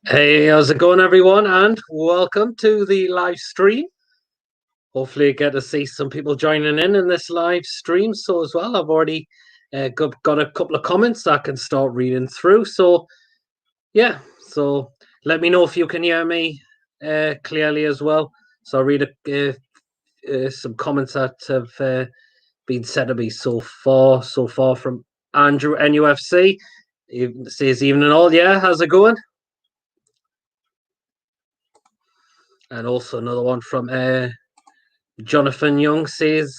Hey, how's it going, everyone? And welcome to the live stream. Hopefully, you get to see some people joining in this live stream. So, as well, I've already got a couple of comments that I can start reading through. So, yeah, so let me know if you can hear me clearly as well. So, I'll read some comments that have been said to me so far. So far from Andrew NUFC. He says, evening all. Yeah, how's it going? And also another one from Jonathan Young says,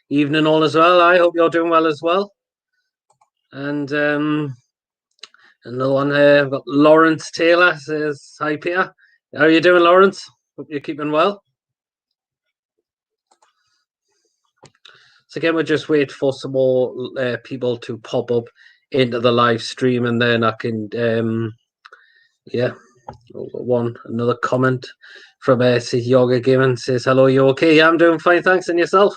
evening all as well. I hope you're doing well as well. And another one here, I've got Lawrence Taylor says, hi, Peter. How are you doing, Lawrence? Hope you're keeping well. So again, we'll just wait for some more people to pop up into the live stream, and then I can, another comment from says Yoga Gaming says, hello, you okay? Yeah, I'm doing fine, thanks. And yourself?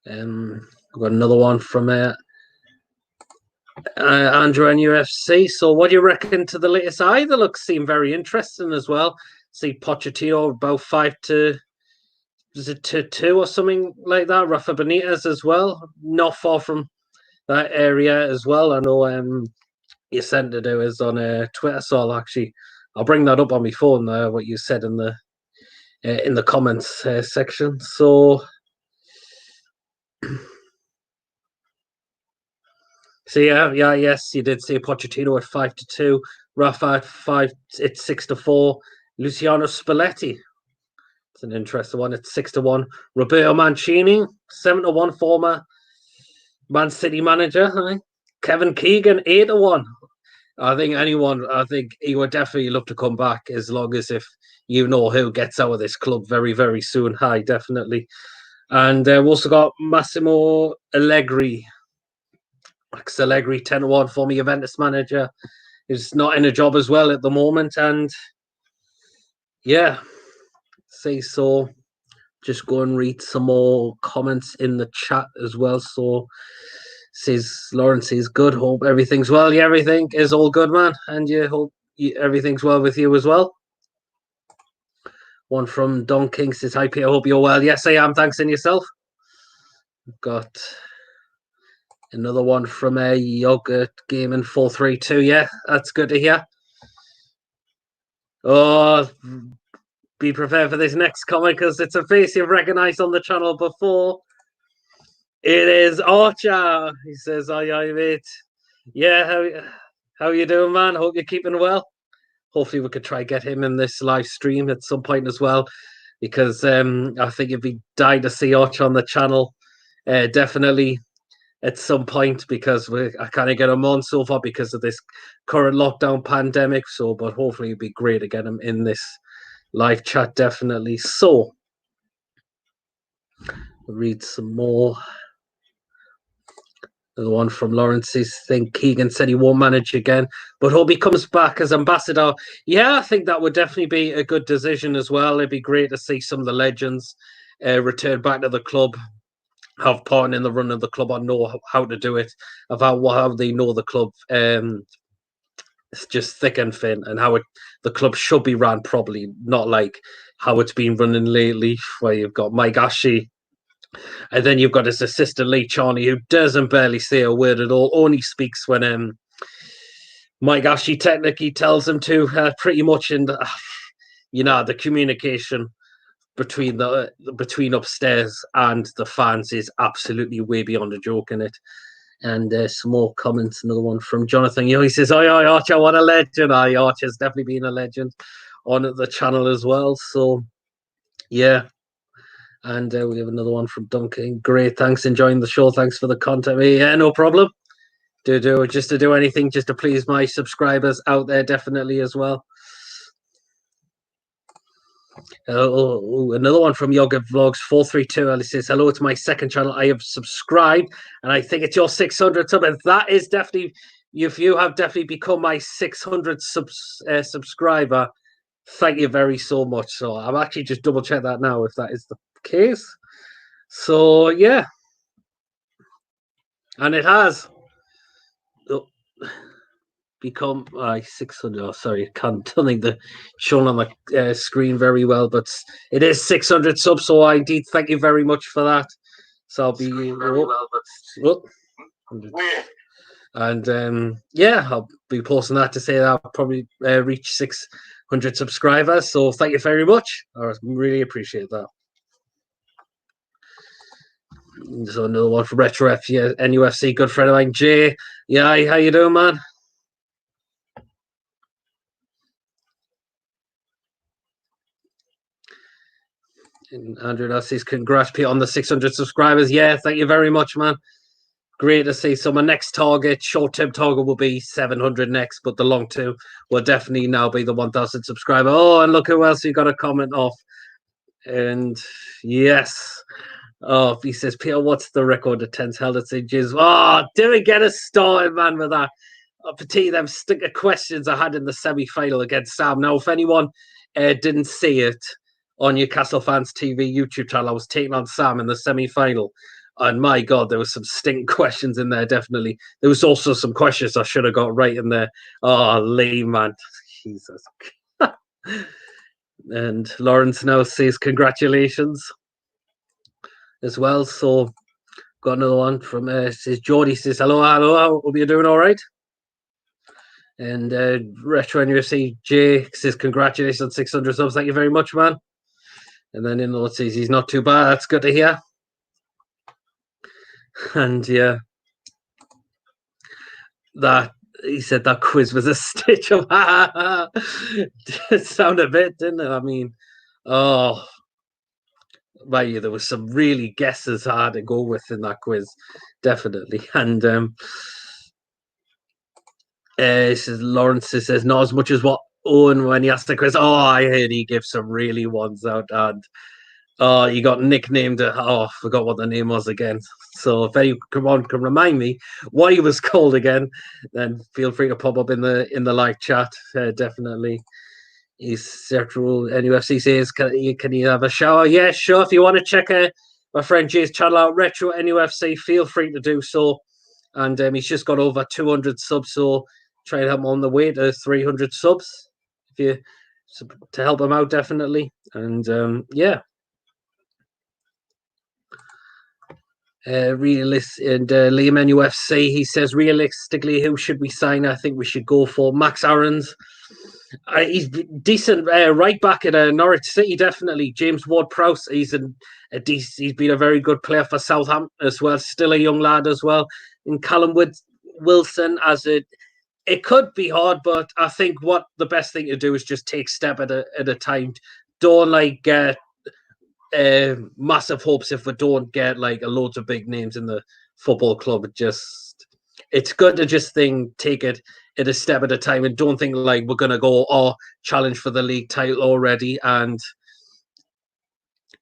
I've got another one from Andrew and UFC. So, what do you reckon to the latest eye? The looks seem very interesting as well. See Pochettino about 5 to, is it to 2 or something like that? Rafa Benitez as well, not far from that area as well. I know you sent to do is on Twitter, so I'll bring that up on my phone. What you said in the comments section. So. So yes, you did say Pochettino at 5 to 2, Rafa at 5, it's 6 to 4, Luciano Spalletti. It's an interesting one. It's 6 to 1. Roberto Mancini, 7 to 1, former Man City manager. Kevin Keegan, 8 to 1. I think he would definitely love to come back as long as if you know who gets out of this club very, very soon. Hi, definitely. And we've also got Massimo Allegri. Max Allegri, 10 to 1, former Juventus manager, is not in a job as well at the moment. And yeah, say so. Just go and read some more comments in the chat as well. So says Lawrence is good. Hope everything's well. Yeah, everything is all good, man. And you hope everything's well with you as well. One from Don King says, hi, Peter. Hope you're well. Yes, I am. Thanks. And yourself? Got another one from a Yogurt Gaming 432. Yeah, that's good to hear. Oh, be prepared for this next comment because it's a face you've recognized on the channel before. It is Archer. He says, "Aye, mate. Yeah, how you doing, man? Hope you're keeping well. Hopefully, we could try get him in this live stream at some point as well, because I think it'd be dying to see Archer on the channel. Definitely at some point because I can't get him on so far because of this current lockdown pandemic. So, but hopefully, it'd be great to get him in this live chat, definitely. So, read some more. The one from Lawrence's thing. Keegan said he won't manage again, but hope he comes back as ambassador. Yeah, I think that would definitely be a good decision as well. It'd be great to see some of the legends return back to the club, have part in the run of the club, or know how to do it, about how they know the club. It's just thick and thin, and how the club should be run properly, not like how it's been running lately, where you've got Mike Ashley, and then you've got his assistant Lee Charney, who doesn't barely say a word at all, only speaks when Mike Ashley technically tells him to, pretty much. And the communication between upstairs and the fans is absolutely way beyond a joke in it. And some more comments. Another one from Jonathan. He says, "Oi, Archer, what a legend!" Archer's definitely been a legend on the channel as well. So, yeah. And we have another one from Duncan. Great, thanks. Enjoying the show. Thanks for the content. Yeah, no problem. Just to do anything just to please my subscribers out there, definitely as well. Another one from Yoga Vlogs 432. Alice says, hello, it's my second channel. I have subscribed, and I think it's your 600 sub. And that is definitely, if you have definitely become my 600 subscriber, thank you very so much. So I'm actually just double check that now if that is the case. So yeah, and it has. become 600. Oh, sorry, I don't think the shown on the screen very well, but it is 600 subs. So I indeed thank you very much for that. So I'll be very well, but and yeah, I'll be posting that to say that I'll probably reach 600 subscribers. So thank you very much. I really appreciate that. So another one from Retro F, yeah, NUFC, good friend of mine, Jay. Yeah, how you doing, man? And Andrew says, congrats, Pete, on the 600 subscribers. Yeah, thank you very much, man. Great to see. So my next target, short-term target, will be 700 next, but the long-term will definitely now be the 1,000 subscriber. Oh, and look who else you got a comment off. And yes. Oh, he says, Peter, what's the record of 10s held at St. James? Oh, didn't get us started, man, with that. Particularly them sticker questions I had in the semi-final against Sam. Now, if anyone didn't see it on Newcastle Fans TV YouTube channel, I was taking on Sam in the semi-final. And my God, there was some stinking questions in there, definitely. There was also some questions I should have got right in there. Oh, Lee, man. Jesus. And Lawrence now says, congratulations as well. So, got another one from says Geordie says, hello, hope you're doing all right. And Retro NUFC J says, congratulations on 600 subs. Thank you very much, man. And then in the says he's not too bad. That's good to hear. And yeah, that he said that quiz was a stitch of it sounded a bit, didn't it? I mean, oh, right, there was some really guesses I had to go with in that quiz, definitely. And says Lawrence says not as much as what Owen when he asked the quiz. Oh, I heard he gave some really ones out, and he got nicknamed. I forgot what the name was again. So if anyone can remind me what he was called again, then feel free to pop up in the live chat. Definitely. He's Central NUFC says, can you have a shower? Yeah, sure. If you want to check my friend Jay's channel out, Retro NUFC, feel free to do so. And he's just got over 200 subs, so try to help him on the way to 300 subs to help him out, definitely. And yeah. Liam NUFC, he says, realistically, who should we sign? I think we should go for Max Aarons. He's decent right back at Norwich City, definitely. James Ward-Prowse, he's been a very good player for Southampton as well. Still a young lad as well. And Callum Wilson, it could be hard, but I think what the best thing to do is just take step at a time. Don't get massive hopes if we don't get loads of big names in the football club. It's good to just take it at a step at a time and don't think we're going to go challenge for the league title already. And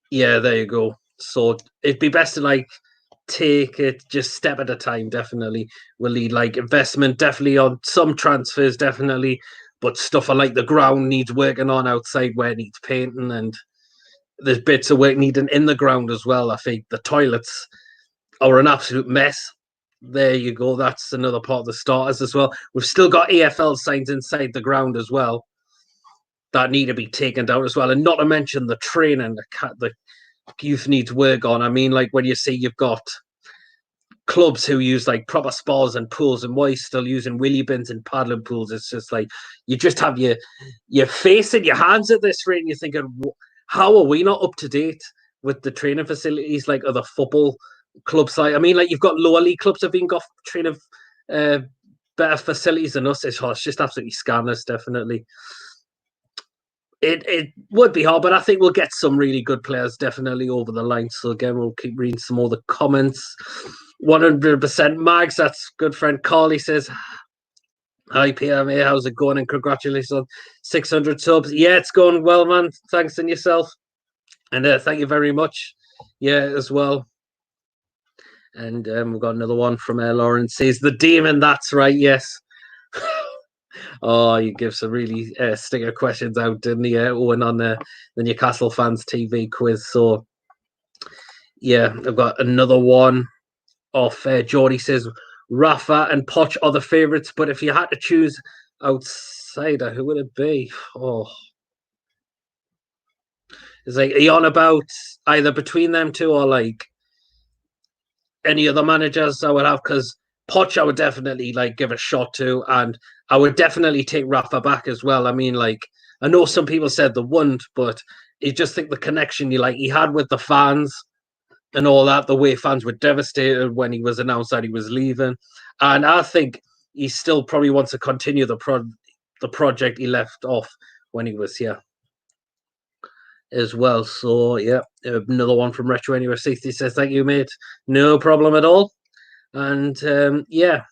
yeah, there you go. So it'd be best to take it just step at a time. Definitely we'll need investment, definitely on some transfers, definitely, but stuff on the ground needs working on outside where it needs painting, and there's bits of work needed in the ground as well. I think the toilets are an absolute mess. There you go. That's another part of the starters as well. We've still got AFL signs inside the ground as well that need to be taken down as well. And not to mention the training the youth needs work on. I mean, when you see you've got clubs who use proper spas and pools, and why you still using wheelie bins and paddling pools, it's just you just have your face and your hands at this rate, and you're thinking, how are we not up to date with the training facilities other football clubs? I mean, you've got lower league clubs have been got training better facilities than us. It's just absolutely scandalous, definitely. It would be hard, but I think we'll get some really good players definitely over the line. So again, we'll keep reading some more of the comments. 100% Mags, that's good friend Carly says, hi PMA, how's it going? And congratulations on 600 subs. Yeah, it's going well, man. Thanks, and yourself. And thank you very much. Yeah, as well. And we've got another one from Lawrence. Says the demon. That's right. Yes. Oh, you give some really stinger questions out, didn't he? Owen on the Newcastle Fans TV quiz. So yeah, I've got another one off. Geordie says, Rafa and Poch are the favourites, but if you had to choose outsider, who would it be? Oh, it's like, are you on about either between them two or like any other managers I would have? Because Poch, I would definitely like give a shot to, and I would definitely take Rafa back as well. I mean, like, I know some people said they wouldn't, but you just think the connection he had with the fans and all that, the way fans were devastated when he was announced that he was leaving. And I think he still probably wants to continue the project he left off when he was here as well. So, yeah, another one from Retro Anywhere 60 says, thank you, mate. No problem at all. And, yeah.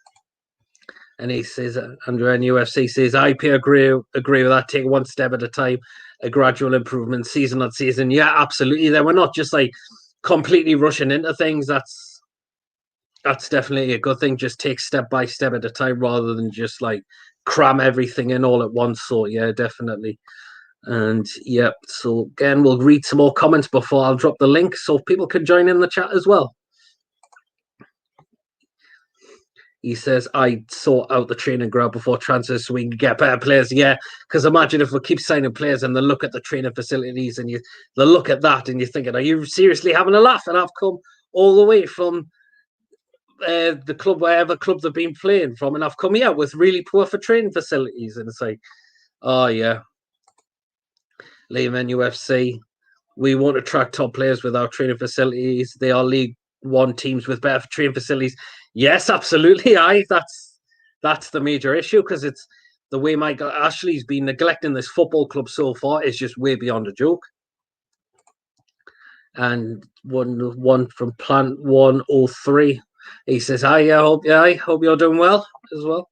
And he says, Andrew UFC says, I agree with that. Take one step at a time, a gradual improvement, season on season. Yeah, absolutely. Then we're not just like completely rushing into things. That's definitely a good thing. Just take step by step at a time rather than just like cram everything in all at once. So yeah, definitely. And yeah, so again, we'll read some more comments before I'll drop the link so people can join in the chat as well. He says, I sort out the training ground before transfers so we can get better players. Yeah, because imagine if we keep signing players and they look at the training facilities and they look at that and you're thinking, are you seriously having a laugh? And I've come all the way from the club, wherever club they've been playing from, and I've come here with really poor for training facilities. And it's like, oh, yeah. Liam NFC, we won't attract top players without training facilities. They are League One teams with better training facilities. Yes, absolutely. That's the major issue because it's the way Michael Ashley's been neglecting this football club so far is just way beyond a joke. And one from Plant 103. He says, I hope you're doing well as well.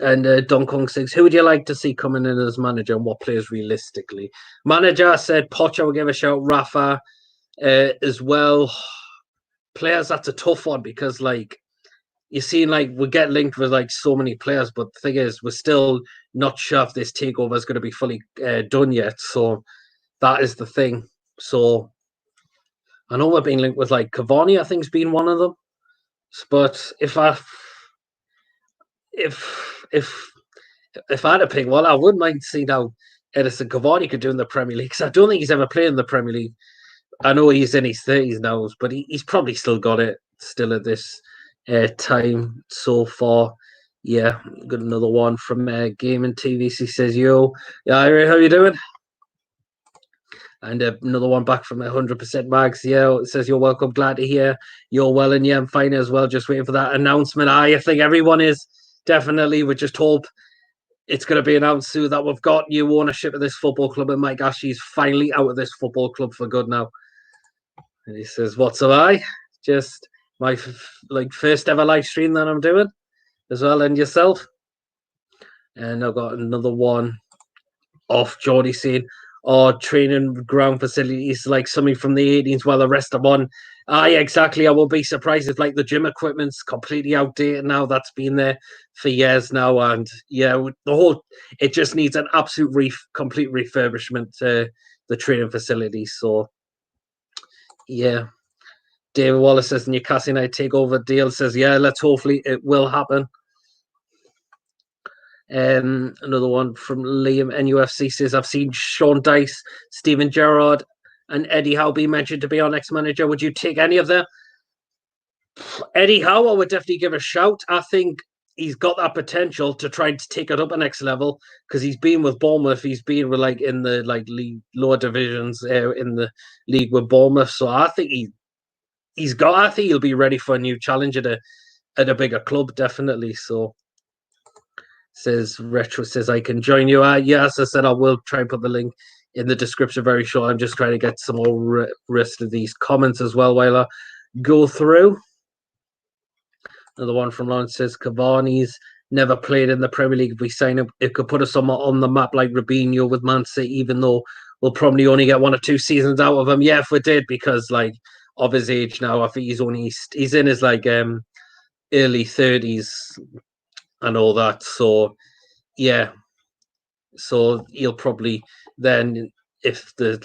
And Don Kong says, who would you like to see coming in as manager and what players realistically? Manager said Poch, will give a shout. Rafa as well. Players, that's a tough one because like you see, like we get linked with like so many players, but the thing is, we're still not sure if this takeover is going to be fully done yet. So that is the thing. So I know we're being linked with like Cavani, I think's been one of them. But if I had to pick one, I wouldn't mind seeing how Edison Cavani could do in the Premier League. Because I don't think he's ever played in the Premier League. I know he's in his 30s now, but he's probably still got it still at this time so far. Yeah, got another one from Gaming TV. He says, yo, yeah, how you doing? And another one back from 100% Mags. Yeah, it says, you're welcome. Glad to hear you're well. And yeah, I'm fine as well. Just waiting for that announcement. I think everyone is definitely. We just hope it's going to be announced soon that we've got new ownership of this football club. And Mike Ashley's finally out of this football club for good now. And he says, what's up, just my first ever live stream that I'm doing as well. And yourself. And I've got another one off Geordie saying, training ground facilities like something from the 18s while the rest are on. Exactly. I won't be surprised if like the gym equipment's completely outdated now. That's been there for years now. And yeah, it just needs an absolute complete refurbishment to the training facilities. So yeah. David Wallace says Newcastle United takeover deal says, yeah, hopefully it will happen. Another one from Liam NUFC says, I've seen Sean Dice, Steven Gerrard, and Eddie Howe be mentioned to be our next manager. Would you take any of them? Eddie Howe, I would definitely give a shout. I think he's got that potential to try to take it up a next level because he's been with Bournemouth. He's been with in the league lower divisions in the league with Bournemouth. So I think I think he'll be ready for a new challenge at a bigger club, definitely. So. Says Retro says I can join you. Yes, I said I will try and put the link in the description very short. I'm just trying to get some more rest of these comments as well while I go through. Another one from Lawrence says Cavani's never played in the Premier League. If we sign him, it could put us on the map like Robinho with Man City, even though we'll probably only get 1 or 2 seasons out of him. Yeah, if we did, because like of his age now, I think he's in his like early 30s and all that. So yeah, so he'll probably then, if the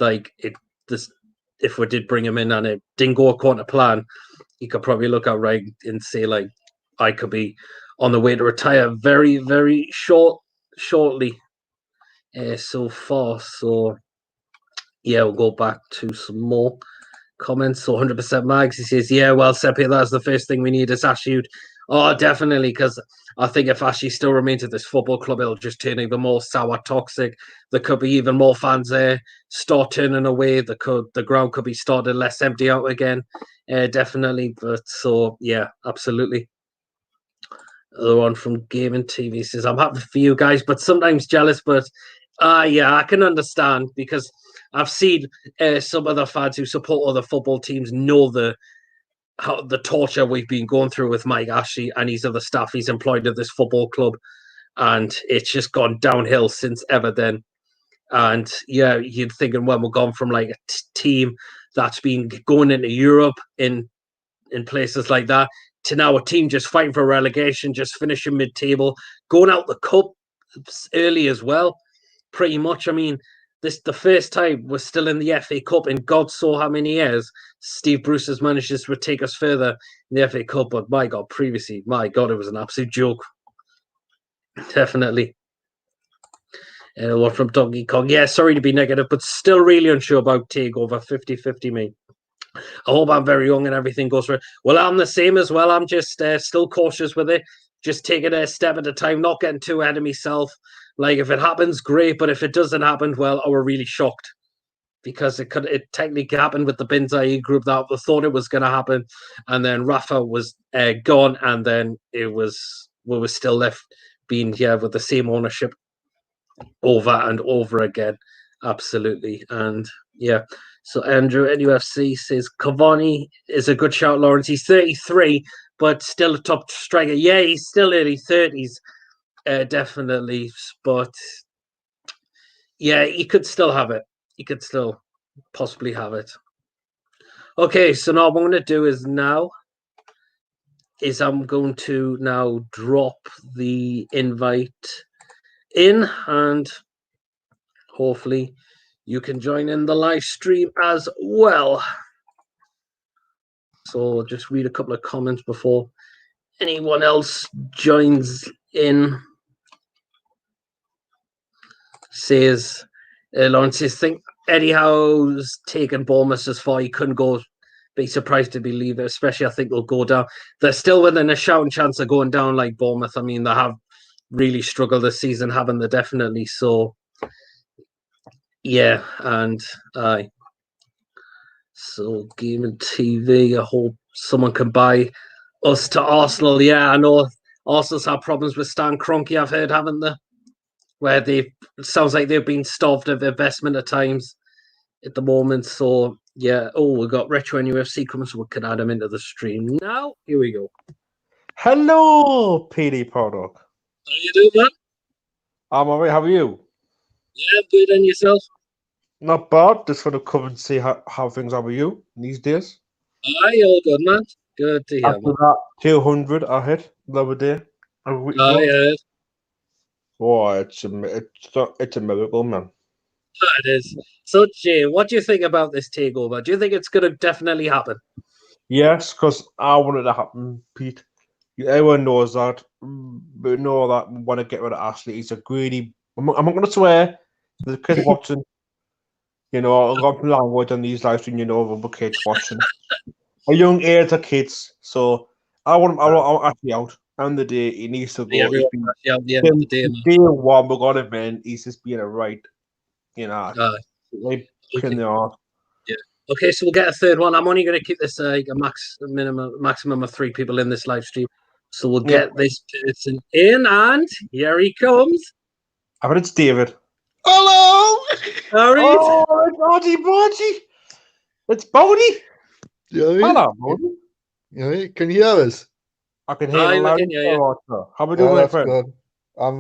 if we did bring him in and it didn't go according to plan, you could probably look at Wright and say, like, I could be on the way to retire very, very shortly so far. So, yeah, we'll go back to some more comments. So 100% Mags, he says, yeah, well, Seppi, that's the first thing we need is Ashley. Oh, definitely, because I think if Ashley still remains at this football club, it'll just turn even more sour, toxic. There could be even more fans there start turning away. The ground could be started less empty out again. Definitely. But so, yeah, absolutely. Other one from Gaming TV says, I'm happy for you guys, but sometimes jealous. But yeah, I can understand because I've seen some other fans who support other football teams know the torture we've been going through with Mike Ashley and his other staff he's employed at this football club, and it's just gone downhill since ever then. And yeah, you're thinking, well, we're gone from like a team that's been going into Europe in places like that to now a team just fighting for relegation, just finishing mid-table, going out the cup early as well. Pretty much, I mean, this the first time we're still in the FA Cup in God so how many years. Steve Bruce has managed to take us further in the FA Cup, but my God, previously, my God, it was an absolute joke. Definitely. One from Donkey Kong. Yeah, sorry to be negative, but still really unsure about Takeover 50-50 me. I hope I'm very young and everything goes right. Well, I'm the same as well. I'm just still cautious with it. Just taking a step at a time, not getting too ahead of myself. Like, if it happens, great. But if it doesn't happen, well, I were really shocked. Because it technically happened with the Binzai group that I thought it was going to happen. And then Rafa was gone. And then we were still left being with the same ownership over and over again. Absolutely. And yeah. So Andrew at UFC says Cavani is a good shout, Lawrence. He's 33, but still a top striker. Yeah, he's still early 30s, definitely. But yeah, he could still have it. He could still possibly have it. Okay, so now what I'm going to do is I'm going to now drop the invite in, and hopefully you can join in the live stream as well. So I'll just read a couple of comments before anyone else joins in. Says, Lawrence says, think Eddie Howe's taken Bournemouth as far he couldn't go. Be surprised to believe it, especially I think they'll go down. They're still within a shouting chance of going down like Bournemouth. I mean, they have really struggled this season, haven't they? Definitely. So, yeah, and so Gaming TV, I hope someone can buy us to Arsenal. Yeah, I know Arsenal's had problems with Stan Kroenke, I've heard, haven't they? Where it sounds like they've been starved of investment at times at the moment. So, yeah. Oh, we've got Retro and UFC coming, so we can add them into the stream now. Here we go. Hello, PD Proudlock. How you doing, man? I'm all right. How are you? Yeah, good. And yourself? Not bad. Just want to come and see how things are with you these days. Aye, all good, man. Good to hear, After man. that 200 I hit the other day. Yeah. Oh, it's a miracle, man. It is. So, Jay, what do you think about this takeover? Do you think it's going to definitely happen? Yes, because I want it to happen, Pete. Everyone knows that. But know that we want to get rid of Ashley. He's a greedy. I'm not going to swear. The kids watching. You know, a lot of language on these live streams, over kids watching. A young age of kids. So I want Ashley out. On the day he needs to go. Yeah, He's been, at the end of the day, man. day one, we got him in. He's just being a right, Okay. in the arse. Yeah. Okay, so we'll get a third one. I'm only going to keep this a maximum of 3 people in this live stream. So we'll get this person in, and here he comes. I bet it's David. Hello! Oh, it's Bodgy. It's Bodie. Hello, Bodie. Can you hear us? I can hear you loud and clear. How are we doing, my friend? Good. I'm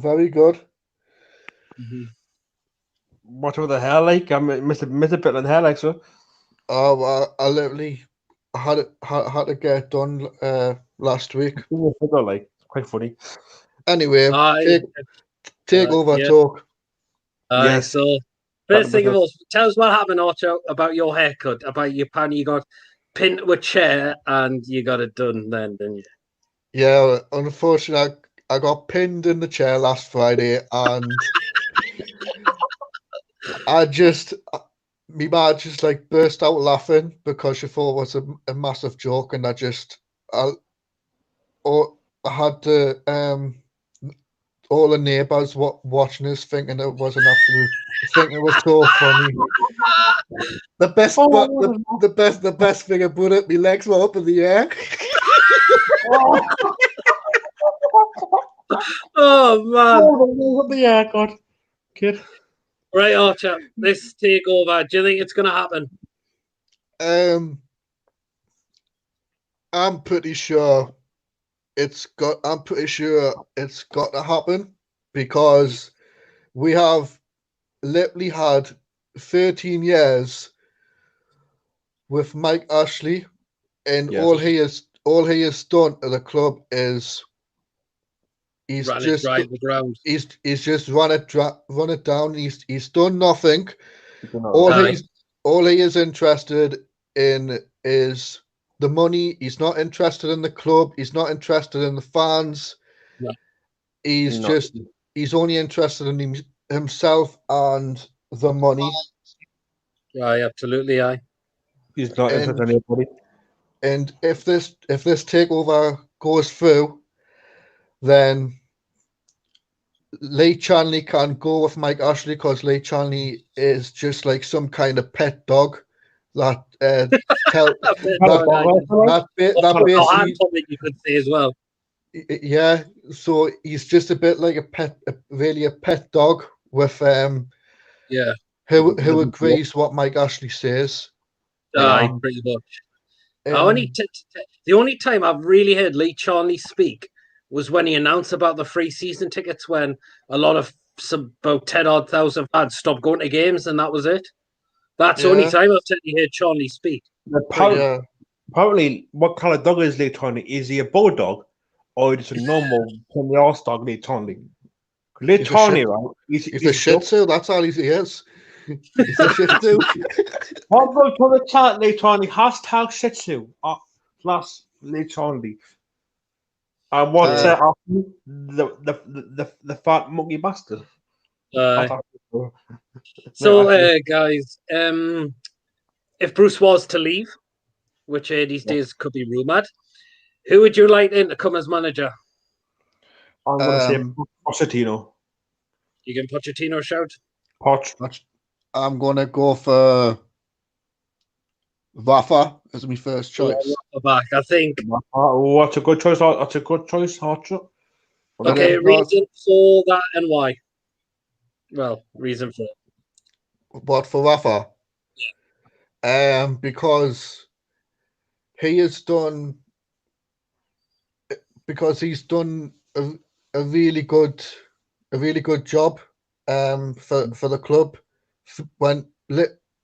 very good. Mm-hmm. What with the hair like? I missed a bit on the hair like, sir. Oh, I literally had to get it done last week. Like, quite funny. Anyway, take over talk. Yes. So First thing of all, tell us what happened, Ocho, about your haircut, about your pan. You got pinned to a chair and you got it done then, didn't you? Yeah, unfortunately, I got pinned in the chair last Friday, and me mum just like burst out laughing because she thought it was a massive joke, and I had to all the neighbours watching us thinking it was thinking it was so funny. The best thing about it, my legs were up in the air. Oh man! Yeah, God, kid. Right, Archer, this takeover. Do you think it's going to happen? I'm pretty sure it's got to happen, because we have literally had 13 years with Mike Ashley, and Yes. all he has done at the club is he's Run it just dry the ground. he's just run it down. He's done nothing. Aye. All he is interested in is the money. He's not interested in the club. He's not interested in the fans. No. He's only interested in himself and the money. Aye, absolutely, aye. He's not interested in anybody. And if this takeover goes through, then Lee Chanley can go with Mike Ashley, because Lee Chanley is just like some kind of pet dog that basically you could say as well. Yeah, so he's just a bit like a pet dog with who agrees what Mike Ashley says. Aye, pretty much. The only time I've really heard Lee Charnley speak was when he announced about the free season tickets, when a lot of about 10,000 fans stopped going to games, and that was it. That's the only time I've heard Charnley speak. Apparently, what kind of dog is Lee Charnley? Is he a bulldog, or just a normal Premier Horse dog, Lee Charnley? Lee Charnley, right? He's a Shih Tzu. That's all he is. He's a Shih Tzu. What about the chat, Lee Charnley? Hashtag Shih Tzu. Plus Lee Charnley. And what's the fat monkey bastard? So, guys, if Bruce was to leave, which these days could be rumoured, who would you like in to come as manager? I'm going to say Pochettino. You give Pochettino a shout? I'm going to go for Rafa as my first choice. Back, I think. Oh, that's a good choice. That's a good choice, Archer. Okay, reason for that and why? Well, reason for it. What, for Rafa? Yeah. Because he's done a really good job for the club.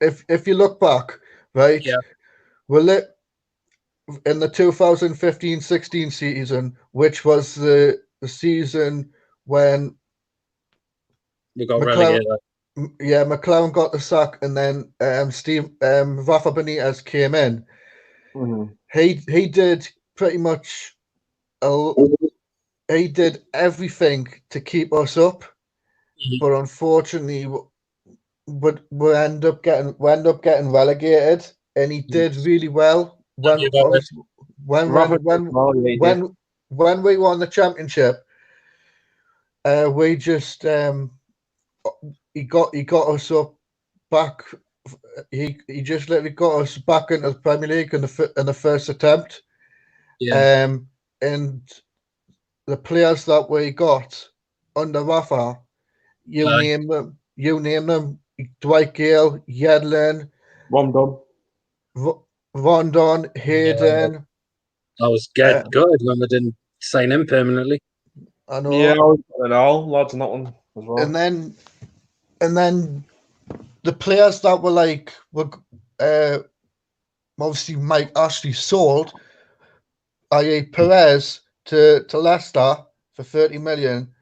If you look back, right? Yeah. Well, in the 2015-16 season, which was the season when we got relegated. Yeah, McLaren got the sack, and then Rafa Benitez came in. Mm-hmm. He did pretty much he did everything to keep us up, but unfortunately, we end up getting relegated. And he did really well when we won the championship. We just he got us up back. He just literally got us back into the Premier League in the first attempt. Yeah. And the players that we got under Rafa, you name them: Dwight Gale, Yedlin, Rondon, Hayden. I was good when we didn't sign him permanently. I know. Yeah, I know. Lads on that one as well. And then the players that were obviously Mike Ashley sold, i.e. Perez to Leicester for 30 million.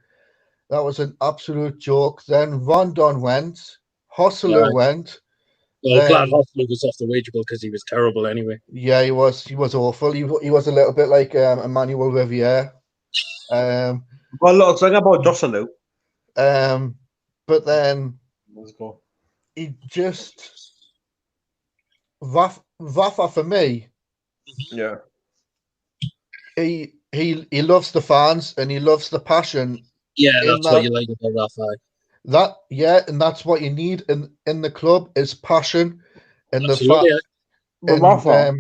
That was an absolute joke. Then Rondon went, Hossler Right. went. Well, glad Then Hosley was off the wage bill because he was terrible anyway. yeah, he was awful. He was a little bit like Emmanuel Riviere. Got a little thing about Josselou. But then Let's go. he just Rafa for me. Yeah. He loves the fans and he loves the passion. Yeah, In that's what you like about Rafa. And that's what you need in the club is passion and Absolutely. But and Rafa,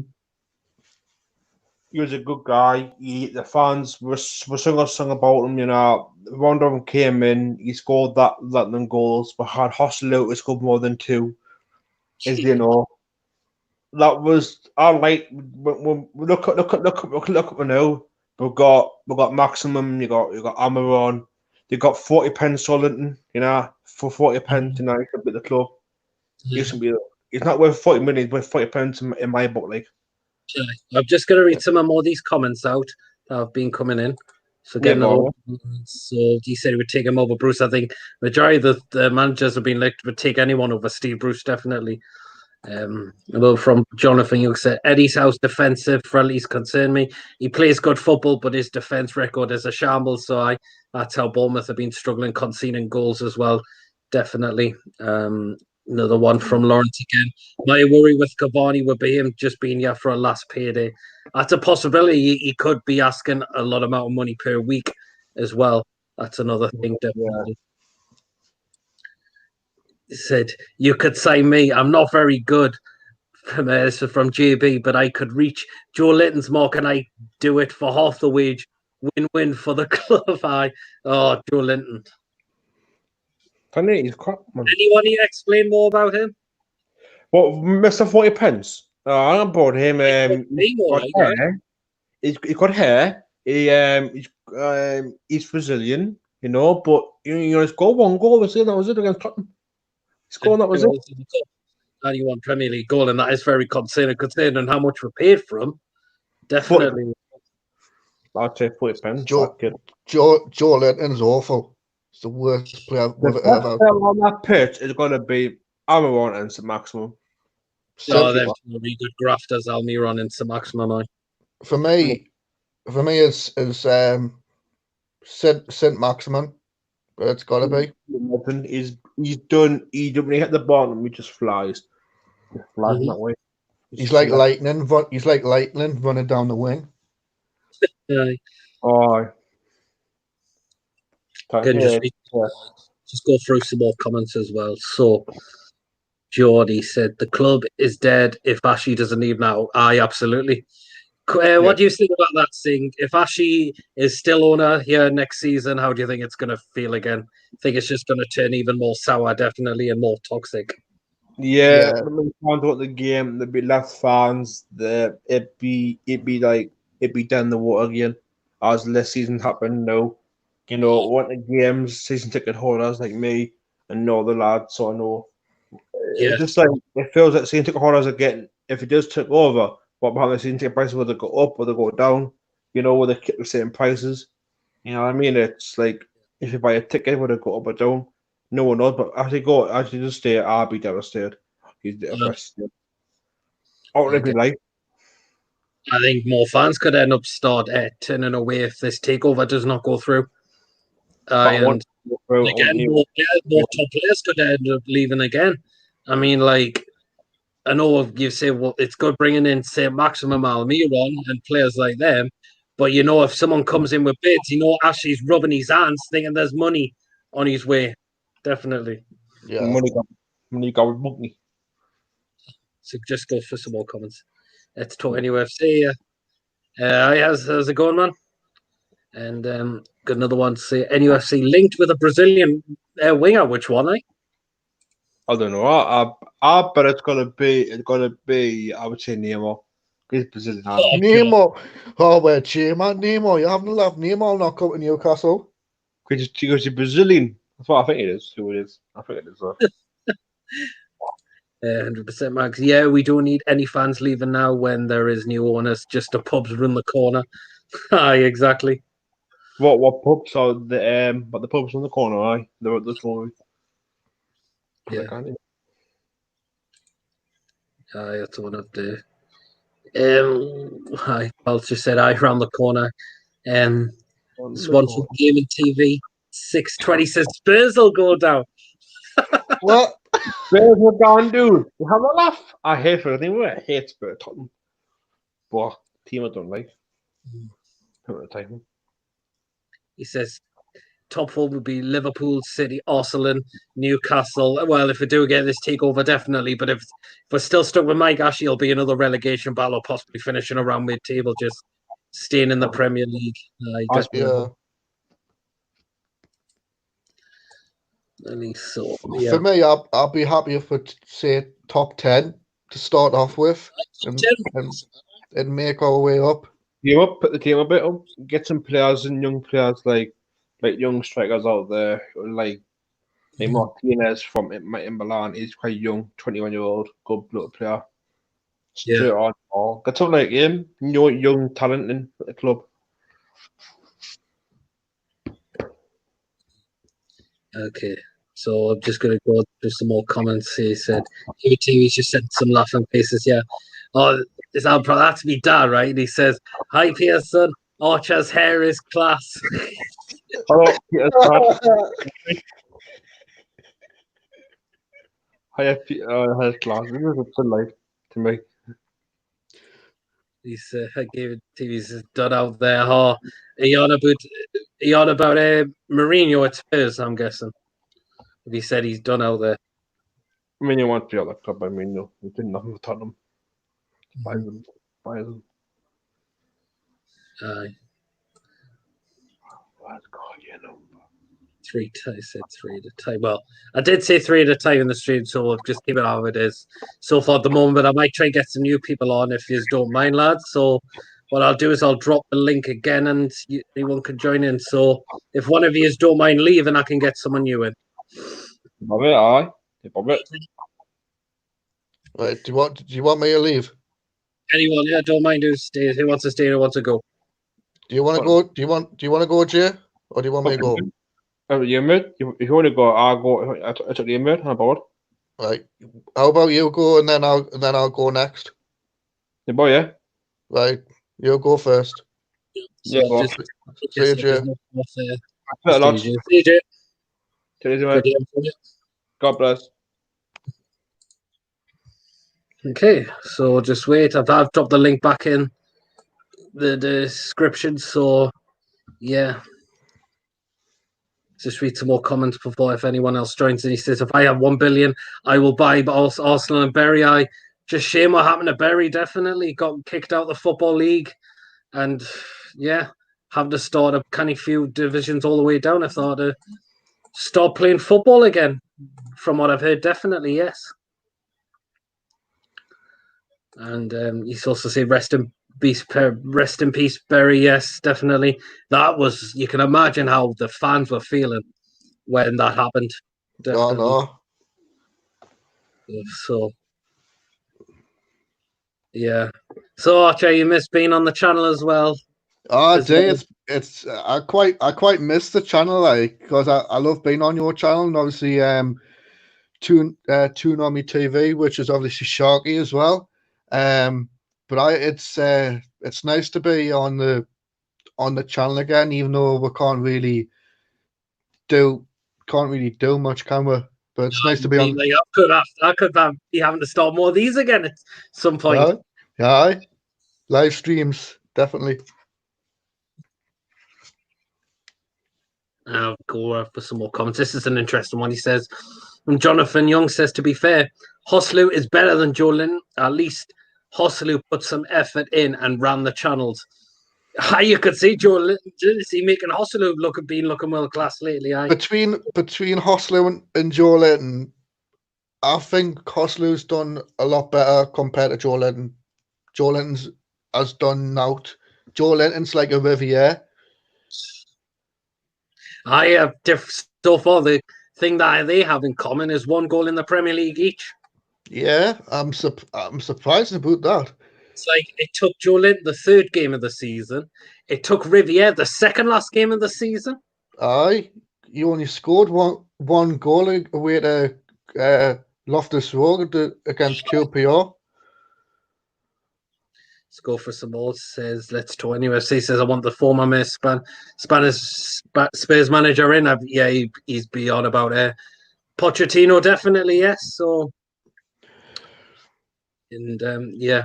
he was a good guy. The fans were singing a song about him. You know, one of them came in. He scored that them goals, but had Hosselu who scored more than two. As you know, that was I like. When we look at now. We've got Maximum. You got Amaron. They got 40 pence Solinton. You know, for 40 pence, you know, he could be the club. He should be. He's not worth 40 million. He's worth 40 pence in my book. Like, I'm just going to read some more of these comments out that have been coming in. So getting so he said he would take him over Bruce. I think majority of the managers have been like would take anyone over Steve Bruce definitely. Although from Jonathan you said Eddie's House defensive for at least concern me. He plays good football, but his defense record is a shambles. So that's how Bournemouth have been struggling conceding goals as well. Definitely. Another one from Lawrence again. My worry with Cavani would be him just being here for a last payday. That's a possibility. He could be asking a lot amount of money per week as well. That's another thing, definitely. He said, you could say me. I'm not very good from JB, but I could reach Joe Linton's mark and I do it for half the wage. Win-win for the club. Joe Linton. he's crap, man. Anyone you explain more about him? What, Mr. 40 pence? I'm about him. He's got hair. He's Brazilian, you know, but you know, he's got one goal. That was it against Tottenham. He's scored, that was it. 91 Premier League goal, and that is very concerning how much we paid for him. Definitely. I'd say 40 pence. Joe Linton's awful. It's the worst player we've ever. On that pitch is going to be Almiron and St. Maximum. They're really good grafters, Almiron and St. Maximum. For me, it's St. Maximum. But it's got to be. He's done. He when he hit the bottom, he just flies. That way. He's like lightning. He's like lightning running down the wing. Just go through some more comments as well. So, Geordie said the club is dead if Ashley doesn't leave now. Aye, absolutely. What do you think about that thing? If Ashley is still owner here next season, how do you think it's going to feel again? I think it's just going to turn even more sour, definitely, and more toxic. Yeah. When fans want the game, there'd be less fans. It'd be down the water again as less season happened. No, you know, want the games, season ticket holders like me and know the lads, so I know. It's just like it feels like season ticket holders are getting. If it does take over, what about the season ticket prices? Will they go up or they go down? You know, will they keep the same prices? You know what I mean? It's like if you buy a ticket, will it go up or down? No one knows. But as you just stay, I'll be devastated. He's devastated. Like. I think more fans could end up turning away if this takeover does not go through. And again, more top players could end up leaving again. I mean, like, I know you say, well, it's good bringing in, say, Maximum Almiron and players like them, but you know, if someone comes in with bids, you know, Ashley's rubbing his hands, thinking there's money on his way. Definitely. Yeah. Money got money. So just go for some more comments. Let's talk NFC. How's it going, man? And got another one to say NUFC linked with a Brazilian winger. Which one, I don't know. I bet it's gonna be. I would say Neymar. He's Brazilian. Neymar. Oh, we're chairman Neymar. You haven't left Neymar not come to Newcastle. Because he's Brazilian. That's what I think it is. Who it is? I think it is. 100% Max. Yeah, we don't need any fans leaving now when there is new owners. Just the pubs run the corner. Aye, exactly. What pubs are the pubs on the corner? Aye, they're at the story. Yeah. That's one of the. I'll just said I round the corner. This one from Gaming TV. 6:20 says Spurs will go down. What? Spurs were gone, dude. You have a laugh. I hate Spurs. I think I hate Spurs. Tottenham. But team I don't like. He says top four would be Liverpool, City, Arsenal, Newcastle. Well, if we do get this takeover, definitely. But if we're still stuck with Mike Ashley, it'll be another relegation battle, or possibly finishing around mid-table, just staying in the Premier League. Yeah. So, For me, I'll be happy if we say top 10 to start off with, and make our way up. Put the team a bit up, get some players and young players like young strikers out there, like Martinez from Milan. He's quite young, 21-year-old, good little player. Straight on ball. Get something like him, young talent in the club. Okay, so I'm just going to go through some more comments. He said, TV's just sent some laughing faces. Yeah. Oh, that's me dad, right? And he says, "Hi, Pearson. Archer's hair is class." Hello, Peter's Hi, Peter's class. This is a life to me. He said, "David TV's done out there." Are you on about Mourinho at Spurs? I'm guessing. If he said he's done out there. I mean, you want to be at the club. I mean, no, he did nothing with Tottenham. Buy them. Aye. Let's call your number. I said 3 at a time. Well, I did say 3 at a time in the stream, so we'll just keep it how it is so far at the moment. But I might try and get some new people on if you don't mind, lads. So what I'll do is I'll drop the link again and anyone can join in. So if one of you don't mind leaving, I can get someone new in. Bob it, aye. Bob it. Right, do you want me to leave? Anyone, yeah, don't mind who stays. Who wants to stay? Who wants to go? Do you want to go? Do you want to go, Jay, or do you want me to go? You mid? If you want to go, I'll go. I took the mid. I'm bored. Right. How about you go and then I'll go next. Yeah, boy, yeah. Right. You go first. Yeah, boy. See you, Jay. God bless. Okay, so just wait. I've dropped the link back in the description. So, yeah. Just read some more comments before if anyone else joins. And he says, if I have 1 billion, I will buy Arsenal and Bury. Just shame what happened to Bury, definitely. Got kicked out of the Football League. And, yeah, having to start a canny few divisions all the way down. I thought to start playing football again. From what I've heard, definitely, yes. And he's also saying rest in peace, Bury. Yes, definitely. That was, you can imagine how the fans were feeling when that happened. Definitely. Oh, no. So, yeah. So, Archer, you missed being on the channel as well. Oh, Jay, it's I quite miss the channel, like, because I love being on your channel, and obviously Tune on Me TV, which is obviously Sharky as well. But it's nice to be on the channel again, even though we can't really do much, can we? But it's nice to be on. Like, I could be having to start more of these again at some point. Yeah, live streams definitely. I'll go for some more comments. This is an interesting one. He says, Jonathan Young says, to be fair, Hoslu is better than Joe Linton. At least Hoslu put some effort in and ran the channels. You could see Joe Linton, is he making Hoslu looking world class lately? Between Hoslu and Joe Linton, I think Hoslu's done a lot better compared to Joe Linton. Joe Linton's has done out. Joe Linton's like a Riviere. So far, the thing that they have in common is 1 goal in the Premier League each. Yeah, I'm surprised about that. It's like it took Joe Linton the 3rd game of the season. It took Riviere the 2nd last game of the season. Aye, you only scored one goal away to Loftus Road against QPR. Let's go for some more. Says let's to UFC. Says I want the former Spurs manager in. He's beyond about Pochettino, definitely yes. So, and yeah,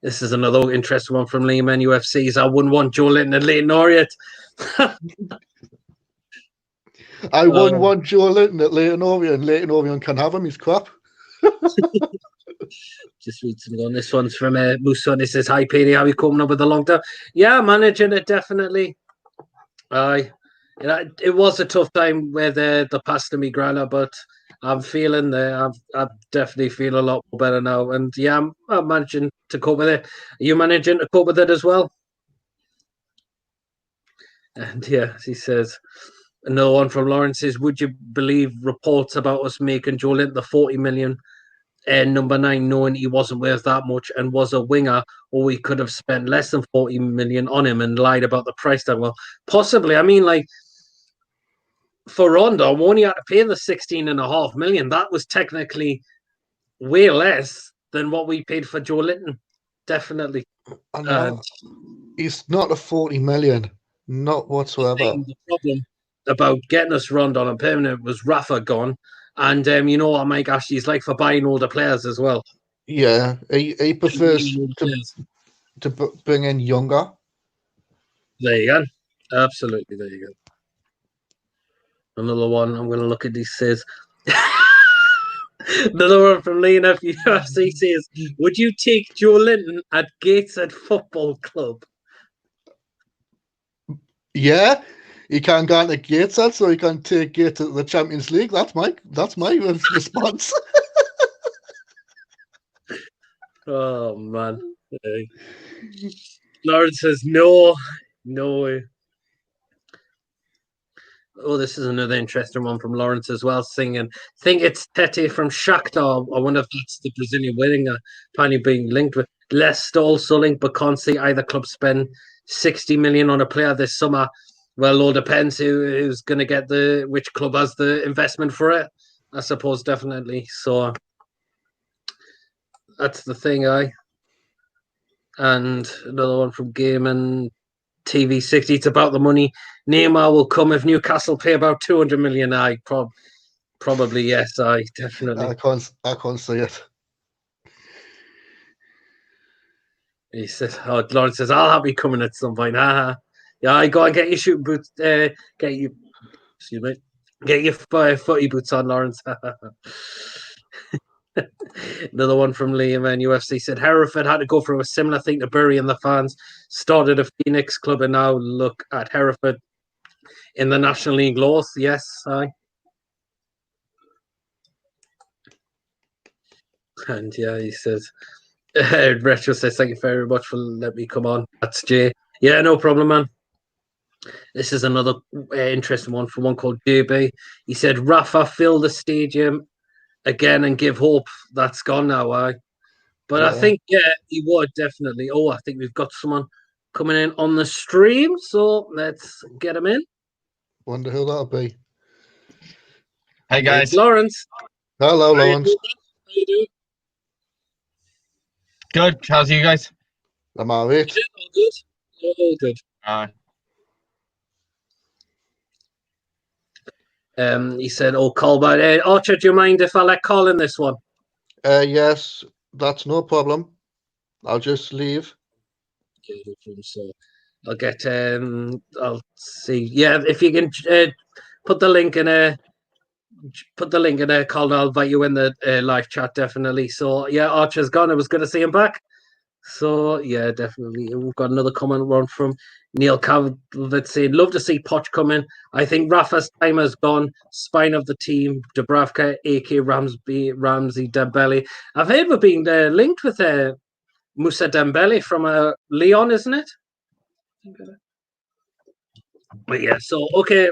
this is another interesting one from Lehman UFCs. I wouldn't want Joe Linton and Leighton Orient. I wouldn't want Joe Linton at Leighton Orient. Leighton Orient can have him. He's crap. Just read some on this one's from Musa. This says, "Hi, Petey, how are you coming up with the long term?" Yeah, managing it definitely. It was a tough time with the past of Migrana, but I'm feeling I definitely feel a lot better now. And yeah, I'm managing to cope with it. Are you managing to cope with it as well? And yeah, he says, another one from Lawrence is, would you believe reports about us making Joe Linton the 40 million number 9, knowing he wasn't worth that much and was a winger, or we could have spent less than 40 million on him and lied about the price tag? Well, possibly. I mean, like, for Rondo, we only had to pay the 16.5 million. That was technically way less than what we paid for Joe Linton. Definitely. I know. He's not a 40 million. Not whatsoever. The problem about getting us Rondo on permanent was Rafa gone. And you know what Mike Ashley's like for buying older players as well. Yeah, he prefers to bring in younger. There you go. Absolutely, there you go. Another one. I'm going to look at these. Says another one from Lena UFC says, would you take Joe Linton at Gateshead Football Club? Yeah, he can't go into Gateshead, so he can take Gates to the Champions League. That's my response. Oh man. Lawrence says no way. Oh, this is another interesting one from Lawrence as well. Singing, think it's Tete from Shakhtar. I wonder if that's the Brazilian winger apparently being linked with. Leicester also linked, but can't see either club spend 60 million on a player this summer. Well, it all depends who's going to get which club has the investment for it. I suppose definitely. So that's the thing, And another one from Game and TV 60. It's about the money. Neymar will come if Newcastle pay about 200 million. Probably yes. Definitely. I can't see it. He says, Lawrence says, I'll have you coming at some point. Yeah, I go and get your shooting boots. Get your footy boots on, Lawrence. Another one from Liam and UFC said, Hereford had to go through a similar thing to Bury and the fans. Started a Phoenix club and now look at Hereford in the National League loss. Yes, And yeah, he says, Retro says, thank you very much for letting me come on. That's Jay. Yeah, no problem, man. This is another interesting one from one called JB. He said, Rafa, fill the stadium again and give hope. That's gone now, But yeah. I think, he would definitely. Oh, I think we've got someone coming in on the stream, so let's get him in. Wonder who that'll be. Hey, guys. It's Lawrence. Hello, Lawrence. How you doing? Good. How's you guys? I'm all right. All good. All good. He said, Colbert, Archer, do you mind if I let Colin this one? Yes, that's no problem. I'll just leave. Okay, no problem. So I'll get, I'll see. Yeah, if you can put the link in there, Colin, I'll invite you in the live chat, definitely. So, yeah, Archer's gone. I was going to see him back. So, yeah, definitely. We've got another comment one from Neil Calvert saying, love to see Poch come in. I think Rafa's time has gone. Spine of the team, Dubravka, AK, Ramsey, Dembele. I've heard we're being linked with Moussa Dembele from Lyon, isn't it? But yeah, so, okay.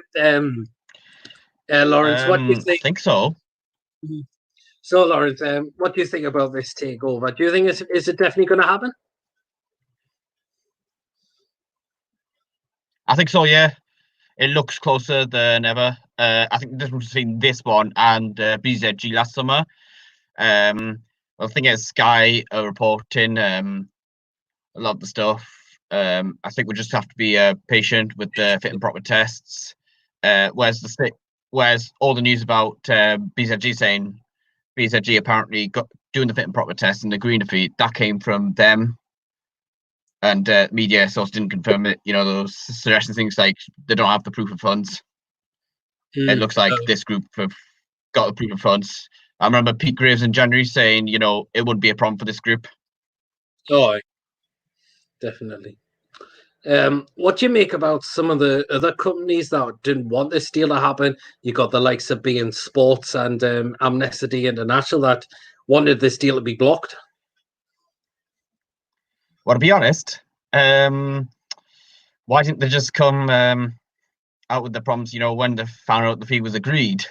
Lawrence, what do you think? I think so. So, Lawrence, what do you think about this takeover? Do you think is it definitely going to happen? I think so, yeah. It looks closer than ever. I think the difference between this one and BZG last summer. I think it's Sky reporting a lot of the stuff. I think we just have to be patient with the fit and proper tests. Whereas all the news about BZG saying BZG apparently doing the fit and proper test and agreeing to feet, that came from them. And media source didn't confirm it. Those suggesting things like they don't have the proof of funds. It looks like this group have got the proof of funds. I remember Pete Graves in January saying, it wouldn't be a problem for this group. Oh, definitely. What do you make about some of the other companies that didn't want this deal to happen? You got the likes of beIN Sports and Amnesty International that wanted this deal to be blocked. Well, to be honest, why didn't they just come out with the promise, when they found out the fee was agreed?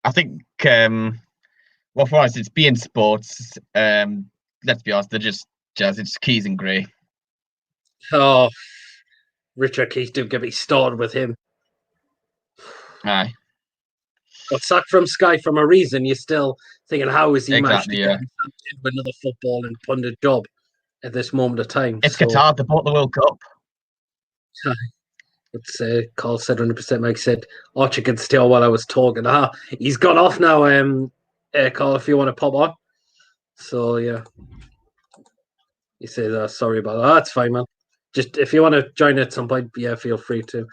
I think, well, for us, it's beIN Sports. Let's be honest, they're just it's Keys and Gray. Oh, Richard Keys, do get me started with him. Aye. Got sacked from Sky from a reason. You're still thinking, how is he Exactly, managed to get into another football and pundit job at this moment of time? It's Qatar, they bought the World Cup. It's Carl said 100%. Mike said Archer could steal while I was talking. He's gone off now. Carl, if you want to pop on. So yeah, he says sorry about that. That's fine, man. Just if you want to join at some point, yeah, feel free to.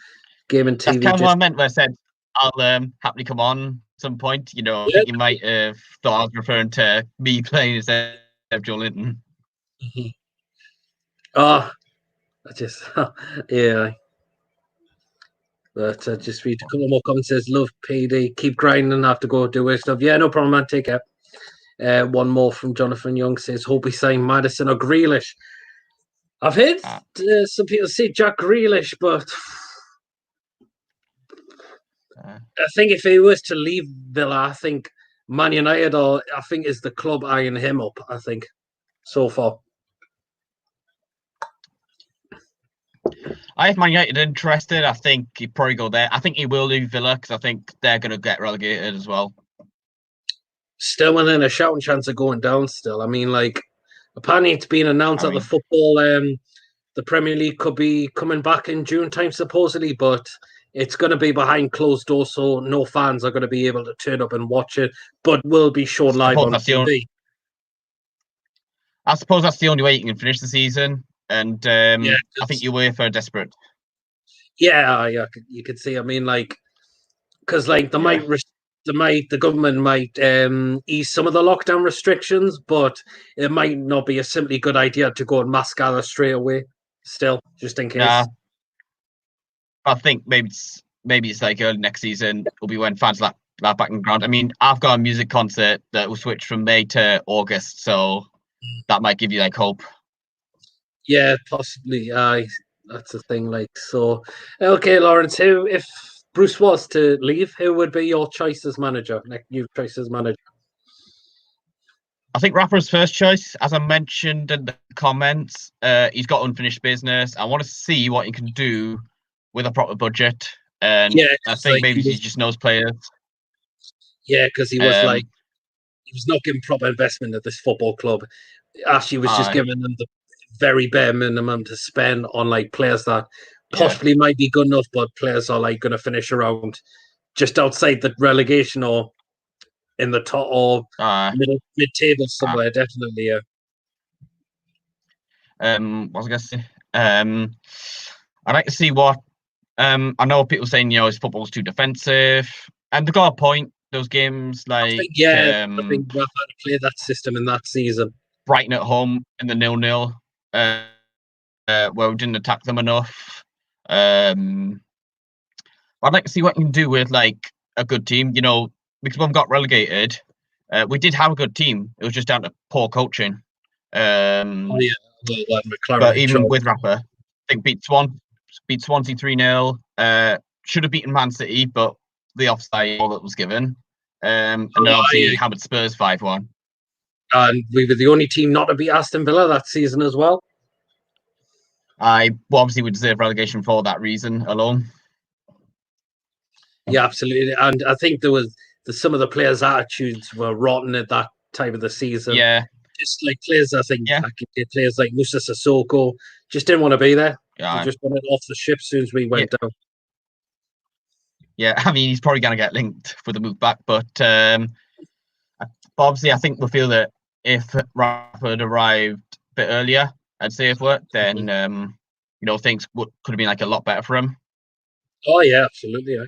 Game and TV. That's kind of what I meant when I said I'll happily come on some point. I think you might have thought I was referring to me playing instead of Joe Linton. I just yeah. But just read a couple more comments. Says, love PD, keep grinding, have to go do his stuff. Yeah, no problem, man. Take care. One more from Jonathan Young says, hope we sign Madison or Grealish. I've heard some people say Jack Grealish, but I think if he was to leave Villa, I think Man United is the club eyeing him up, I think, so far. If Man United interested, I think he'd probably go there. I think he will leave Villa because I think they're going to get relegated as well. Still within a shouting chance of going down still. I mean, apparently it's been announced that the football, the Premier League could be coming back in June time, supposedly, but it's going to be behind closed doors, so no fans are going to be able to turn up and watch it, but will be shown live on TV. I suppose that's the only way you can finish the season. And I think UEFA are desperate. Yeah, you could see. I mean, because the government might ease some of the lockdown restrictions, but it might not be a simply good idea to go and mass gather straight away. Still, just in case. Yeah, I think maybe it's like early next season will be when fans are back in ground. I mean, I've got a music concert that will switch from May to August, so that might give you hope. Yeah, possibly. That's the thing. So, okay, Lawrence. If Bruce was to leave, who would be your choice as manager? New choice as manager. I think Rapper's first choice, as I mentioned in the comments. He's got unfinished business. I want to see what he can do with a proper budget, and I think maybe he just knows players. Yeah, because he was he was not giving proper investment at this football club. Actually, was just giving them the very bare minimum to spend on players that possibly might be good enough, but players are going to finish around just outside the relegation or in the top or mid-table somewhere. Definitely, yeah. What was I going to say? I'd like to see what. I know people saying his football's too defensive, and they got a point. Those games I think Rafa had to play that system in that season. Brighton at home in the 0-0, where we didn't attack them enough. I'd like to see what we can do with a good team. Because when we got relegated, we did have a good team. It was just down to poor coaching. But even with Rapper, I think beat Swansea 3-0. Should have beaten Man City, but the offside that was given. And then obviously hammered Spurs 5-1. And we were the only team not to beat Aston Villa that season as well. Obviously we deserve relegation for that reason alone. Yeah, absolutely. And I think there was some of the players' attitudes were rotten at that time of the season. Yeah. Just like players, I think, Yeah. players like Musa Sissoko just didn't want to be there. Yeah. They just wanted off the ship as soon as we went down. Yeah, I mean, he's probably going to get linked for the move back, but obviously, I think we feel that if Rafa had arrived a bit earlier at safe work, then things could have been like a lot better for him. Oh yeah, absolutely. Yeah.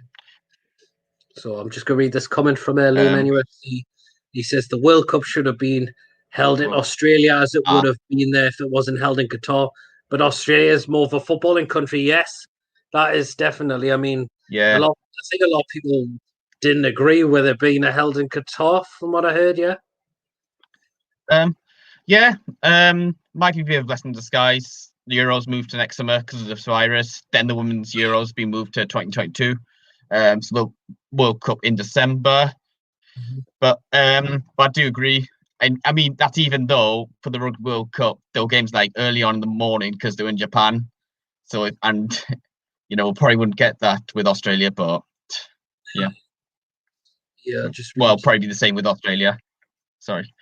So I'm just going to read this comment from Liam NFC. He says the World Cup should have been held in Australia as it would have been there if it wasn't held in Qatar. But Australia is more of a footballing country. Yes, that is definitely. I mean, yeah, I think a lot of people didn't agree with it being held in Qatar, from what I heard. Yeah. Might be a bit of blessing in disguise. The Euros moved to next summer because of this virus. Then the Women's Euros been moved to 2022. So the World Cup in December. But I do agree. And I mean, that's even though for the Rugby World Cup, there were games like early on in the morning because they were in Japan. So, we probably wouldn't get that with Australia, but yeah. Yeah, probably be the same with Australia. Sorry.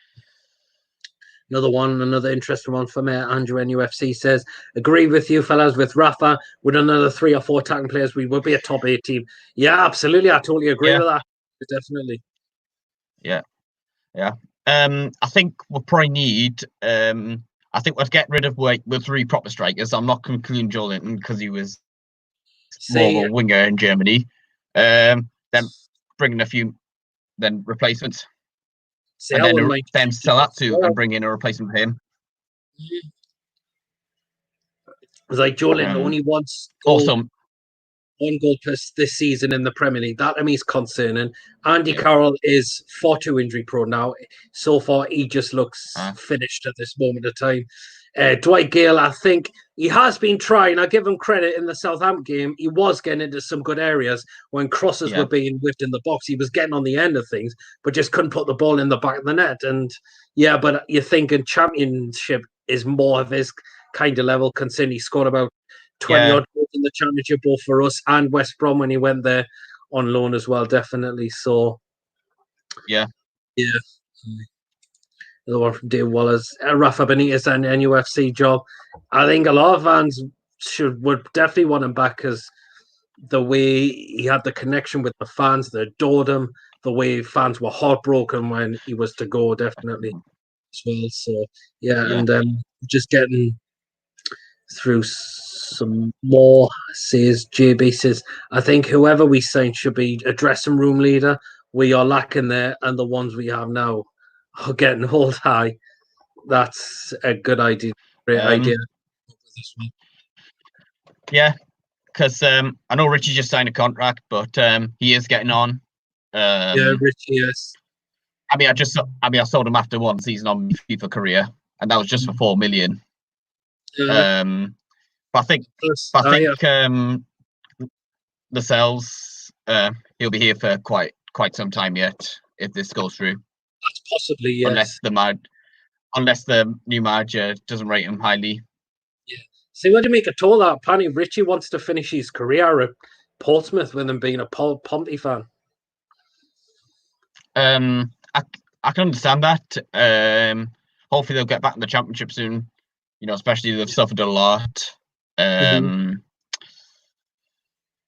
Another interesting one from Andrew NUFC says, agree with you fellas, with Rafa, with another 3 or 4 attacking players, we would be a top 8 team. Yeah, absolutely. I totally agree with that. Definitely. Yeah. I think we'll probably need, I think we'll get rid of with 3 proper strikers. I'm not including Joelinton because he was more of a winger in Germany. Then bringing a few replacements. And then sell that to and bring in a replacement for him. It's like Joelinton only wants one goal plus this season in the Premier League. That to me is concerning. Andy Carroll is far too injury prone now. So far, he just looks finished at this moment of time. Dwight Gale, I think he has been trying. I give him credit in the Southampton game. He was getting into some good areas when crosses were being whipped in the box. He was getting on the end of things, but just couldn't put the ball in the back of the net. And but you're thinking Championship is more of his kind of level, considering he scored about 20 odd goals in the Championship, both for us and West Brom when he went there on loan as well, definitely. So, yeah. The one from Dave Wallace, Rafa Benitez and NUFC job. I think a lot of fans would definitely want him back because the way he had the connection with the fans, they adored him. The way fans were heartbroken when he was to go, definitely as well. So and just getting through some more, says JB says, I think whoever we sign should be a dressing room leader. We are lacking there, and the ones we have now are getting old high. That's a good idea. Great idea. Yeah, because I know Richie just signed a contract, but he is getting on. Richie, yes. I sold him after 1 season on FIFA career, and that was just for 4 million. But I think Lascelles, he'll be here for quite some time yet if this goes through. That's possibly, yes. Unless the new manager doesn't rate him highly. Yeah. See, what do you make of all that? Apparently, Richie wants to finish his career at Portsmouth with him being a Pompey fan. I can understand that. Hopefully, they'll get back in the Championship soon. Especially they've suffered a lot.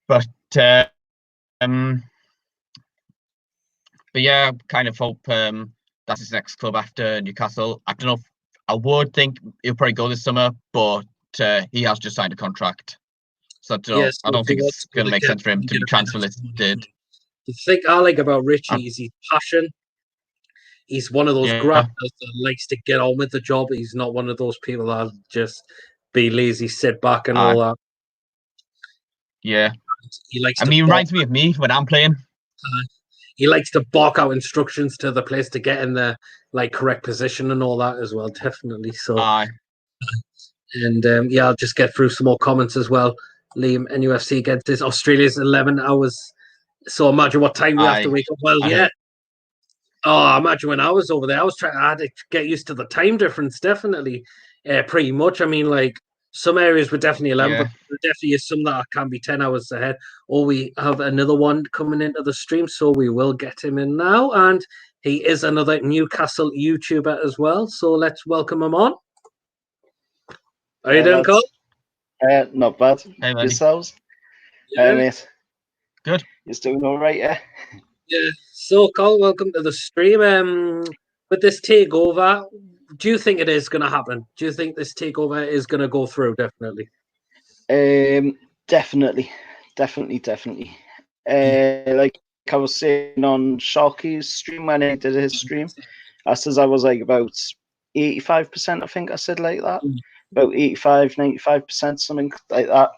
But yeah, kind of hope that's his next club after Newcastle. I don't know. I would think he'll probably go this summer, but he has just signed a contract, so I don't think it's going to make sense for him to be transfer listed. The thing I like about Richie is his passion. He's one of those grafts that likes to get on with the job. He's not one of those people that just be lazy, sit back, and all that. Yeah, he likes. He reminds me of me when I'm playing. He likes to bark out instructions to the players to get in the correct position and all that as well. Definitely. So, and I'll just get through some more comments as well. Liam, NUFC against this. Australia's 11 hours. So imagine what time we have to wake up. Well, Oh, imagine when I was over there, I had to get used to the time difference. Definitely, pretty much. I mean, some areas we're definitely 11, Yeah. but there definitely is some that can be 10 hours ahead. Or we have another one coming into the stream, so we will get him in now. And he is another Newcastle YouTuber as well, so let's welcome him on. How you doing, Cole? Not bad. Hey, buddy. Yourselves? Yeah. Mate. Good. You're doing all right, yeah? Yeah. So, Cole, welcome to the stream. With this takeover, do you think it is going to happen? Do you think this takeover is going to go through? Definitely. Definitely. Like I was saying on Sharky's stream when he did his stream, I says I was like about 85%, I think I said like that. About 85, 95%, something like that,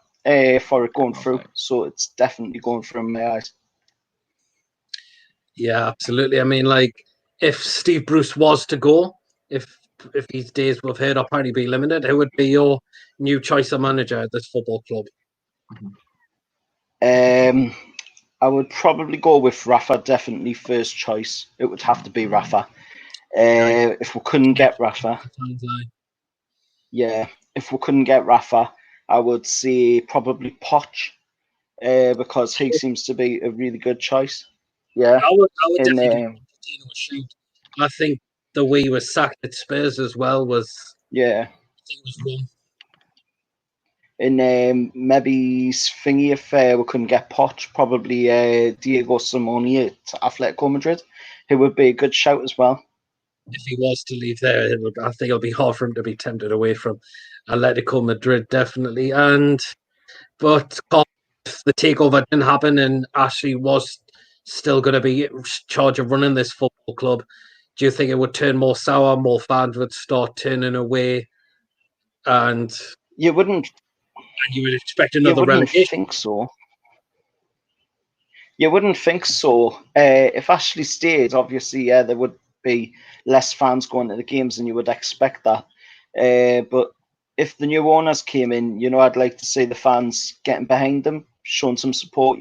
for it going through. So it's definitely going through in my eyes. Yeah, absolutely. I mean, like, if Steve Bruce was to go, if his days with Heard apparently be limited, who would be your new choice of manager at this football club? I would probably go with Rafa, definitely first choice. It would have to be Rafa. If we couldn't get Rafa, if we couldn't get Rafa, I would say probably Poch, because he seems to be a really good choice. Yeah, I would and definitely give Pochettino a shout. I think the way he was sacked at Spurs as well was wrong. And maybe thingy if we couldn't get Poch, probably Diego Simeone at Atletico Madrid, who would be a good shout as well. If he was to leave there, I think it'll be hard for him to be tempted away from Atletico Madrid, definitely. But if the takeover didn't happen and Ashley was still going to be in charge of running this football club, do you think it would turn more sour, more fans would start turning away, and you would expect another relegation? Think so. You wouldn't think so. If Ashley stayed, obviously, there would be less fans going to the games, and you would expect that. But if the new owners came in, I'd like to see the fans getting behind them, showing some support,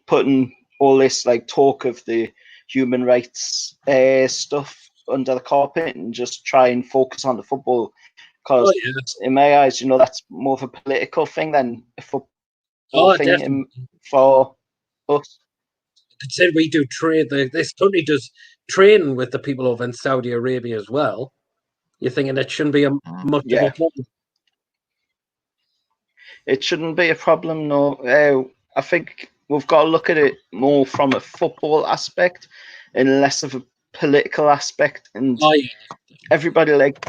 putting all this like talk of the human rights stuff under the carpet and just try and focus on the football. Because in my eyes, that's more of a political thing than a football thing for us. Consider we do trade. This country does training with the people over in Saudi Arabia as well. You're thinking it shouldn't be much of a problem? It shouldn't be a problem, no. I think we've got to look at it more from a football aspect and less of a political aspect. And everybody like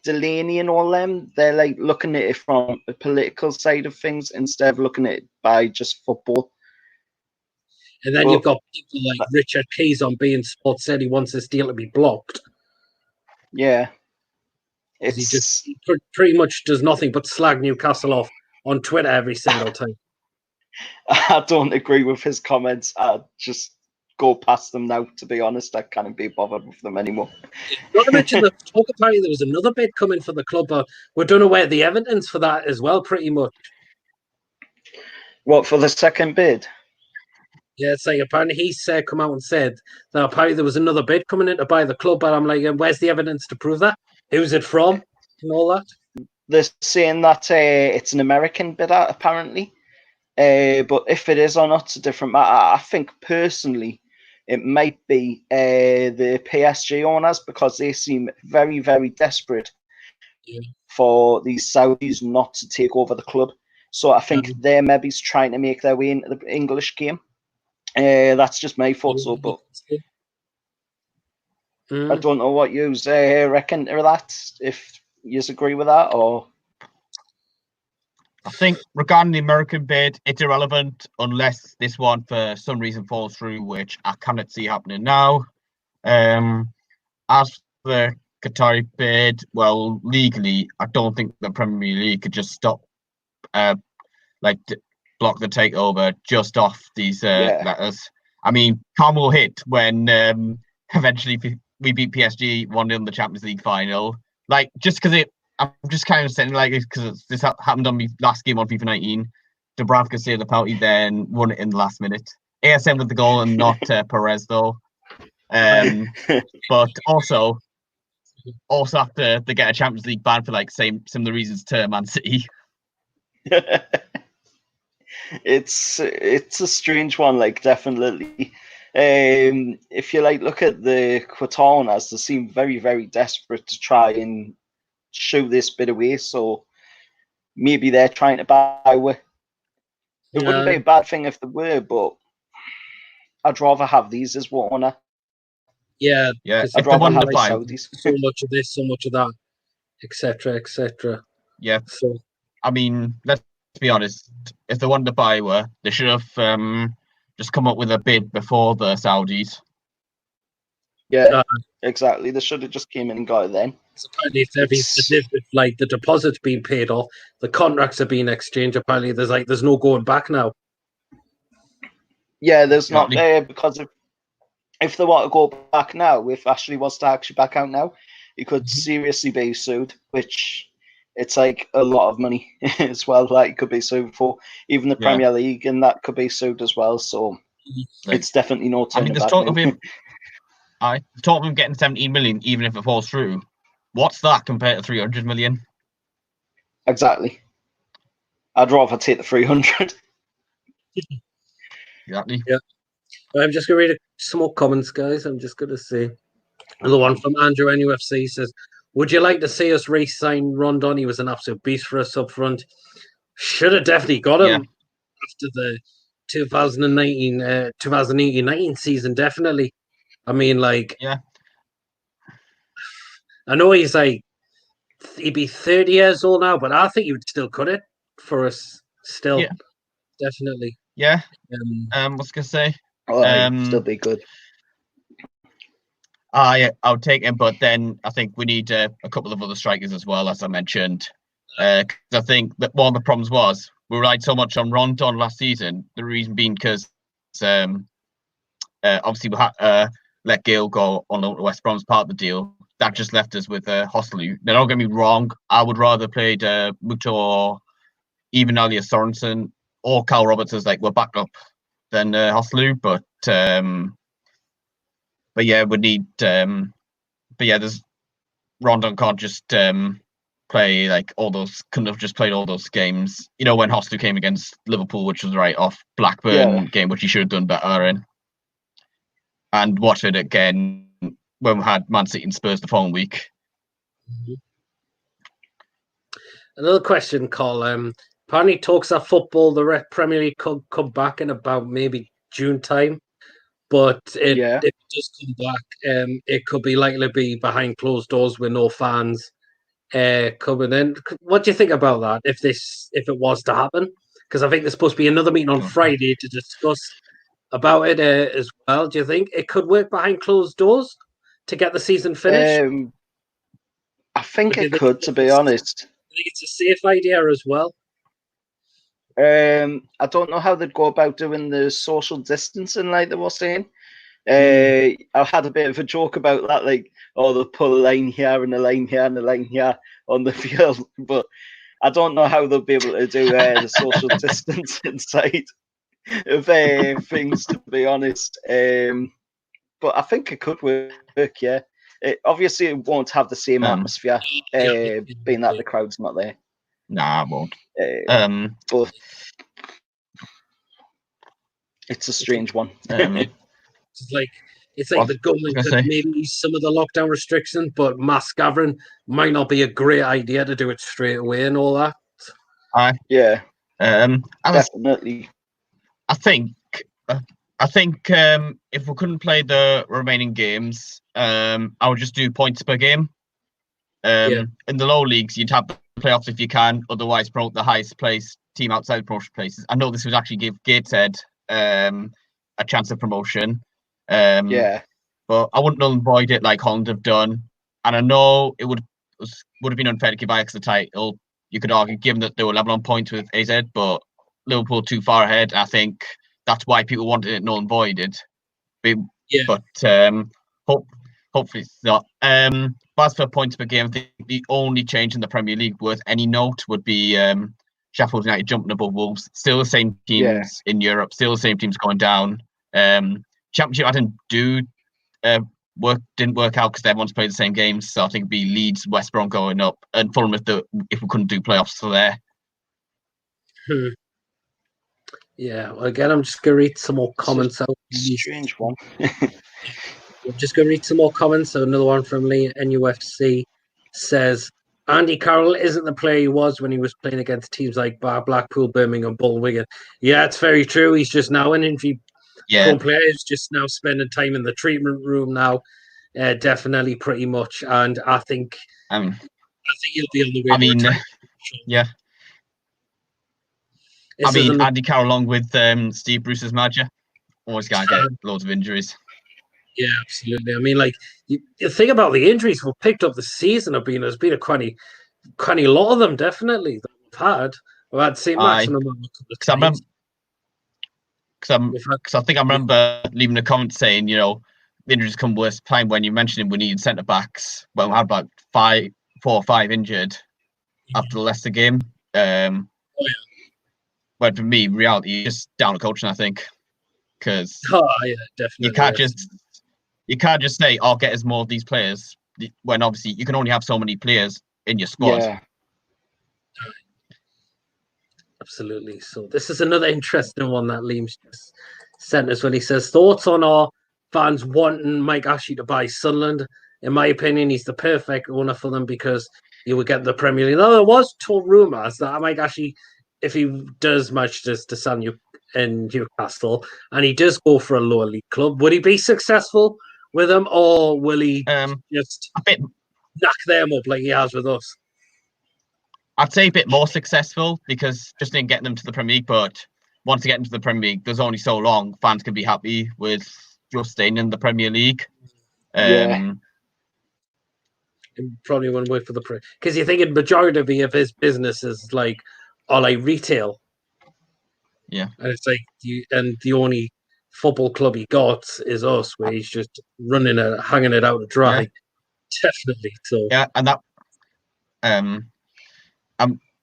Delaney and all them, they're like looking at it from a political side of things instead of looking at it by just football. And then you've got people like Richard Keys on beIN Sports said he wants this deal to be blocked. Yeah. He just pretty much does nothing but slag Newcastle off on Twitter every single time. I don't agree with his comments. I just go past them now, to be honest. I can't be bothered with them anymore. Not to mention the talk, apparently there was another bid coming for the club, but we don't know where the evidence for that as well, pretty much. What, for the second bid? Yeah, it's like apparently he come out and said that apparently there was another bid coming in to buy the club, but I'm like, where's the evidence to prove that? Who's it from? And all that? They're saying that it's an American bidder, apparently. But if it is or not, it's a different matter. I think personally it might be the PSG owners, because they seem very, very desperate for these Saudis not to take over the club. So I think they're maybe trying to make their way into the English game. That's just my thoughts, though, but I don't know what you reckon to that, if you agree with that, or... I think regarding the American bid, it's irrelevant unless this one for some reason falls through, which I cannot see happening now. As for the Qatari bid, well, legally, I don't think the Premier League could just stop, block the takeover just off these letters. I mean, Carmel hit when eventually we beat PSG 1-0 in the Champions League final. Like, just because I'm just kind of saying, like, because this happened on my last game on FIFA 19. Dubravka saved the penalty, then won it in the last minute. ASM with the goal and not Perez, though. But also, also after they get a Champions League ban for like some of the reasons to Man City. It's a strange one, like definitely. If you like look at the Quatonas, they seem very, very desperate to try and show this bit away. So maybe they're trying to buy away. It wouldn't be a bad thing if they were, but I'd rather have these as Warner. Yeah, Yeah, because if they want to buy Saudis. so much of this, so much of that, etc., etc. Yeah, So I mean, let's be honest. If they wanted to buy her, they should have just come up with a bid before the Saudis. Yeah, exactly. They should have just came in and got it then. apparently, if like the deposit's been paid off, the contracts are being exchanged. Apparently, there's no going back now. Yeah, there's not there because if they want to go back now, if Ashley was to actually back out now, he could seriously be sued, which it's like a lot of money as well. Like it could be sued for even the Premier League, and that could be sued as well. So it's definitely no turning back. The talk of him getting 17 million, even if it falls through. What's that compared to 300 million? Exactly. I'd rather take the 300. Exactly. Yeah. I'm just going to read some more comments, guys. I'm just going to see. The one from Andrew NUFC says, would you like to see us re-sign Rondon? He was an absolute beast for us up front. Should have definitely got him after the 2018-19 season, definitely. I mean, like, I know he's like, he'd be 30 years old now, but I think he would still cut it for us still. Yeah. Definitely. Yeah. What's going to say? Still be good. Yeah, I'll take him, but then I think we need a couple of other strikers as well, as I mentioned. I think that one of the problems was we relied so much on Rondon last season. The reason being because obviously we had let Gale go on loan to West Brom's part of the deal. That just left us with Hostelou. Now, don't get me wrong, I would rather played Muto or even Alias Sorensen or Carl Roberts as like we're back up than Hostelou, but yeah, we need. But yeah, there's Rondon can't just play like all those. Couldn't have just played all those games. You know, when Hostelou came against Liverpool, which was right off Blackburn game, which he should have done better in. And watch it again when we had Man City and Spurs the following week. Another question, Carl. Apparently, talks of football, the Premier League could come back in about maybe June time. But if it does come back, it could be likely to be behind closed doors with no fans coming in. What do you think about that? If it was to happen, because I think there's supposed to be another meeting on Friday to discuss about it as well. Do you think it could work behind closed doors to get the season finished? I think it could, to be honest. I think it's a safe idea as well. I don't know how they'd go about doing the social distancing, like they were saying. I had a bit of a joke about that, like, they'll put a line here and a line here and a line here on the field, but I don't know how they'll be able to do the social distancing side of things, to be honest. But I think it could work, yeah. Obviously, it won't have the same atmosphere, being that the crowd's not there. Nah, it won't. But it's a strange one. It's like the government could maybe ease some of the lockdown restrictions, but mass gathering might not be a great idea to do it straight away and all that. Definitely. I think if we couldn't play the remaining games, I would just do points per game. In the low leagues, you'd have the playoffs if you can. Otherwise, promote the highest placed team outside the promotion places. I know this would actually give Gateshead a chance of promotion. But I wouldn't null and void it like Holland have done. And I know it would have been unfair to give Ajax the title. You could argue, given that they were level on points with AZ, but Liverpool too far ahead. I think that's why people wanted it null and voided. But hopefully it's not. But as for points per game, I think the only change in the Premier League worth any note would be Sheffield United jumping above Wolves. Still the same teams in Europe. Still the same teams going down. Championship, I didn't do didn't work out because everyone's played the same games. So I think it'd be Leeds, West Brom going up, and Fulham if we couldn't do playoffs still there. Yeah, well, again, I'm just going to read some more comments out. Strange one. I'm just going to read some more comments. So another one from Lee NUFC says, Andy Carroll isn't the player he was when he was playing against teams like Blackpool, Birmingham, Bolton, Wigan. Yeah, it's very true. He's just now an injury-prone player. He's just now spending time in the treatment room now. Definitely, pretty much. And I think he'll be on the way to retirement. Yeah. Andy Carroll along with Steve Bruce's manager, always going to get loads of injuries. Yeah, absolutely. I mean, like, the thing about the injuries we've picked up this season there's been a quite a lot of them, definitely, that we've had. We've had St. Maximum a couple of times. Because I think I remember leaving a comment saying, the injuries come worst time when you mentioned we needed centre backs. Well, we had about 4 or 5 injured after the Leicester game. But for me, reality is just down to coaching, I think, because you can't just say, "Oh, get us more of these players," when obviously you can only have so many players in your squad. Yeah. Absolutely. So this is another interesting one that Liam's just sent us when he says, thoughts on our fans wanting Mike Ashley to buy Sunderland. In my opinion, he's the perfect owner for them because he would get the Premier League. Now, there was rumours that Mike Ashley, if he does match this to sell in Newcastle and he does go for a lower league club, would he be successful with them, or will he just knock them up like he has with us? I'd say a bit more successful because just in getting them to the Premier League, but once they get into the Premier League, there's only so long fans can be happy with just staying in the Premier League. Probably won't work for the Premier, because you're thinking majority of his business is like retail. Yeah, and it's like the only football club he got is us, where he's just hanging it out to dry. Yeah. Definitely. So yeah, and that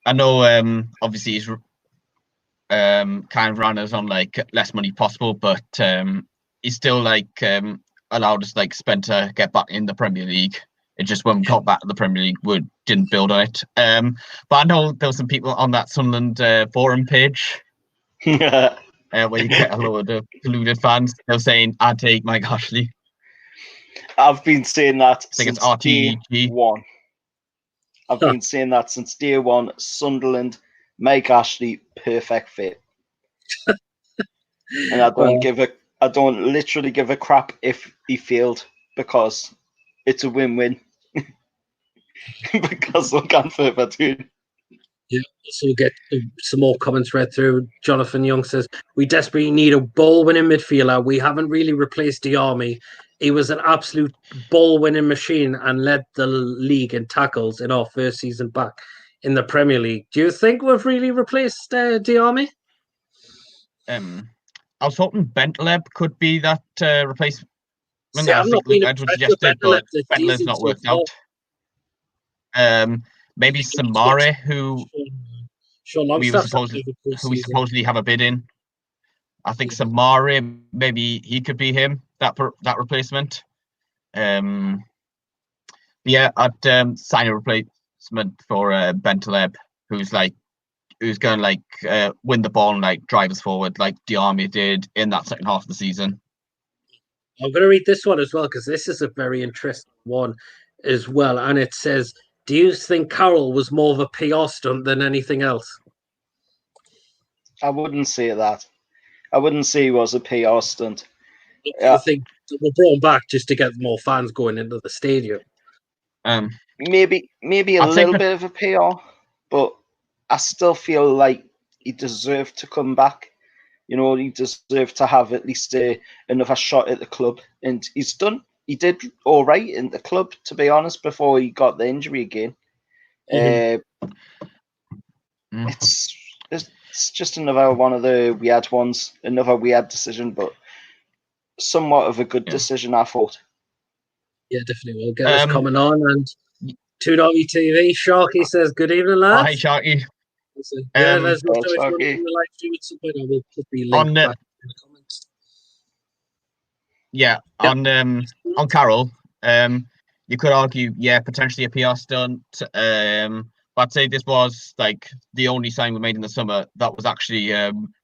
I know obviously he's kind of ran us on like less money possible, but he's still like allowed us like spend to get back in the Premier League. It just when we got back to the Premier League, we didn't build on it. But I know there were some people on that Sunderland forum page where you get a load of deluded fans. They're saying, "I'd take Mike Ashley." I've been saying that since day one. I've been saying that since day one. Sunderland, Mike Ashley, perfect fit. And I don't literally give a crap if he failed, because it's a win-win. Because we can't further do. Yeah, so we'll get some more comments read through. Jonathan Young says, we desperately need a ball-winning midfielder. We haven't really replaced Diarmi. He was an absolute ball-winning machine and led the league in tackles in our first season back in the Premier League. Do you think we've really replaced Diarmi? I was hoping Bentaleb could be that replacement. See, I think Luke suggested, but Bentaleb's not worked out. Maybe Samare, who we supposedly have a bid in. I think Samare, maybe he could be him, that replacement. Yeah, I'd sign a replacement for Bentaleb, who's going to win the ball and like drive us forward like Diarmi did in that second half of the season. I'm going to read this one as well, because this is a very interesting one as well. And it says, do you think Carroll was more of a PR stunt than anything else? I wouldn't say that. I wouldn't say he was a PR stunt. I think we brought him back just to get more fans going into the stadium. Maybe a little bit of a PR, but I still feel like he deserved to come back. He deserved to have at least another shot at the club, and he did all right in the club, to be honest, before he got the injury again. It's just another one of the weird ones, another weird decision, but somewhat of a good decision, I thought. Yeah, definitely. We'll get this comment on, and 2.0 TV. Sharky says, good evening, lads. Hi, Sharky. Yeah, there's no in the live stream at some point. I will put the link back in the comments. Yeah, on Carroll, you could argue, potentially a PR stunt. But I'd say this was like the only sign we made in the summer that was actually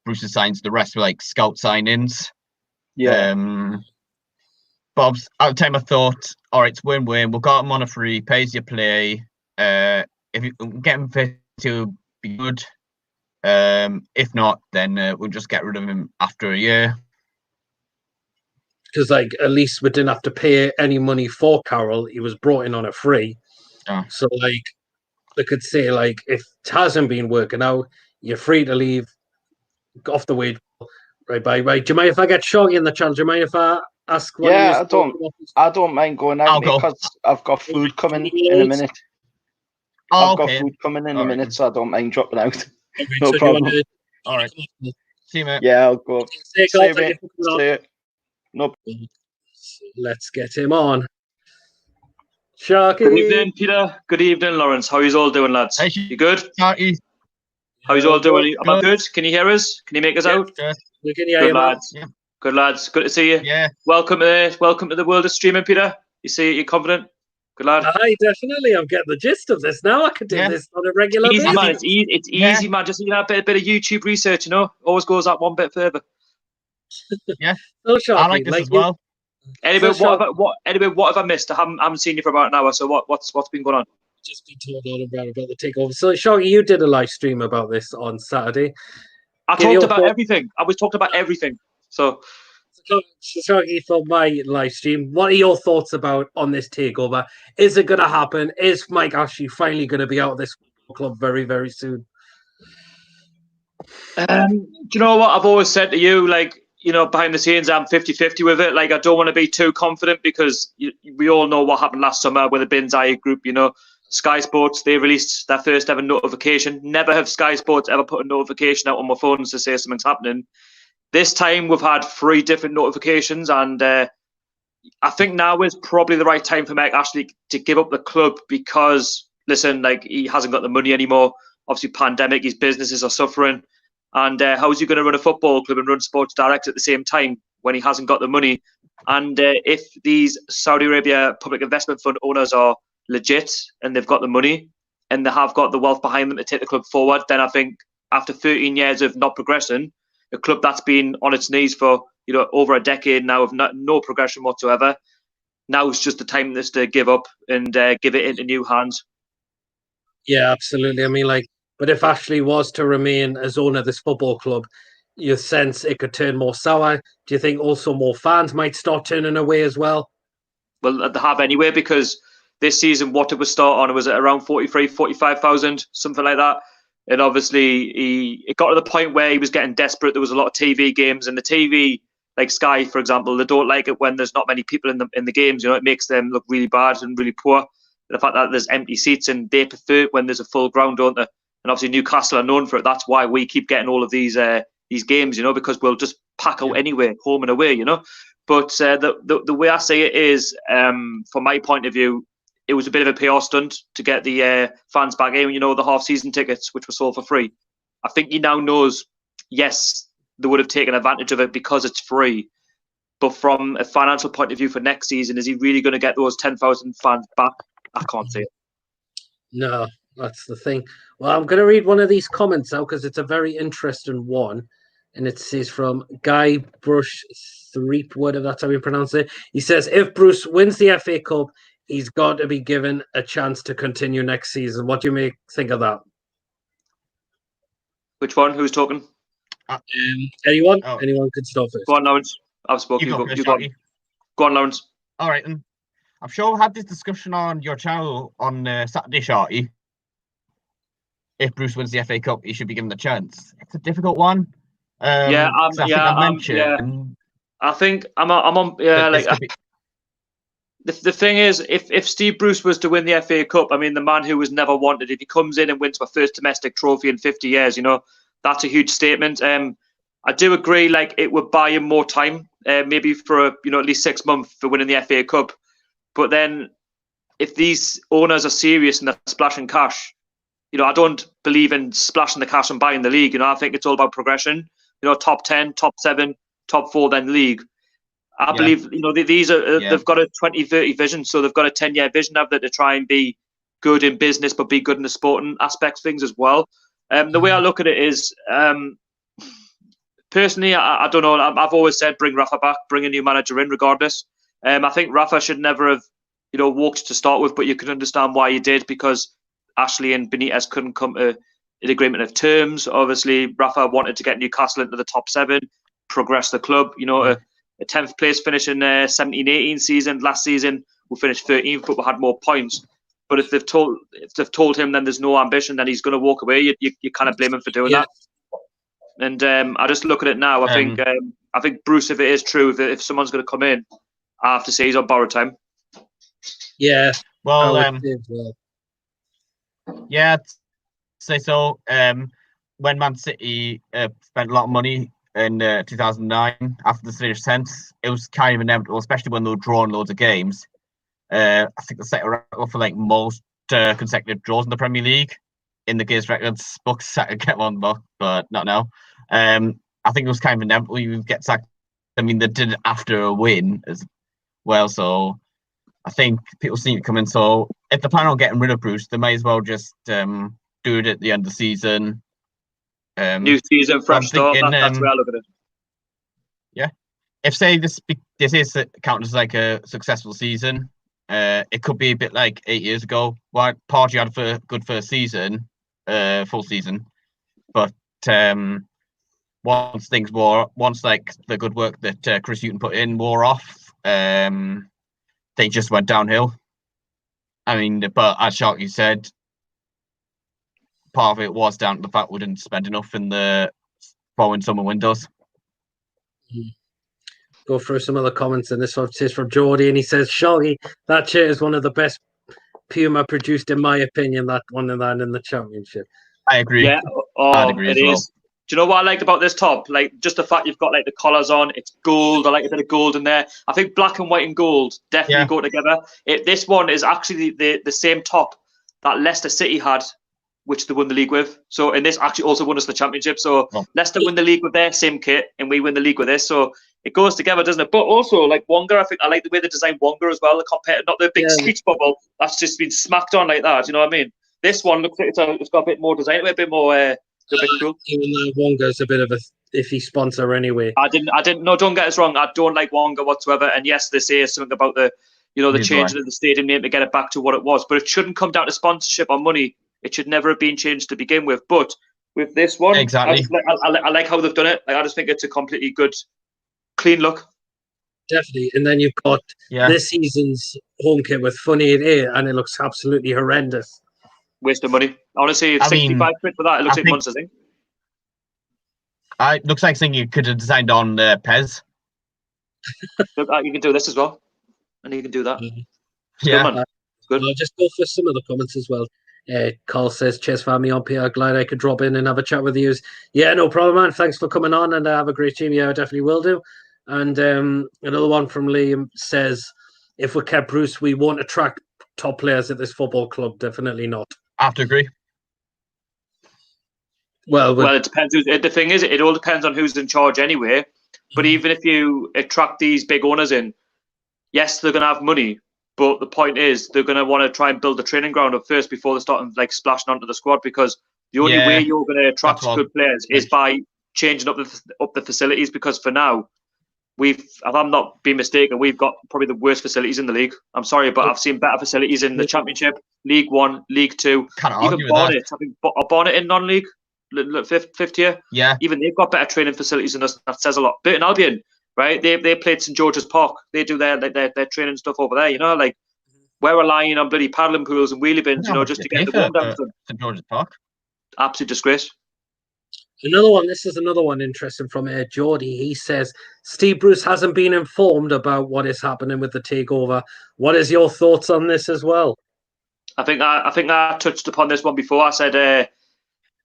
Bruce's signs. The rest were like scout signings. Yeah. But at the time, I thought, all right, it's win-win. We've got him on a free, pays your play. If you get him fit to be good, if not, then we'll just get rid of him after a year. Because like at least we didn't have to pay any money for Carroll. He was brought in on a free. Oh. So like they could say like if it hasn't been working out, you're free to leave off the wage. Right, bye. Do you mind if I get Shoggy in the channel? Do you mind if I ask? Yeah, I don't mind going out because I've got food coming in a minute. I've got food coming in a minute, so I don't mind dropping out. No problem. All right. See you, mate. Yeah, I'll go. See you. No. Let's get him on. Sharky. Good evening, Peter. Good evening, Lawrence. How are you all doing, lads? Hey, you good? Sharky. How are you all doing? Am I good? Can you hear us? Can you make us out? Good. We can hear good you, lads. Yeah. Good lads. Good to see you. Yeah. Welcome to the world of streaming, Peter. You see, you're confident. Good lad. Aye, definitely. I'm getting the gist of this now. I can do this on a regular basis. Easy, man. It's easy, man. Just a bit of YouTube research, always goes that one bit further. Yeah. So Sharky, I like this as well. Anyway, what have I missed? I haven't seen you for about an hour. So what's been going on? Just been told all about the takeover. So Sharky, you did a live stream about this on Saturday. I talked about everything. I was talking about everything. So Sharky, for my live stream, what are your thoughts on this takeover? Is it going to happen? Is Mike Ashley finally going to be out of this club very, very soon? Do you know what I've always said to you? Like, behind the scenes, I'm 50-50 with it. Like, I don't want to be too confident because we all know what happened last summer with the Binzai group. Sky Sports, they released their first ever notification. Never have Sky Sports ever put a notification out on my phones to say something's happening. This time we've had 3 different notifications, and I think now is probably the right time for Mike Ashley to give up the club because, listen, like, he hasn't got the money anymore. Obviously, pandemic, his businesses are suffering. And how is he going to run a football club and run Sports Direct at the same time when he hasn't got the money? And if these Saudi Arabia Public Investment Fund owners are legit and they've got the money and they have got the wealth behind them to take the club forward, then I think after 13 years of not progressing, a club that's been on its knees for over a decade now of no progression whatsoever, now is just the time this to give up and give it into new hands. Yeah, absolutely. I mean, but if Ashley was to remain as owner of this football club, you sense it could turn more sour. Do you think also more fans might start turning away as well? Well, they have anyway, because this season, what it was start on, was at around 43, 45,000, something like that. And obviously, it got to the point where he was getting desperate. There was a lot of TV games, and the TV, like Sky, for example, they don't like it when there's not many people in the games. It makes them look really bad and really poor. The fact that there's empty seats, and they prefer it when there's a full ground, don't they? And obviously Newcastle are known for it. That's why we keep getting all of these games, because we'll just pack out anyway, home and away, But the way I see it is, from my point of view, it was a bit of a PR stunt to get the fans back in, the half-season tickets, which were sold for free. I think he now knows, yes, they would have taken advantage of it because it's free. But from a financial point of view for next season, is he really going to get those 10,000 fans back? I can't see it. No. That's the thing. Well, I'm going to read one of these comments out because it's a very interesting one. And it says from Guy Brush Threep, whatever that's how you pronounce it. He says, if Bruce wins the FA Cup, he's got to be given a chance to continue next season. What do you think of that? Which one? Who's talking? Anyone? Oh. Anyone could start first. Go on, Lawrence. I've spoken. Go on, Lawrence. All right, then. I'm sure we had this discussion on your channel on Saturday, Sharky. If Bruce wins the FA Cup, he should be given the chance. It's a difficult one. I think I'm on. Yeah, like the thing is, if Steve Bruce was to win the FA Cup, I mean, the man who was never wanted, if he comes in and wins my first domestic trophy in 50 years, that's a huge statement. I do agree, like, it would buy him more time, maybe for at least 6 months for winning the FA Cup. But then, if these owners are serious and they're splashing cash, I don't believe in splashing the cash and buying the league. I think it's all about progression. Top 10, top 7, top 4, then league. I believe these are they've got a 2030 vision, so they've got a 10-year vision of that to try and be good in business, but be good in the sporting aspects of things as well. The way I look at it is, personally, I don't know. I've always said bring Rafa back, bring a new manager in, regardless. I think Rafa should never have, walked to start with, but you can understand why he did, because Ashley and Benitez couldn't come to an agreement of terms. Obviously, Rafa wanted to get Newcastle into the top 7, progress the club. A 10th place finish in 17-18 season. Last season we finished 13th, but we had more points. But if they've told him then there's no ambition, then he's going to walk away. You kind of blame him for doing that. And I just look at it now. I think Bruce, if it is true, if someone's going to come in, I have to say he's on borrowed time. Yeah. Well, yeah, I'd say so. When Man City spent a lot of money in 2009 after the Swedish ascent, it was kind of inevitable, especially when they were drawing loads of games. I think they set a record for like most consecutive draws in the Premier League in the Guinness Records books. I could get one book, but not now. I think it was kind of inevitable you would get sacked. I mean, they did it after a win as well, so I think people seem to come in. So if they're planning on getting rid of Bruce, they may as well just do it at the end of the season. New season, fresh start. That's where I look at it. Yeah, if say this is counted as like a successful season, it could be a bit like 8 years ago. Why Pardew had a good first season, full season, but once like the good work that Chris Hughton put in wore off, they just went downhill. I mean, but as Sharky said, part of it was down to the fact we didn't spend enough in the fall and summer windows. Go through some other comments, and this one is from Geordie, and he says, Sharky, that chair is one of the best Puma produced, in my opinion, that one and that in the championship. I agree. Yeah, I'd agree it as well. is. Do you know what I liked about this top? Like, just the fact you've got like the collars on, it's gold. I like a bit of gold in there. I think black and white and gold definitely go together. This one is actually the same top that Leicester City had, which they won the league with. So, and this actually also won us the championship. So Leicester win the league with their same kit, and we win the league with this. So it goes together, doesn't it? But also, like Wonga, I think I like the way they designed Wonga as well. Compared, not the big speech bubble that's just been smacked on like that. You know what I mean? This one looks like it's got a bit more design, a bit more. A bit cool. Even though Wonga's a bit of a iffy sponsor anyway. I didn't. No, don't get us wrong. I don't like Wonga whatsoever. And yes, they say something about the changing of the stadium name to get it back to what it was. But it shouldn't come down to sponsorship or money. It should never have been changed to begin with. But with this one, exactly, I like how they've done it. Like, I just think it's a completely good, clean look. Definitely. And then you've got this season's home kit with Funny 8, and it looks absolutely horrendous. Waste of money. Honestly, it's 65 quid for that. It looks like months, I think. It looks like something you could have designed on Pez. Look, you can do this as well. And you can do that. Yeah. Good. I'll just go for some of the comments as well. Carl says, Chess family on PR, glad I could drop in and have a chat with you. Yeah, no problem, man. Thanks for coming on, and have a great team. Yeah, I definitely will do. And another one from Liam says, if we kept Bruce, we won't attract top players at this football club. Definitely not. I have to agree. Well, it depends. The thing is, it all depends on who's in charge anyway. But even if you attract these big owners in, yes, they're going to have money. But the point is, they're going to want to try and build the training ground up first before they start like splashing onto the squad. Because the only way you're going to attract good players is by changing up the facilities. Because for now, if I'm not being mistaken, we've got probably the worst facilities in the league. I'm sorry, but I've seen better facilities in the Championship, League One, League Two. Even Barnet, I think Barnet in non-league, fifth tier. Yeah. Even they've got better training facilities than us. That says a lot. Burton Albion, right? They played St George's Park. They do their training stuff over there. You know, like we're relying on bloody paddling pools and wheelie bins, just to get the warm down. St George's Park. Absolute disgrace. Another one. This is another one interesting from Geordie. He says Steve Bruce hasn't been informed about what is happening with the takeover. What is your thoughts on this as well? I think I touched upon this one before. I said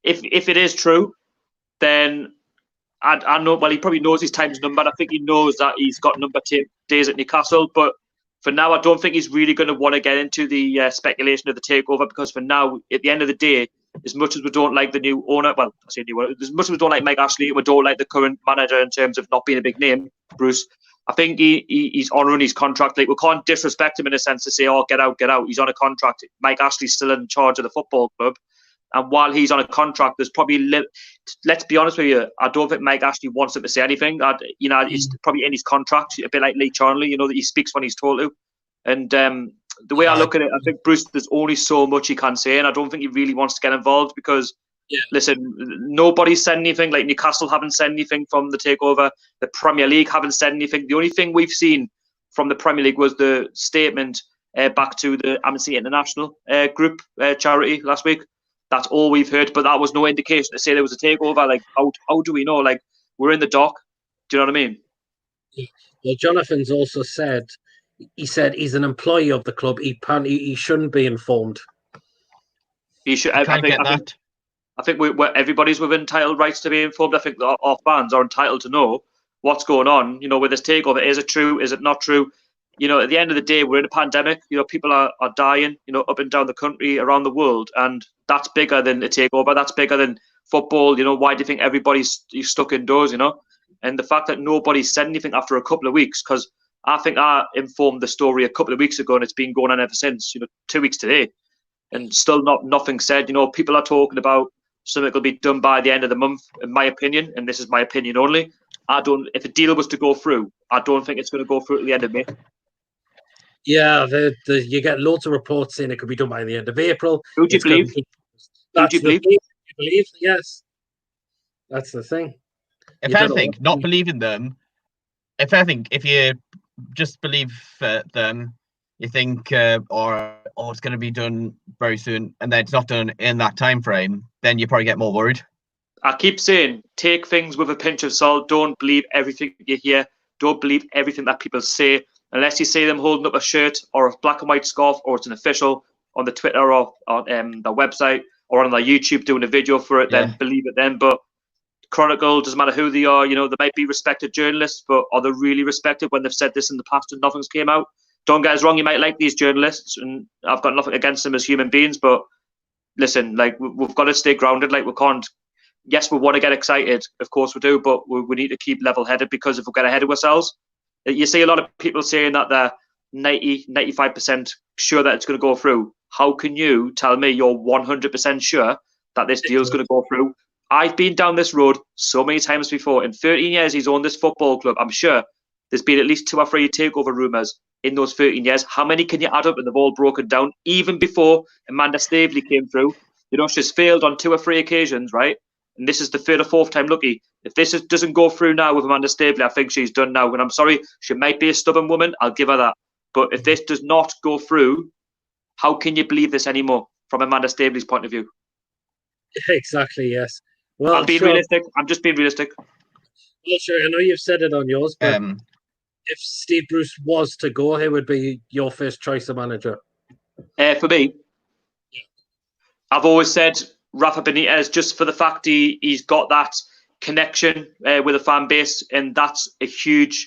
if it is true, then I know. Well, he probably knows his time's numbered. I think he knows that he's got number days at Newcastle. But for now, I don't think he's really going to want to get into the speculation of the takeover, because for now, at the end of the day, as much as we don't like the new owner, well, I say new owner, as much as we don't like Mike Ashley, we don't like the current manager in terms of not being a big name, Bruce. I think he's honouring his contract. Like, we can't disrespect him in a sense to say, "Oh, get out, get out." He's on a contract. Mike Ashley's still in charge of the football club, and while he's on a contract, there's probably let's be honest with you, I don't think Mike Ashley wants him to say anything. He's probably in his contract, a bit like Lee Charnley, that he speaks when he's told to. And the way I look at it, I think Bruce, there's only so much he can say, and I don't think he really wants to get involved because. Yeah. Listen, nobody's said anything. Like Newcastle haven't said anything from the takeover. The Premier League haven't said anything. The only thing we've seen from the Premier League was the statement back to the Amnesty International group charity last week. That's all we've heard, but that was no indication to say there was a takeover. Like, how do we know? Like, we're in the dock. Do you know what I mean? Well, Jonathan's also said he's an employee of the club. He shouldn't be informed. He should. I think everybody's within entitled rights to be informed. I think our fans are entitled to know what's going on, with this takeover. Is it true? Is it not true? At the end of the day, we're in a pandemic. People are dying, up and down the country, around the world. And that's bigger than a takeover. That's bigger than football. Why do you think everybody's stuck indoors, And the fact that nobody said anything after a couple of weeks, because I think I informed the story a couple of weeks ago and it's been going on ever since, 2 weeks today. And still nothing said. People are talking about something will be done by the end of the month, in my opinion, and this is my opinion only. If a deal was to go through, I don't think it's going to go through at the end of May. Yeah, you get loads of reports saying it could be done by the end of April. Who do you believe? Who do you believe? Yes. That's the thing. If anything, not believing them, if you just believe them, you think, it's going to be done very soon, and then it's not done in that time frame, then you probably get more worried. I keep saying, take things with a pinch of salt. Don't believe everything you hear. Don't believe everything that people say. Unless you see them holding up a shirt or a black and white scarf, or it's an official on the Twitter or on their website or on their YouTube doing a video for it, then believe it then. But Chronicle, doesn't matter who they are, they might be respected journalists, but are they really respected when they've said this in the past and nothing's came out? Don't get us wrong, you might like these journalists, and I've got nothing against them as human beings, but listen, like, we've got to stay grounded. Like, we can't, yes, we want to get excited, of course we do, but we need to keep level-headed, because if we get ahead of ourselves, you see a lot of people saying that they're 95% sure that it's going to go through. How can you tell me you're 100% sure that this deal is going to go through? I've been down this road so many times before. In 13 years he's owned this football club, I'm sure there's been at least 2 or 3 takeover rumours in those 13 years. How many can you add up? And they've all broken down. Even before Amanda Staveley came through, she's failed on 2 or 3 occasions, right? And this is the 3rd or 4th time lucky. If this doesn't go through now with Amanda Staveley, I think she's done now. And I'm sorry, she might be a stubborn woman. I'll give her that. But if this does not go through, how can you believe this anymore from Amanda Staveley's point of view? Exactly, yes. Well, I'll be realistic. I'm just being realistic. Well, sure, I know you've said it on yours, but if Steve Bruce was to go, who would be your first choice of manager? For me, I've always said Rafa Benitez, just for the fact he's got that connection with the fan base, and that's a huge,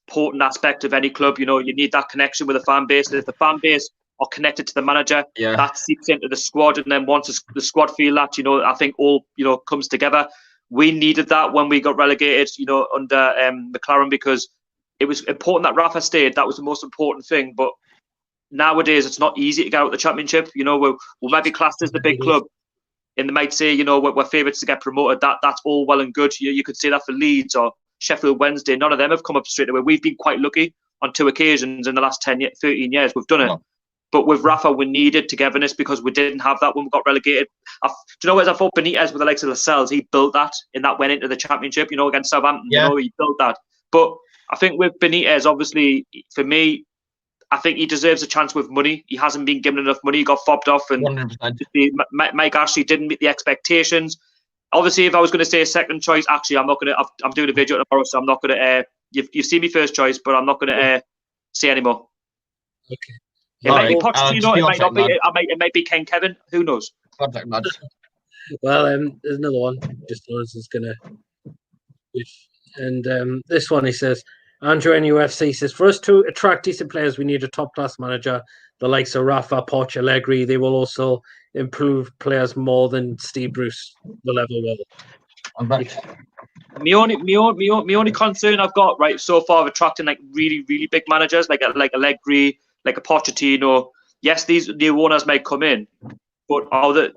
important aspect of any club. You need that connection with the fan base. And if the fan base are connected to the manager, that seeps into the squad, and then once the squad feel that, I think all comes together. We needed that when we got relegated, under McLaren, because it was important that Rafa stayed. That was the most important thing. But nowadays, it's not easy to get out of the Championship. We might be classed as the big club, and they might say, we're favourites to get promoted. That's all well and good. You could say that for Leeds or Sheffield Wednesday. None of them have come up straight away. We've been quite lucky on 2 occasions in the last 13 years. We've done it. But with Rafa, we needed togetherness, because we didn't have that when we got relegated. As I thought Benitez with the likes of Lascelles, he built that, and that went into the Championship, against Southampton. He built that. But I think with Benitez, obviously, for me, I think he deserves a chance with money. He hasn't been given enough money. He got fobbed off, and Mike Ashley didn't meet the expectations. Obviously, if I was going to say a second choice, actually, I'm not going to. I'm doing a video tomorrow, so I'm not going to. You've seen me first choice, but I'm not going to say anymore. Okay. It might be Pochettino. It might not be. It might be Ken Kevin. Who knows? Well, there's another one. Just knows is going to. And this one, he says, Andrew NUFC says, for us to attract decent players, we need a top-class manager, the likes of Rafa, Poch, Allegri. They will also improve players more than Steve Bruce will ever will. My only concern I've got right so far of attracting like really big managers like Allegri, like a Pochettino. Yes, these new owners might come in, but are they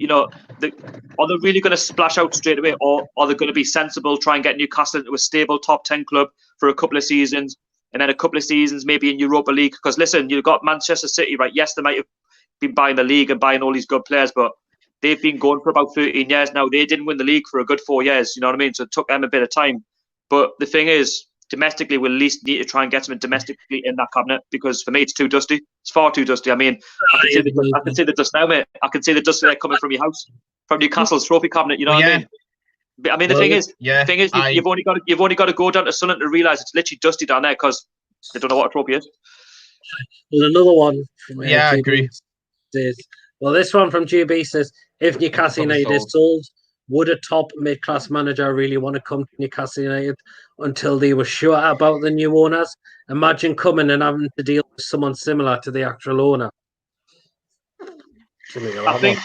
really going to splash out straight away, or are they going to be sensible, try and get Newcastle into a stable top 10 club for a couple of seasons, and then a couple of seasons maybe in Europa League? Because listen, you've got Manchester City, right? Yes, they might have been buying the league and buying all these good players, but they've been going for about 13 years now. They didn't win the league for a good 4 years, you know what I mean? So it took them a bit of time. But the thing is, domestically, we'll at least need to try and get something domestically in that cabinet, because for me, it's too dusty. It's far too dusty. I mean, I can see the dust now, mate. I can see the dust there coming from your house, from Newcastle's trophy cabinet. You know what I mean? But, I mean, the thing is, you've only got to go down to Sunderland to realise it's literally dusty down there because they don't know what a trophy is. Well, another one from I agree. Well, this one from GB says, if Newcastle United is sold, would a top mid-class manager really want to come to Newcastle United until they were sure about the new owners? Imagine coming and having to deal with someone similar to the actual owner. I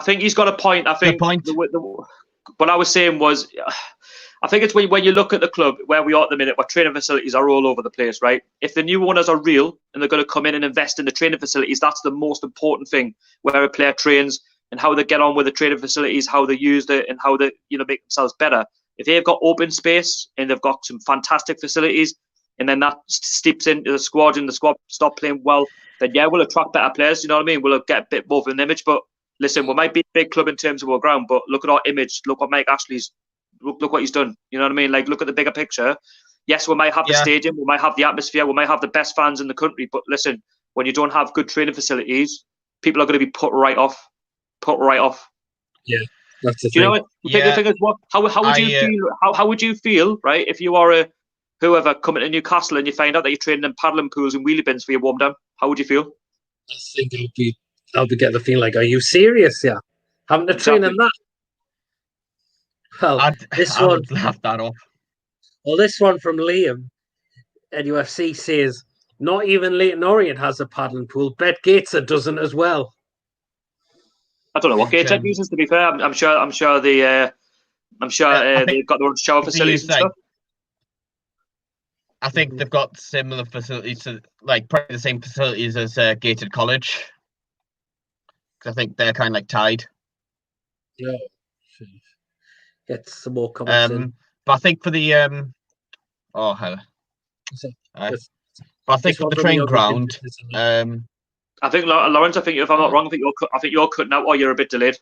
think he's got a point. I think what I was saying was, I think it's when you look at the club where we are at the minute, where training facilities are all over the place, right? If the new owners are real and they're going to come in and invest in the training facilities, that's the most important thing, where a player trains and how they get on with the training facilities, how they use it, and how they make themselves better. If they've got open space and they've got some fantastic facilities, and then that steeps into the squad and the squad stop playing well, then yeah, we'll attract better players. You know what I mean? We'll get a bit more of an image. But listen, we might be a big club in terms of our ground, but look at our image. Look what Mike Ashley's. Look what he's done. You know what I mean? Like, look at the bigger picture. Yes, we might have the stadium, we might have the atmosphere, we might have the best fans in the country. But listen, when you don't have good training facilities, people are going to be put right off. Yeah, that's the thing. You know what? The thing is, how would you feel? How would you feel, right, if you are whoever coming to Newcastle and you find out that you're training in paddling pools and wheelie bins for your warm down? How would you feel? I think I'll be getting the feeling like, are you serious? Yeah, having to train in that. Well, I would laugh that off. Well, this one from Liam at UFC says, not even Leighton Orient has a paddling pool. Bet Gateshead doesn't as well. I don't know what Gateshead uses. To be fair, I'm sure they've got their own shower facilities and stuff. I think they've got similar facilities to, like, probably the same facilities as Gated College, because I think they're kind of like tied. Yeah. Get some more comments in. But I think for the but I think for the training ground, I think Lawrence. I think if I'm not wrong, I think you're cutting out or you're a bit delayed.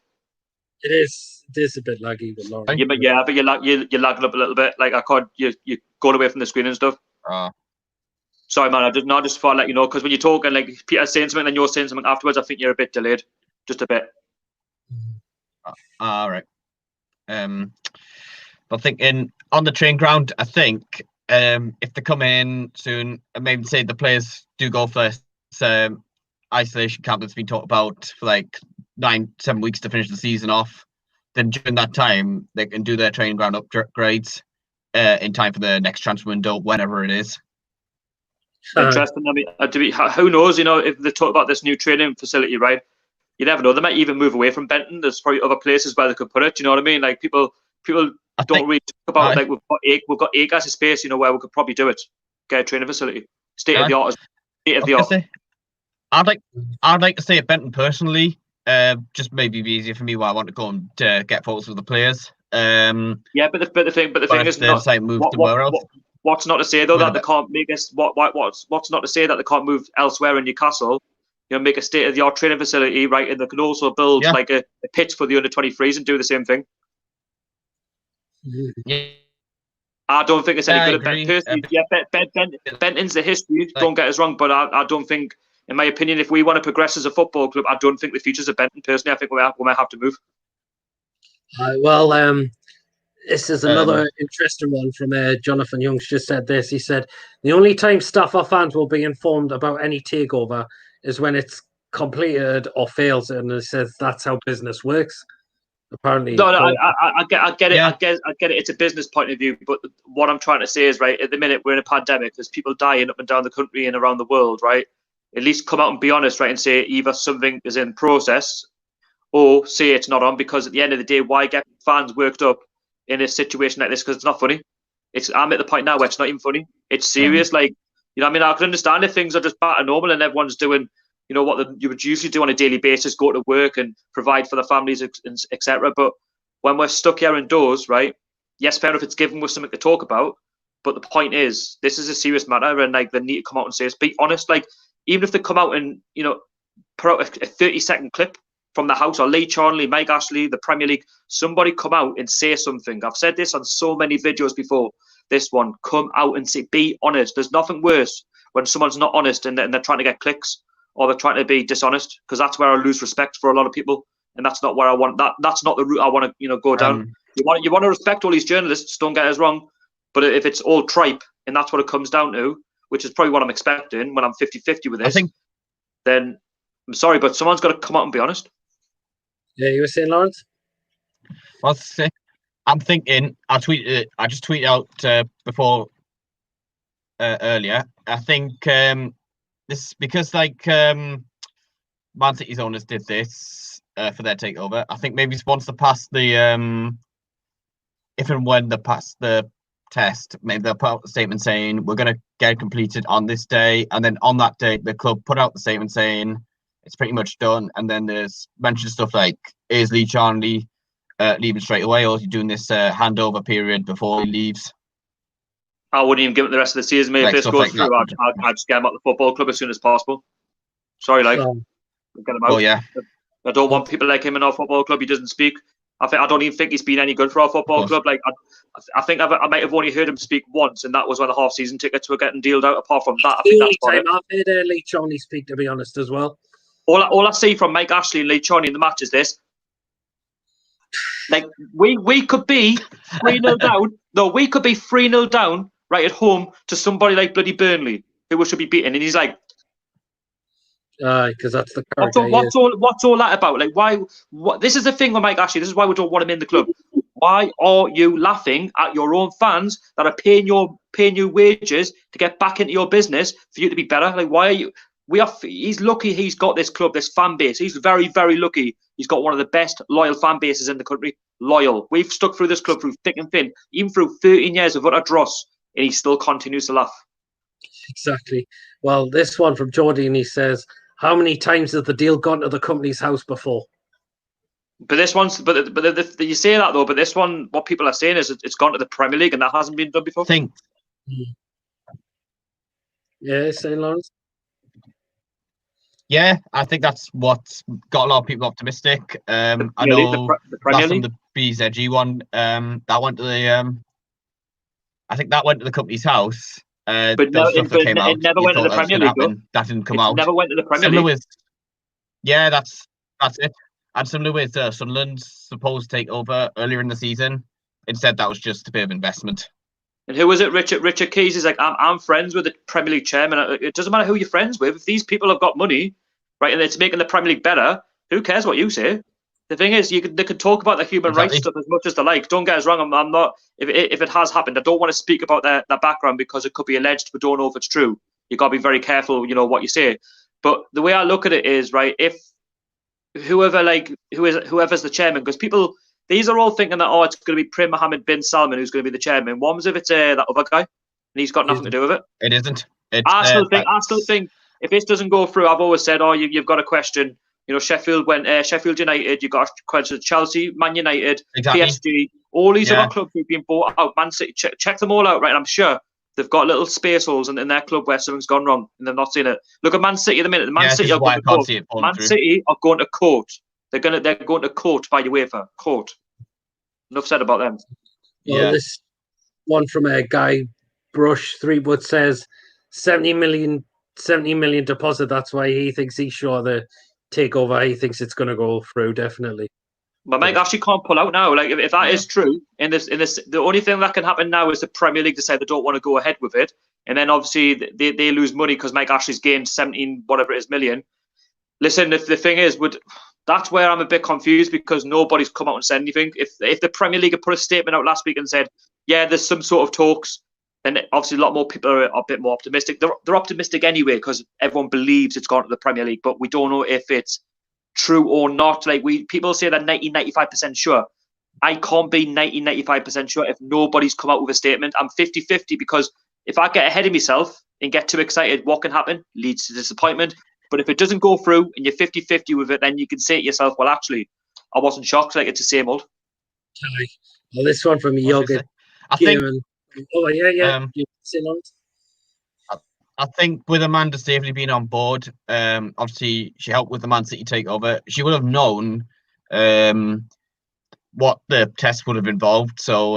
It is a bit laggy, but Lawrence. Yeah, but you're lagging up a little bit. Like I can't. You're going away from the screen and stuff. Sorry, man. I just thought I'd let you know, because when you're talking, like Peter's saying something and you're saying something afterwards, I think you're a bit delayed, just a bit. All right. But thinking on the training ground, I think if they come in soon, and maybe say the players do go for this isolation camp that's been talked about for like 9-7 weeks to finish the season off, then during that time they can do their training ground upgrades in time for the next transfer window, whenever it is. Interesting. I mean, who knows? You know, if they talk about this new training facility, right? You never know. They might even move away from Benton. There's probably other places where they could put it. You know what I mean? Like people don't really talk about like we've got acres of space, you know, where we could probably do it. Get a training facility, state of the art. I'd like to say at Benton personally. Just maybe be easier for me while I want to go and get photos with the players. Yeah, but the thing is, what's not to say though that they can't make this? What's not to say that they can't move elsewhere in Newcastle? You know, make a state-of-the-art training facility, right? And they can also build like a pitch for the under-23s and do the same thing. Yeah. I don't think it's any good at Benton. Benton's the history. Don't get us wrong, but I don't think, in my opinion, if we want to progress as a football club, I don't think the future's at Benton. Personally, I think we might have to move. This is another interesting one from Jonathan Young's just said this. He said, the only time staff or fans will be informed about any takeover is when it's completed or fails, and he says that's how business works. Apparently, no, I get it. I get it. It's a business point of view, but what I'm trying to say is, right, at the minute we're in a pandemic. There's people dying up and down the country and around the world, right? At least come out and be honest, right, and say either something is in process or say it's not on. Because at the end of the day, why get fans worked up in a situation like this because it's not funny. I'm at the point now where it's not even funny. It's serious. Like, you know what I mean? I can understand if things are just back to normal and everyone's doing, you know, what you would usually do on a daily basis, go to work and provide for the families, etc. But when we're stuck here indoors, right? Yes, fair enough, it's given us something to talk about. But the point is, this is a serious matter, and like they need to come out and say this. Be honest, like even if they come out and, you know, put out a 30-second clip from the house, or Lee Charnley, Mike Ashley, the Premier League, somebody come out and say something. I've said this on so many videos before. This one, come out and say, be honest. There's nothing worse when someone's not honest and they're trying to get clicks, or they're trying to be dishonest, because that's where I lose respect for a lot of people, and that's not where I want. That's not the route I want to, you know, go down. You want to respect all these journalists. Don't get us wrong, but if it's all tripe and that's what it comes down to, which is probably what I'm expecting when I'm 50-50 with this, then I'm sorry, but someone's got to come out and be honest. Yeah, you were saying, Lawrence? I'm thinking. I just tweeted out before earlier. I think this because like Man City's owners did this for their takeover. I think maybe once they pass the if and when they pass the test, maybe they'll put out a statement saying we're going to get it completed on this day, and then on that day the club put out the statement saying it's pretty much done, and then there's mentioned stuff like, is Lee Charnley leaving straight away, or is he doing this handover period before he leaves? I wouldn't even give it the rest of the season, mate. Like, if this goes like through, I'd just get him out the football club as soon as possible. Sorry, like, get him out. Oh yeah. I don't want people like him in our football club. He doesn't speak. I don't even think he's been any good for our football club. Like, I think I might have only heard him speak once, and that was when the half-season tickets were getting dealed out. Apart from that, I think that's about it. I've heard Lee Charnley speak, to be honest, as well. All I see from Mike Ashley and Lee Charnley in the match is this. Like, we could be 3-0 down. No, we could be 3-0 down right at home to somebody like bloody Burnley, who we should be beating, and he's like, because that's the what's all that about? Like, why? What? This is the thing with Mike Ashley. This is why we don't want him in the club. Why are you laughing at your own fans that are paying you wages to get back into your business for you to be better? Like, why are you? He's lucky he's got this club, this fan base. He's very, very lucky. He's got one of the best loyal fan bases in the country. Loyal. We've stuck through this club through thick and thin, even through 13 years of utter dross, and he still continues to laugh. Exactly. Well, this one from Jordy, and he says, how many times has the deal gone to the company's house before? But this one's, but you say that though. But this one, what people are saying is it's gone to the Premier League, and that hasn't been done before. Yeah, saying Lawrence. Yeah, I think that's what's got a lot of people optimistic. I know the Premier League, the BZG one. That went to the. I think that went to the company's house. But it never went to the Premier League. That didn't come out. Never went to the Premier League. Yeah, that's it. And similar with Sunderland's supposed takeover earlier in the season, it said that was just a bit of investment. And who was it? Richard Keys is like, I'm friends with the Premier League chairman. It doesn't matter who you're friends with. If these people have got money, right, and it's making the Premier League better, who cares what you say? The thing is, they could talk about the human rights stuff as much as they like. Don't get us wrong. I'm not. If it has happened, I don't want to speak about their background because it could be alleged, but don't know if it's true. You got to be very careful, what you say. But the way I look at it is, right, if whoever's the chairman, because these are all thinking that it's going to be Prim Mohammed bin Salman who's going to be the chairman. What was if it's that other guy, and he's got nothing to do with it? It isn't. I still think if this doesn't go through, I've always said, you've got to question. Sheffield United, you've got to question Chelsea, Man United, exactly. PSG, all these other clubs who've been bought out. Man City, check them all out, right? And I'm sure they've got little space holes in their club where something's gone wrong and they've not seen it. Look at Man City at the minute. Man City are going to court. City are going to court. They're going to court by UEFA. Court. Enough said about them. Well, this one from a guy Brush 3 says 70 million deposit. That's why he thinks he's sure the takeover. He thinks it's going to go through definitely. But Mike actually can't pull out now. Like if that is true, in this, the only thing that can happen now is the Premier League decide they don't want to go ahead with it, and then obviously they lose money because Mike Ashley's gained 17 whatever it is million. Listen, if the thing is, that's where I'm a bit confused because nobody's come out and said anything. If the Premier League had put a statement out last week and said, yeah, there's some sort of talks, then obviously a lot more people are a bit more optimistic. They're optimistic anyway because everyone believes it's gone to the Premier League, but we don't know if it's true or not. Like people say they're 90-95% sure. I can't be 90-95% sure if nobody's come out with a statement. I'm 50-50 because if I get ahead of myself and get too excited, what can happen? Leads to disappointment. But if it doesn't go through and you're 50-50 with it, then you can say to yourself, well, actually, I wasn't shocked. Like, it's the same old. Well, this one from Yoga. I think. Oh, yeah. You say, Lawrence? I think with Amanda safely being on board, obviously she helped with the Man City takeover. She would have known what the test would have involved. So,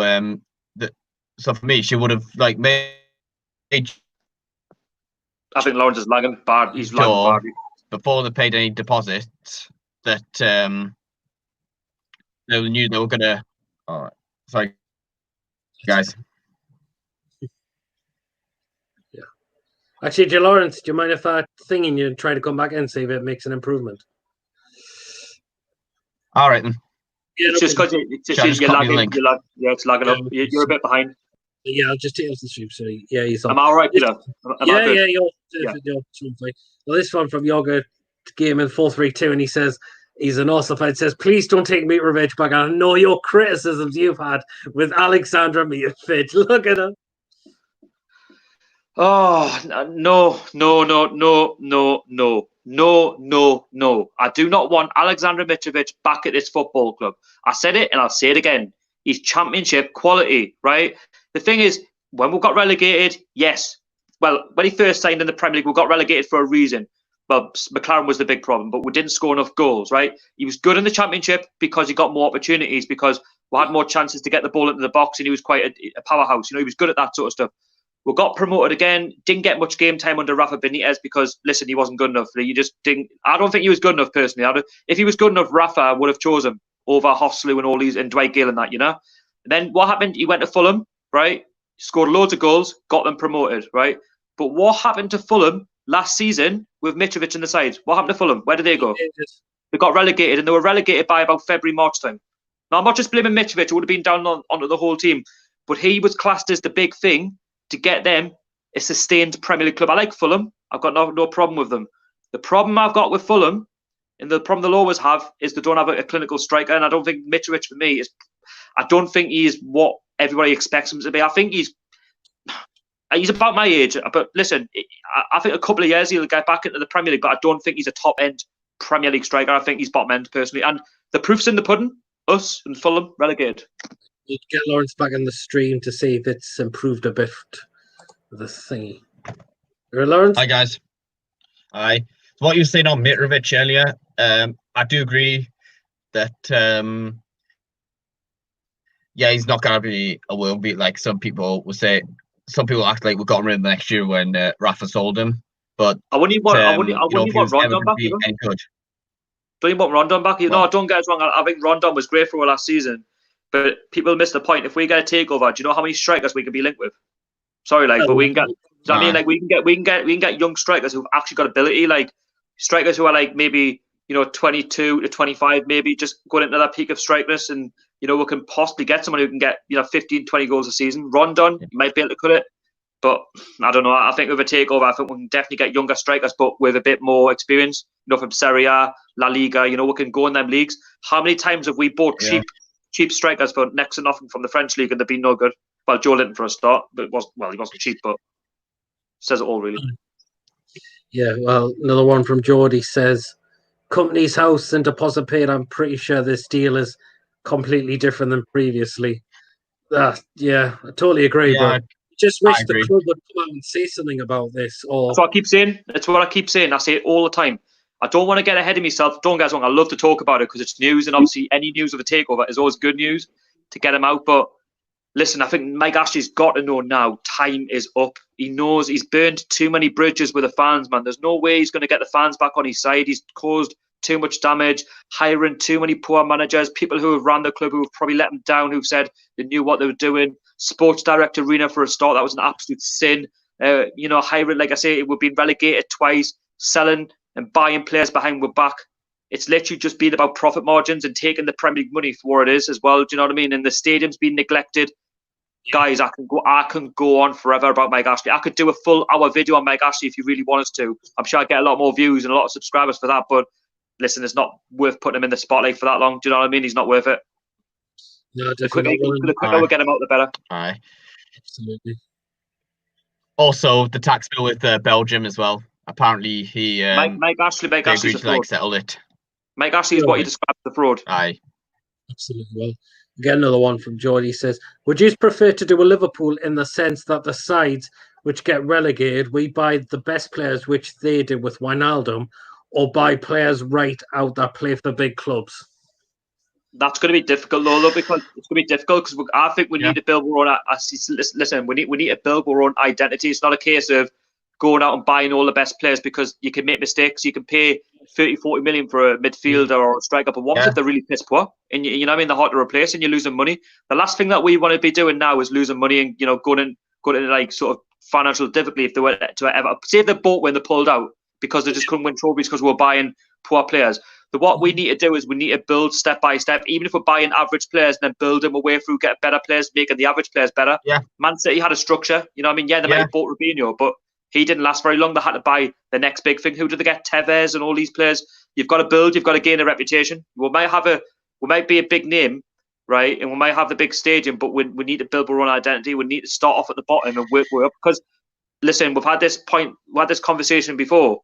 so for me, she would have made. I think Lawrence is lagging bad. He's lagging badly. Before they paid any deposits, that they knew they were gonna. Oh, sorry, guys. Yeah. Actually, Lawrence, do you mind if I thinging you and try to come back and see if it makes an improvement? All right then. Yeah, it's just because you're lagging. Yeah, it's lagging up. You're a bit behind. Yeah, I'll just take off the stream. So yeah, he's on. Am I all right, Peter? You're fine. Well, this one from Yoga Gaming 432, and he says he's an awesome fan. Says, please don't take Mitrovic back. I know your criticisms you've had with Alexandra Mitrovic. Look at him. Oh no! I do not want Alexandra Mitrovic back at this football club. I said it and I'll say it again. He's championship quality, right? The thing is, when we got relegated, yes. Well, when he first signed in the Premier League, we got relegated for a reason. Well, McLaren was the big problem, but we didn't score enough goals, right? He was good in the Championship because he got more opportunities, because we had more chances to get the ball into the box, and he was quite a powerhouse. You know, he was good at that sort of stuff. We got promoted again, didn't get much game time under Rafa Benitez because, listen, he wasn't good enough. You just didn't. I don't think he was good enough personally. If he was good enough, Rafa would have chosen him over Hoslu and all these, and Dwight Gale and that, you know? And then what happened? He went to Fulham, right? Scored loads of goals, got them promoted, right? But what happened to Fulham last season with Mitrovic in the side? What happened to Fulham? Where did they go? They got relegated, and they were relegated by about February, March time. Now, I'm not just blaming Mitrovic. It would have been down onto the whole team. But he was classed as the big thing to get them a sustained Premier League club. I like Fulham. I've got no problem with them. The problem I've got with Fulham, and the problem they'll always have, is they don't have a clinical striker. And I don't think Mitrovic, for me, I don't think he's what everybody expects him to be. I think he's about my age. But listen, I think a couple of years he'll get back into the Premier League, but I don't think he's a top-end Premier League striker. I think he's bottom-end, personally. And the proof's in the pudding. Us and Fulham relegated. We'll get Lawrence back in the stream to see if it's improved a bit. The thingy. Lawrence? Hi, guys. Hi. What you were saying on Mitrovic earlier, I do agree that, he's not going to be a world beat like some people will say. Some people act like we got rid of him next year when Rafa sold him. But I wouldn't want Rondon back. Any good. Don't you want Rondon back? Don't get us wrong. I think Rondon was great for us last season. But people miss the point. If we get a takeover, do you know how many strikers we can be linked with? Sorry, but we can get. I mean, we can get young strikers who've actually got ability, like strikers who are maybe 22 to 25, maybe just going into that peak of strikeness, and we can possibly get someone who can get 15, 20 goals a season. Rondon might be able to cut it, but I don't know. I think with a takeover, I think we can definitely get younger strikers, but with a bit more experience. From Serie A, La Liga, we can go in them leagues. How many times have we bought cheap strikers for next to nothing from the French league and they've been no good? Well, Joe Linton for a start, but he wasn't cheap, but says it all really. Yeah, well, another one from Geordie says, company's house and deposit paid. I'm pretty sure this deal is completely different than previously. Yeah, I totally agree, but just wish the club would come out and say something about this. Or that's what I keep saying. That's what I keep saying. I say it all the time. I don't want to get ahead of myself. Don't get us wrong. I love to talk about it because it's news, and obviously any news of a takeover is always good news to get him out. But listen, I think Mike Ashley's got to know now time is up. He knows he's burned too many bridges with the fans, man. There's no way he's going to get the fans back on his side. He's caused too much damage, hiring too many poor managers, people who have ran the club who have probably let him down, who've said they knew what they were doing. Sports director Rena for a start, that was an absolute sin. Hiring, like I say, we've been relegated twice, selling and buying players behind our back. It's literally just been about profit margins and taking the Premier League money for what it is as well. Do you know what I mean? And the stadium's been neglected. Guys, I can go on forever about Mike Ashley. I could do a full hour video on Mike Ashley if you really want us to. I'm sure I'd get a lot more views and a lot of subscribers for that. But listen, it's not worth putting him in the spotlight for that long. Do you know what I mean? He's not worth it. No, The quicker, definitely not. the quicker we get him out, the better. Aye. Absolutely. Also, the tax bill with Belgium as well. Apparently, he Mike Ashley's agreed a to like fraud. settle it. Mike Ashley is what you described as a fraud. Aye. Absolutely. Well, get another one from Geordie. He says, would you prefer to do a Liverpool in the sense that the sides which get relegated, we buy the best players, which they did with Wijnaldum, or buy players right out that play for big clubs? That's going to be difficult, though, because it's going to be difficult because I think we Yeah. need to build our own. Listen, we need to build our own identity. It's not a case of going out and buying all the best players because you can make mistakes. You can pay 30, 40 million for a midfielder or a striker, but what if they're really piss poor? And you know what I mean? They're hard to replace, and you're losing money. The last thing that we want to be doing now is losing money and going into like sort of financial difficulty if they were to ever say if they bought when they pulled out because they just couldn't win trophies because we were buying poor players. What we need to do is we need to build step by step, even if we're buying average players and then build them away through, get better players, making the average players better. Yeah. Man City had a structure, you know what I mean? Yeah, they might have bought Robinho, but he didn't last very long. They had to buy the next big thing. Who did they get? Tevez and all these players. You've got to build, you've got to gain a reputation. We might be a big name, right? And we might have the big stadium, but we need to build our own identity. We need to start off at the bottom and work up. Because listen, we had this conversation before.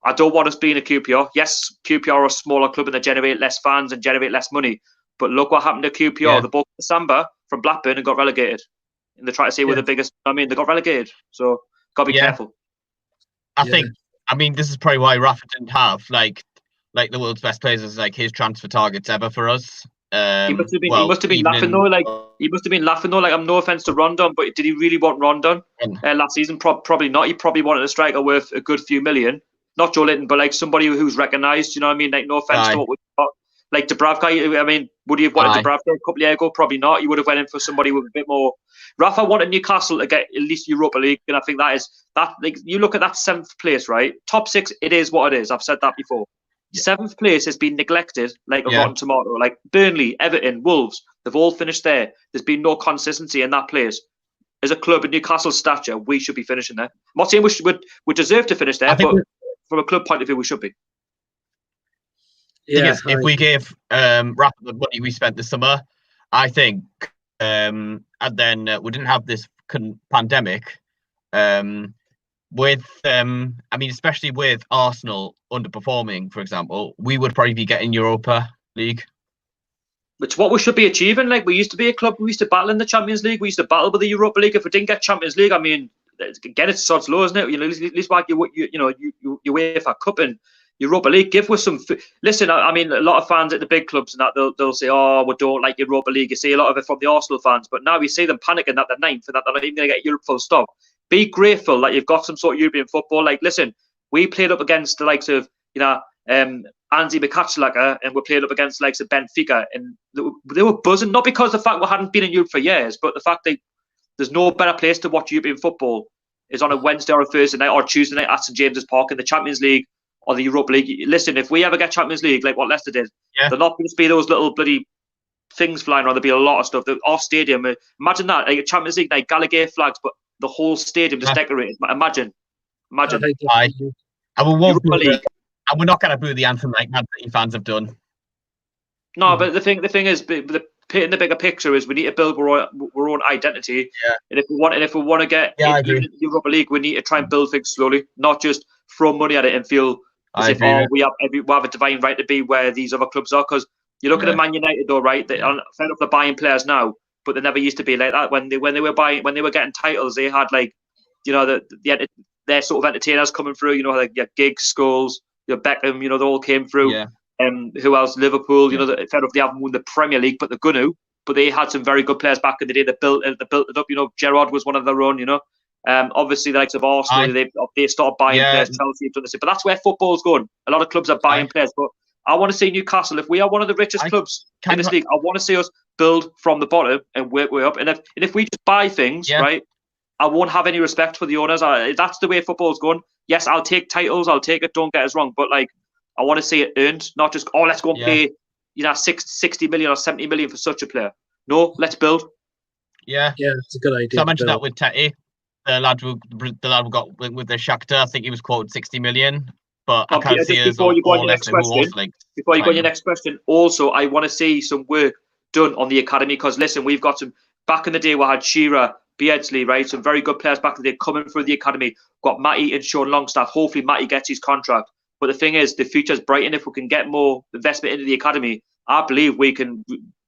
I don't want us being a QPR. Yes, QPR are a smaller club and they generate less fans and generate less money. But look what happened to QPR. Yeah. They bought Samba from Blackburn and got relegated. And they try to say we're the biggest. I mean, they got relegated. So got to be careful. I think, this is probably why Rafa didn't have like the world's best players as like his transfer targets ever for us. He must have been laughing though. Like, I'm no offense to Rondon, but did he really want Rondon last season? Probably not. He probably wanted a striker worth a good few million. Not Joe Linton, but like somebody who's recognised. You know what I mean? Like, no offense to what we got. Like Dubravka, I mean, would he have wanted Dubravka a couple of years ago? Probably not. You would have went in for somebody with a bit more. Rafa wanted Newcastle to get at least Europa League, and I think that is that. Like, you look at that 7th place, right? Top 6, it is what it is. I've said that before. 7th place has been neglected like a rotten tomato. Like Burnley, Everton, Wolves, they've all finished there. There's been no consistency in that place. As a club in Newcastle's stature, we should be finishing there. I'm not saying we deserve to finish there, but from a club point of view, we should be. Yeah, if we gave Rafa the money we spent this summer, I think, and then we didn't have this pandemic, especially with Arsenal underperforming, for example, we would probably be getting Europa League. It's what we should be achieving. Like, we used to be a club, we used to battle in the Champions League, we used to battle with the Europa League. If we didn't get Champions League, I mean, again, it's sod's law, isn't it? You know, at least like you UEFA Cup and Europa League. Give us some. Listen, I mean, a lot of fans at the big clubs and that they'll say, "Oh, we don't like Europa League." You see a lot of it from the Arsenal fans, but now we see them panicking that they're 9th and that they're not even going to get Europe full stop. Be grateful that you've got some sort of European football. Like, listen, we played up against the likes of Anzi Bekatschlager, and we played up against the likes of Benfica, and they were buzzing. Not because the fact we hadn't been in Europe for years, but the fact that there's no better place to watch European football is on a Wednesday or a Thursday night or Tuesday night at St James's Park in the Champions League or the Europa League. Listen, if we ever get Champions League, like what Leicester did, they're not going to be those little bloody things flying around. There'll be a lot of stuff. Our stadium, imagine that, like a Champions League night, Gallagher flags, but the whole stadium is decorated. Imagine. And we're not going to boo the anthem like Man City fans have done. No, but the thing is, painting the bigger picture is we need to build our own identity. Yeah. And if we want to get into the Europa League, we need to try and build things slowly, not just throw money at it and feel as if we have a divine right to be where these other clubs are. Because you look at Man United, though, right? They're fed up the buying players now, but they never used to be like that. When they were getting titles, they had like, their sort of entertainers coming through. Like Giggs, Scholes, Beckham. They all came through. Yeah. Who else? Liverpool. Fed up they haven't won the Premier League, but they're going to. But they had some very good players back in the day that built it up. Gerrard was one of their own. Obviously the likes of Arsenal, they started buying players. Chelsea have done this, but that's where football's going. A lot of clubs are buying players, but I want to see Newcastle. If we are one of the richest clubs in this league, I want to see us build from the bottom and work way up. And if we just buy things, right, I won't have any respect for the owners. That's the way football's going. Yes, I'll take titles. I'll take it. Don't get us wrong, but like, I want to see it earned, not just let's go and pay 60 million or 70 million for such a player. No, let's build. Yeah, it's a good idea. So I mentioned that with Tete, the lad we got with the Shakhtar. I think he was quoted 60 million, but I can't see us before you go on your next question. Also, I want to see some work done on the academy. Because listen, we've got some back in the day. We had Shearer, Beardsley, right? Some very good players back in the day coming through the academy. Got Matty and Sean Longstaff. Hopefully, Matty gets his contract. But the thing is, the future's bright, and if we can get more investment into the academy, I believe we can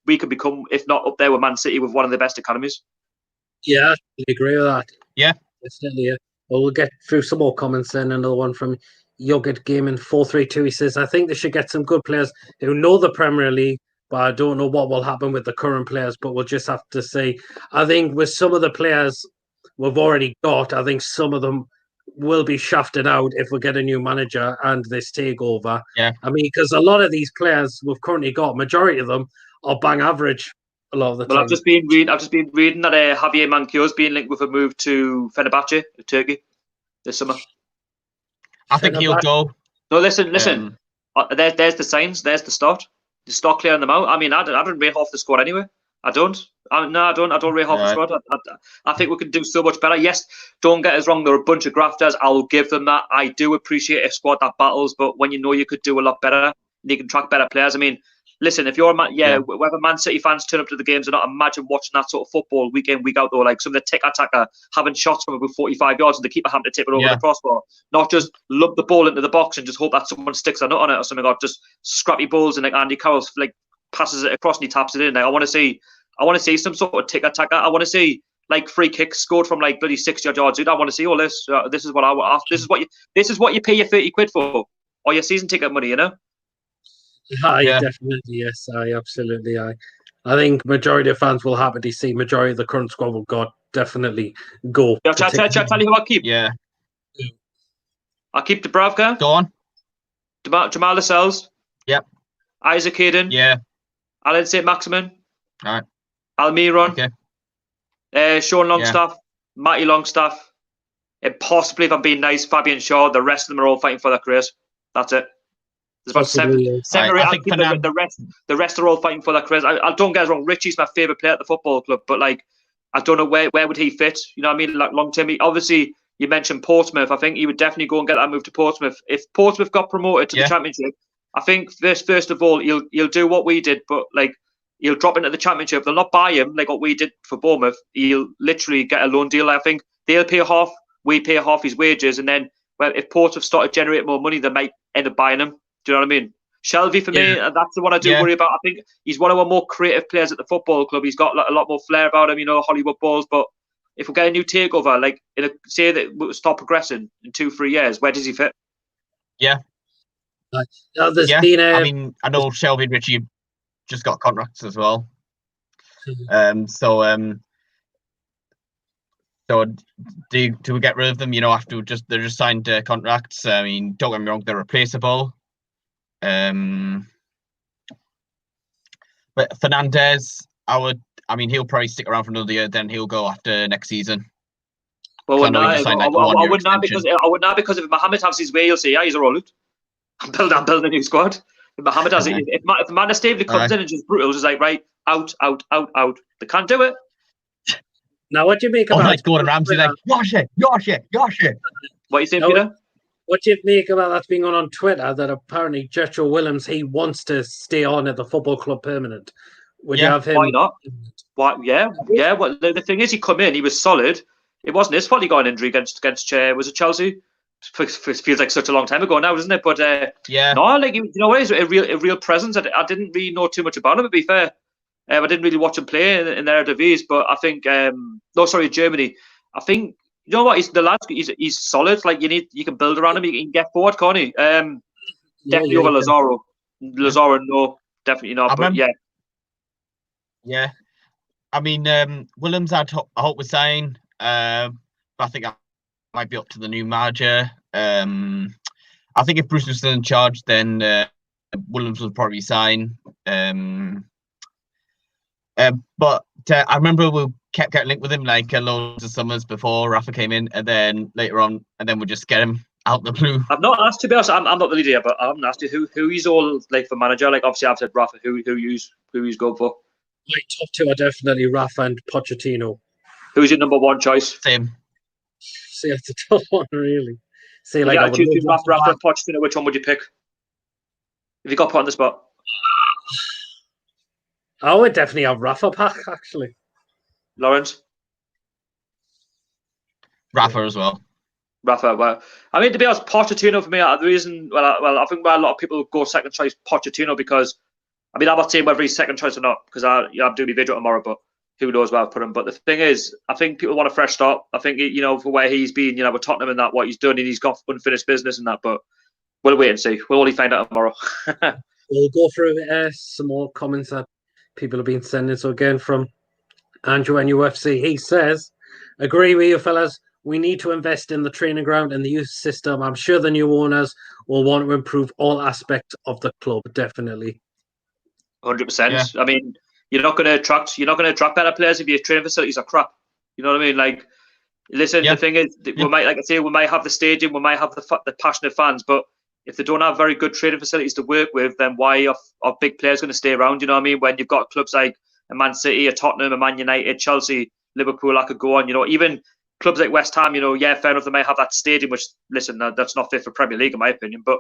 become, if not up there with Man City, with one of the best academies. Yeah, I agree with that. Yeah. Definitely, yeah. Well, we'll get through some more comments then. Another one from Yogurt Gaming 432. He says, I think they should get some good players who know the Premier League, but I don't know what will happen with the current players, but we'll just have to see. I think with some of the players we've already got, I think some of them will be shafted out if we get a new manager and this takeover. Yeah. I mean, because a lot of these players we've currently got, majority of them are bang average a lot of the time. I've just been reading that Javier Manquillo's being linked with a move to Fenerbahce, Turkey, this summer. I think he'll go. No, listen. There's the signs. There's the start. The start clearing them out. I mean, I don't rate half the squad anyway. I don't. I don't rate half the squad. I think we can do so much better. Yes, don't get us wrong. There are a bunch of grafters. I will give them that. I do appreciate a squad that battles, but when you know you could do a lot better, you can track better players. I mean, listen, if you're whether Man City fans turn up to the games or not, imagine watching that sort of football week in, week out, though. Like some of the tick-attacker having shots from about 45 yards and the keeper having to tip it over the crossbar. Not just lump the ball into the box and just hope that someone sticks a nut on it or something, or just scrappy balls and like Andy Carroll like passes it across and he taps it in. Like, I want to see some sort of tick-attacker. I want to see like free kicks scored from like bloody 60 yards. Dude, I want to see all this. This is what I want. This is what you pay your 30 quid for, or your season ticket money, you know? Definitely, yes. Absolutely. I think majority of fans will happily see majority of the current squad will definitely go. I'll tell you who I keep. Yeah. I'll keep Dubravka. Go on. Jamal Lascelles. Yep. Isaac Hayden. Yeah. Alan St. Maximin. All right. Almiron. Okay. Sean Longstaff. Matty Longstaff. And possibly, if I'm being nice, Fabian Shaw. The rest of them are all fighting for their careers. That's it. There's about seven or eight. I think the rest are all fighting for their careers. I don't get us wrong. Richie's my favourite player at the football club, but like, I don't know where would he fit. You know what I mean? Like long term. Obviously, you mentioned Portsmouth. I think he would definitely go and get that move to Portsmouth. If Portsmouth got promoted to the Championship, I think first of all he'll do what we did, but like he'll drop into the Championship. They'll not buy him like what we did for Bournemouth. He'll literally get a loan deal. I think they'll pay half, we pay half his wages, and then if Portsmouth started generating more money, they might end up buying him. Do you know what I mean? Shelby for me, that's the one I do worry about. I think he's one of our more creative players at the football club. He's got a lot more flair about him, you know, Hollywood balls. But if we get a new takeover, like say that we'll start progressing in 2-3 years, where does he fit? Yeah. There's been I mean, I know Shelby and Richie just got contracts as well. So do we get rid of them? You know, after they're just signed contracts. I mean, don't get me wrong, they're replaceable. But Fernandez, I mean, he'll probably stick around for another year. Then he'll go after next season. Well, I wouldn't now because if Mohamed has his way, you'll say, he's a rollout. I'm building a new squad. If Mohamed has it, if Manor Stavely comes in and just brutal, just like right, out. They can't do it. Now, what do you make about like Gordon Ramsay? Like, your shit. What are you saying, Peter? What do you make about that's being on Twitter? That apparently Jetro Willems, he wants to stay on at the football club permanent. Would you have him? Why not? Why? Yeah. Well, the thing is, he come in, he was solid. It wasn't his fault he got an injury against was it Chelsea? Feels like such a long time ago now, doesn't it? But no, like you know what, he's a real presence. I didn't really know too much about him, to be fair. I didn't really watch him play in the Eredivisie, but I think Germany. I think you know what, he's solid. Like you can build around him. You can get forward, can't he? Definitely over Lazaro. Lazaro, no, definitely not. Yeah. I mean, Willems, I hope we're saying. But I think that might be up to the new manager. I think if Bruce was still in charge, then Willems will probably sign. But I remember we kept getting linked with him like loads of summers before Rafa came in, and then later on, and then we'll just get him out the blue. I've not asked, to be honest. I'm not really there, but I haven't asked you who he's all like for manager. Like obviously I've said Rafa. Who he's going for? My top two are definitely Rafa and Pochettino. Who's your number one choice? Same. See, that's a tough one, really. See, like I choose Rafa and Pochettino. Which one would you pick if you got put on the spot? I would definitely have Rafa back, actually. Lawrence? Rafa as well. Rafa, well, I mean, to be honest, Pochettino for me, the reason, I think why a lot of people go second choice Pochettino because, I mean, I'm not saying whether he's second choice or not because I'm doing a video tomorrow, but who knows where I've put him. But the thing is, I think people want a fresh start. I think, for where he's been, with Tottenham and that, what he's done, and he's got unfinished business and that, but we'll wait and see. We'll only find out tomorrow. We'll go through some more comments that people have been sending. So again, from Andrew NUFC, he says, agree with you, fellas. We need to invest in the training ground and the youth system. I'm sure the new owners will want to improve all aspects of the club. Definitely, 100%. Yeah. I mean, you're not going to attract better players if your training facilities are crap. You know what I mean? Like, listen, the thing is, we might, like I say, we might have the stadium, we might have the passionate fans, but if they don't have very good training facilities to work with, then why are big players going to stay around? You know what I mean? When you've got clubs like a Man City, a Tottenham, a Man United, Chelsea, Liverpool, I could go on. Even clubs like West Ham, fair enough, they might have that stadium, which, listen, that's not fit for Premier League, in my opinion, but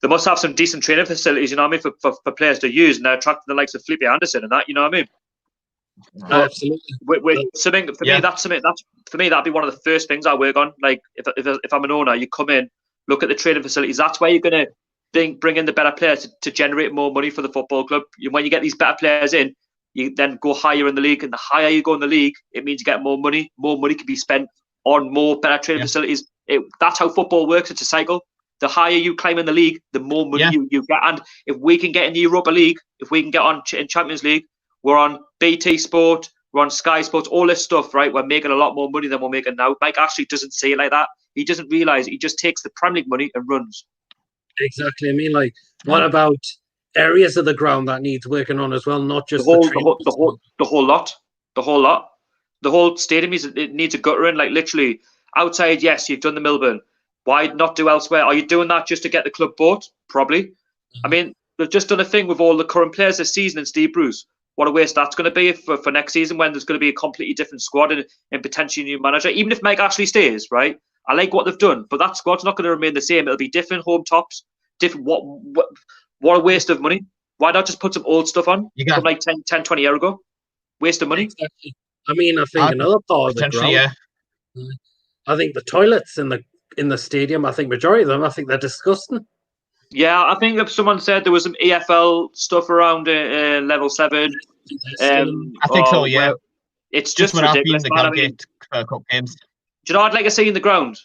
they must have some decent training facilities, you know what I mean, for players to use, and they're attracting the likes of Felipe Anderson and that, you know what I mean? Absolutely. Something for me, that'd be one of the first things I work on. Like, if I'm an owner, you come in, look at the training facilities. That's where you're going to bring in the better players to generate more money for the football club. When you get these better players in, you then go higher in the league, and the higher you go in the league, it means you get more money. More money can be spent on more better training facilities. That's how football works. It's a cycle. The higher you climb in the league, the more money you get. And if we can get in the Europa League, if we can get on in Champions League, we're on BT Sport, we're on Sky Sports, all this stuff, right? We're making a lot more money than we're making now. Mike Ashley doesn't say it like that. He doesn't realise it. He just takes the Premier League money and runs. Exactly. I mean, like, what about areas of the ground that needs working on as well? Not just the whole lot. The whole stadium it needs a guttering. Like, literally outside. Yes, you've done the Milburn. Why not do elsewhere? Are you doing that just to get the club bought? Probably. Mm-hmm. I mean, they've just done a thing with all the current players this season and Steve Bruce. What a waste that's going to be for next season when there's going to be a completely different squad and potentially a new manager. Even if Mike Ashley stays, right? I like what they've done, but that squad's not going to remain the same. It'll be different home tops, different. What a waste of money. Why not just put some old stuff on from like 10, 20 years ago? Waste of money. Exactly. I mean, I think another part of the ground. I think the toilets in the stadium, I think majority of them, I think they're disgusting. Yeah, I think if someone said there was some EFL stuff around level 7. I think so, yeah. It's just ridiculous. Cup games. Do you know what I'd like to see in the ground?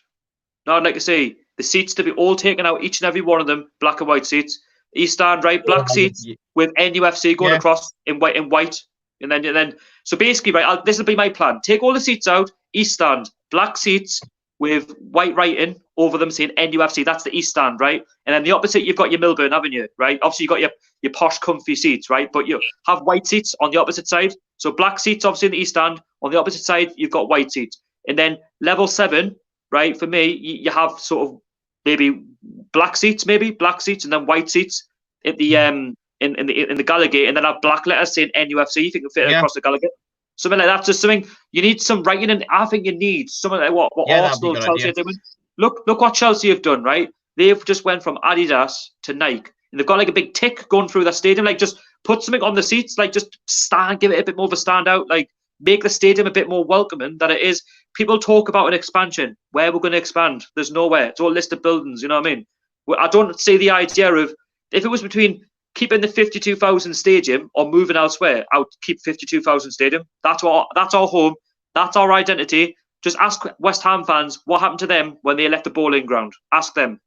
No, I'd like to see the seats to be all taken out, each and every one of them, black and white seats. East stand, right, black seats with NUFC going across in white. And then so basically, right, this will be my plan. Take all the seats out, East stand, black seats with white writing over them saying NUFC. That's the East stand, right? And then the opposite, you've got your Milburn, haven't you? Right? Obviously, you've got your posh, comfy seats, right? But you have white seats on the opposite side. So black seats, obviously, in the East stand. On the opposite side, you've got white seats. And then level 7, right? For me, you have sort of maybe black seats, and then white seats at the in the Gallagher, and then have black letters saying NUFC. You think fit across the Gallagher? Something like that. Just something you need some writing, and I think you need something like what Arsenal, Chelsea are doing. Look what Chelsea have done, right? They've just went from Adidas to Nike, and they've got like a big tick going through their stadium. Like, just put something on the seats, like just give it a bit more of a standout, like make the stadium a bit more welcoming than it is. People talk about an expansion. Where we're going to expand? There's nowhere. It's all listed buildings. You know what I mean? I don't see the idea of, if it was between keeping the 52,000 stadium or moving elsewhere, I would keep 52,000 stadium. That's our home. That's our identity. Just ask West Ham fans what happened to them when they left the bowling ground. Ask them.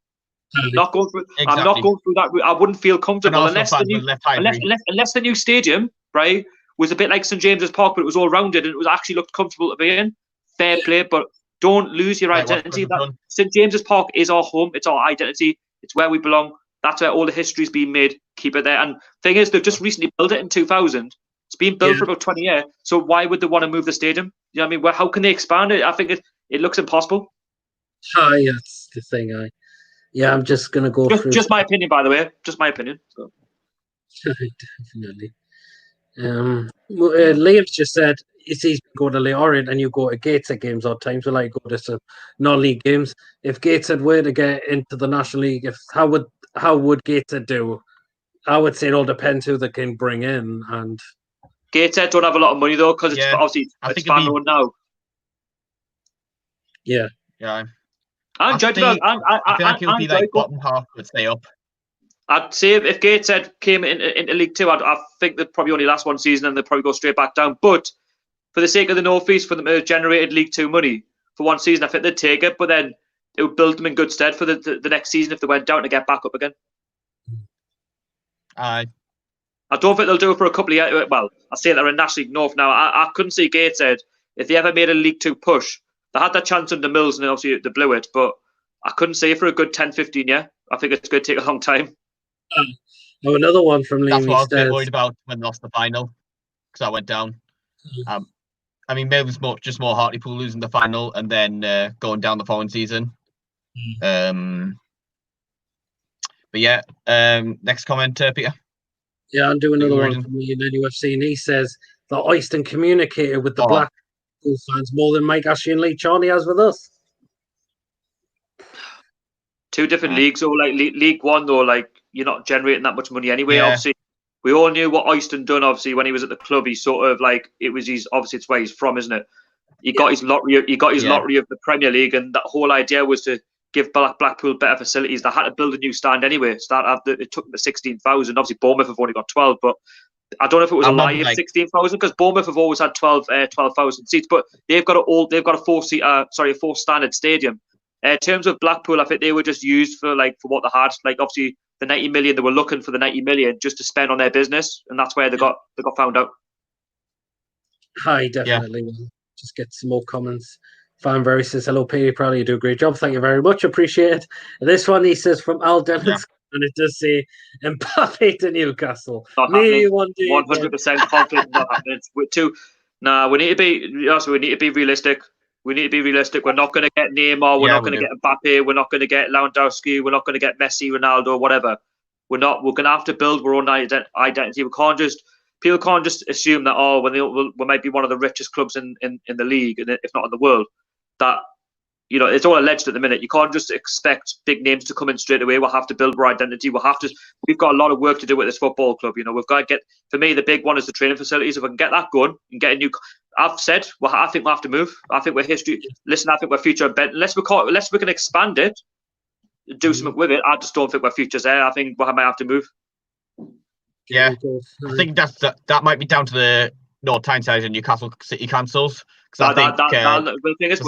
I'm not going through that route. I wouldn't feel comfortable unless the new stadium, right, was a bit like St James's Park, but it was all rounded and it was actually looked comfortable to be in. Fair play, but don't lose your identity. St James's Park is our home. It's our identity. It's where we belong. That's where all the history's been made. Keep it there. And thing is, they've just recently built it in 2000. It's been built for about 20 years. So why would they want to move the stadium? You know what I mean? How can they expand it? I think it looks impossible. That's the thing. I'm just going to go through. Just my opinion, by the way. Just my opinion. So. Definitely. Liam's just said, it's easy to go to Leorient and you go to Gateshead games odd times. So like go to some non-league games. If Gateshead were to get into the National League, how would Gateshead do? I would say it all depends who they can bring in, and Gateshead don't have a lot of money though, because it's Yeah, obviously I it's think it'd fan be- owned now. Yeah. Yeah. I enjoyed it. I feel like it'll be like bottom half would stay up. I'd say if Gateshead came into League Two, I think they'd probably only last one season and they'd probably go straight back down. But for the sake of the North East, for them to have generated League Two money for one season, I think they'd take it. But then it would build them in good stead for the next season if they went down to get back up again. Aye. I don't think they'll do it for a couple of years. Well, I say they're in National League North now. I couldn't see Gateshead if they ever made a League Two push. They had that chance under Mills and obviously they blew it, but I couldn't see it for a good 10, 15 year. I think it's going to take a long time. Oh, another one from That's Liam. what I was a bit worried about when they lost the final, because I went down. I mean, maybe it was just more Hartlepool losing the final and then going down the following season. But yeah, next comment, Peter. Yeah, I'm doing another one Reading. from me in UFC, and he says that Oyston communicated with the Oh. Blackpool fans more than Mike Ashley and Lee Charney has with us. Two different leagues, or like League One, though, like you're not generating that much money anyway. Yeah. Obviously, we all knew what Oyston done. Obviously, when he was at the club, he sort of like it was his. Obviously, it's where he's from, isn't it? He got his lottery. He got his lottery of the Premier League, and that whole idea was to give Blackpool better facilities. They had to build a new stand anyway. It took them to 16,000. Obviously, Bournemouth have only got 12, but I don't know if it was a lie of 16,000 because Bournemouth have always had 12,000 seats, but they've got a four standard stadium. In terms of Blackpool, I think they were just used for what they had. Like obviously the 90 million, they were looking for the 90 million just to spend on their business, and that's where they got found out. Hi, definitely. We'll just get some more comments. Fanberry says, hello, Peter. Probably you do a great job. Thank you very much. Appreciate it. And this one, he says, from Al Dennis, and it does say, Mbappe to Newcastle. Maybe 100% confident not happening. We need to be realistic. We need to be realistic. We're not going to get Neymar. We're not going to get Mbappe. We're not going to get Lewandowski. We're not going to get Messi, Ronaldo, whatever. We're going to have to build our own identity. People can't just assume that we might be one of the richest clubs in the league, and if not in the world. That it's all alleged at the minute. You can't just expect big names to come in straight away. We'll have to build our identity. We've got a lot of work to do with this football club. We've got to get. For me, the big one is the training facilities. If we can get that going and get a new. I've said, I think we'll have to move. I think we're history. Listen, I think we're future bent. Unless we can expand it, do something with it. I just don't think we're futures there. I think we might have to move. Yeah, I think that might be down to the North Tyneside and Newcastle City Councils. Because the thing is,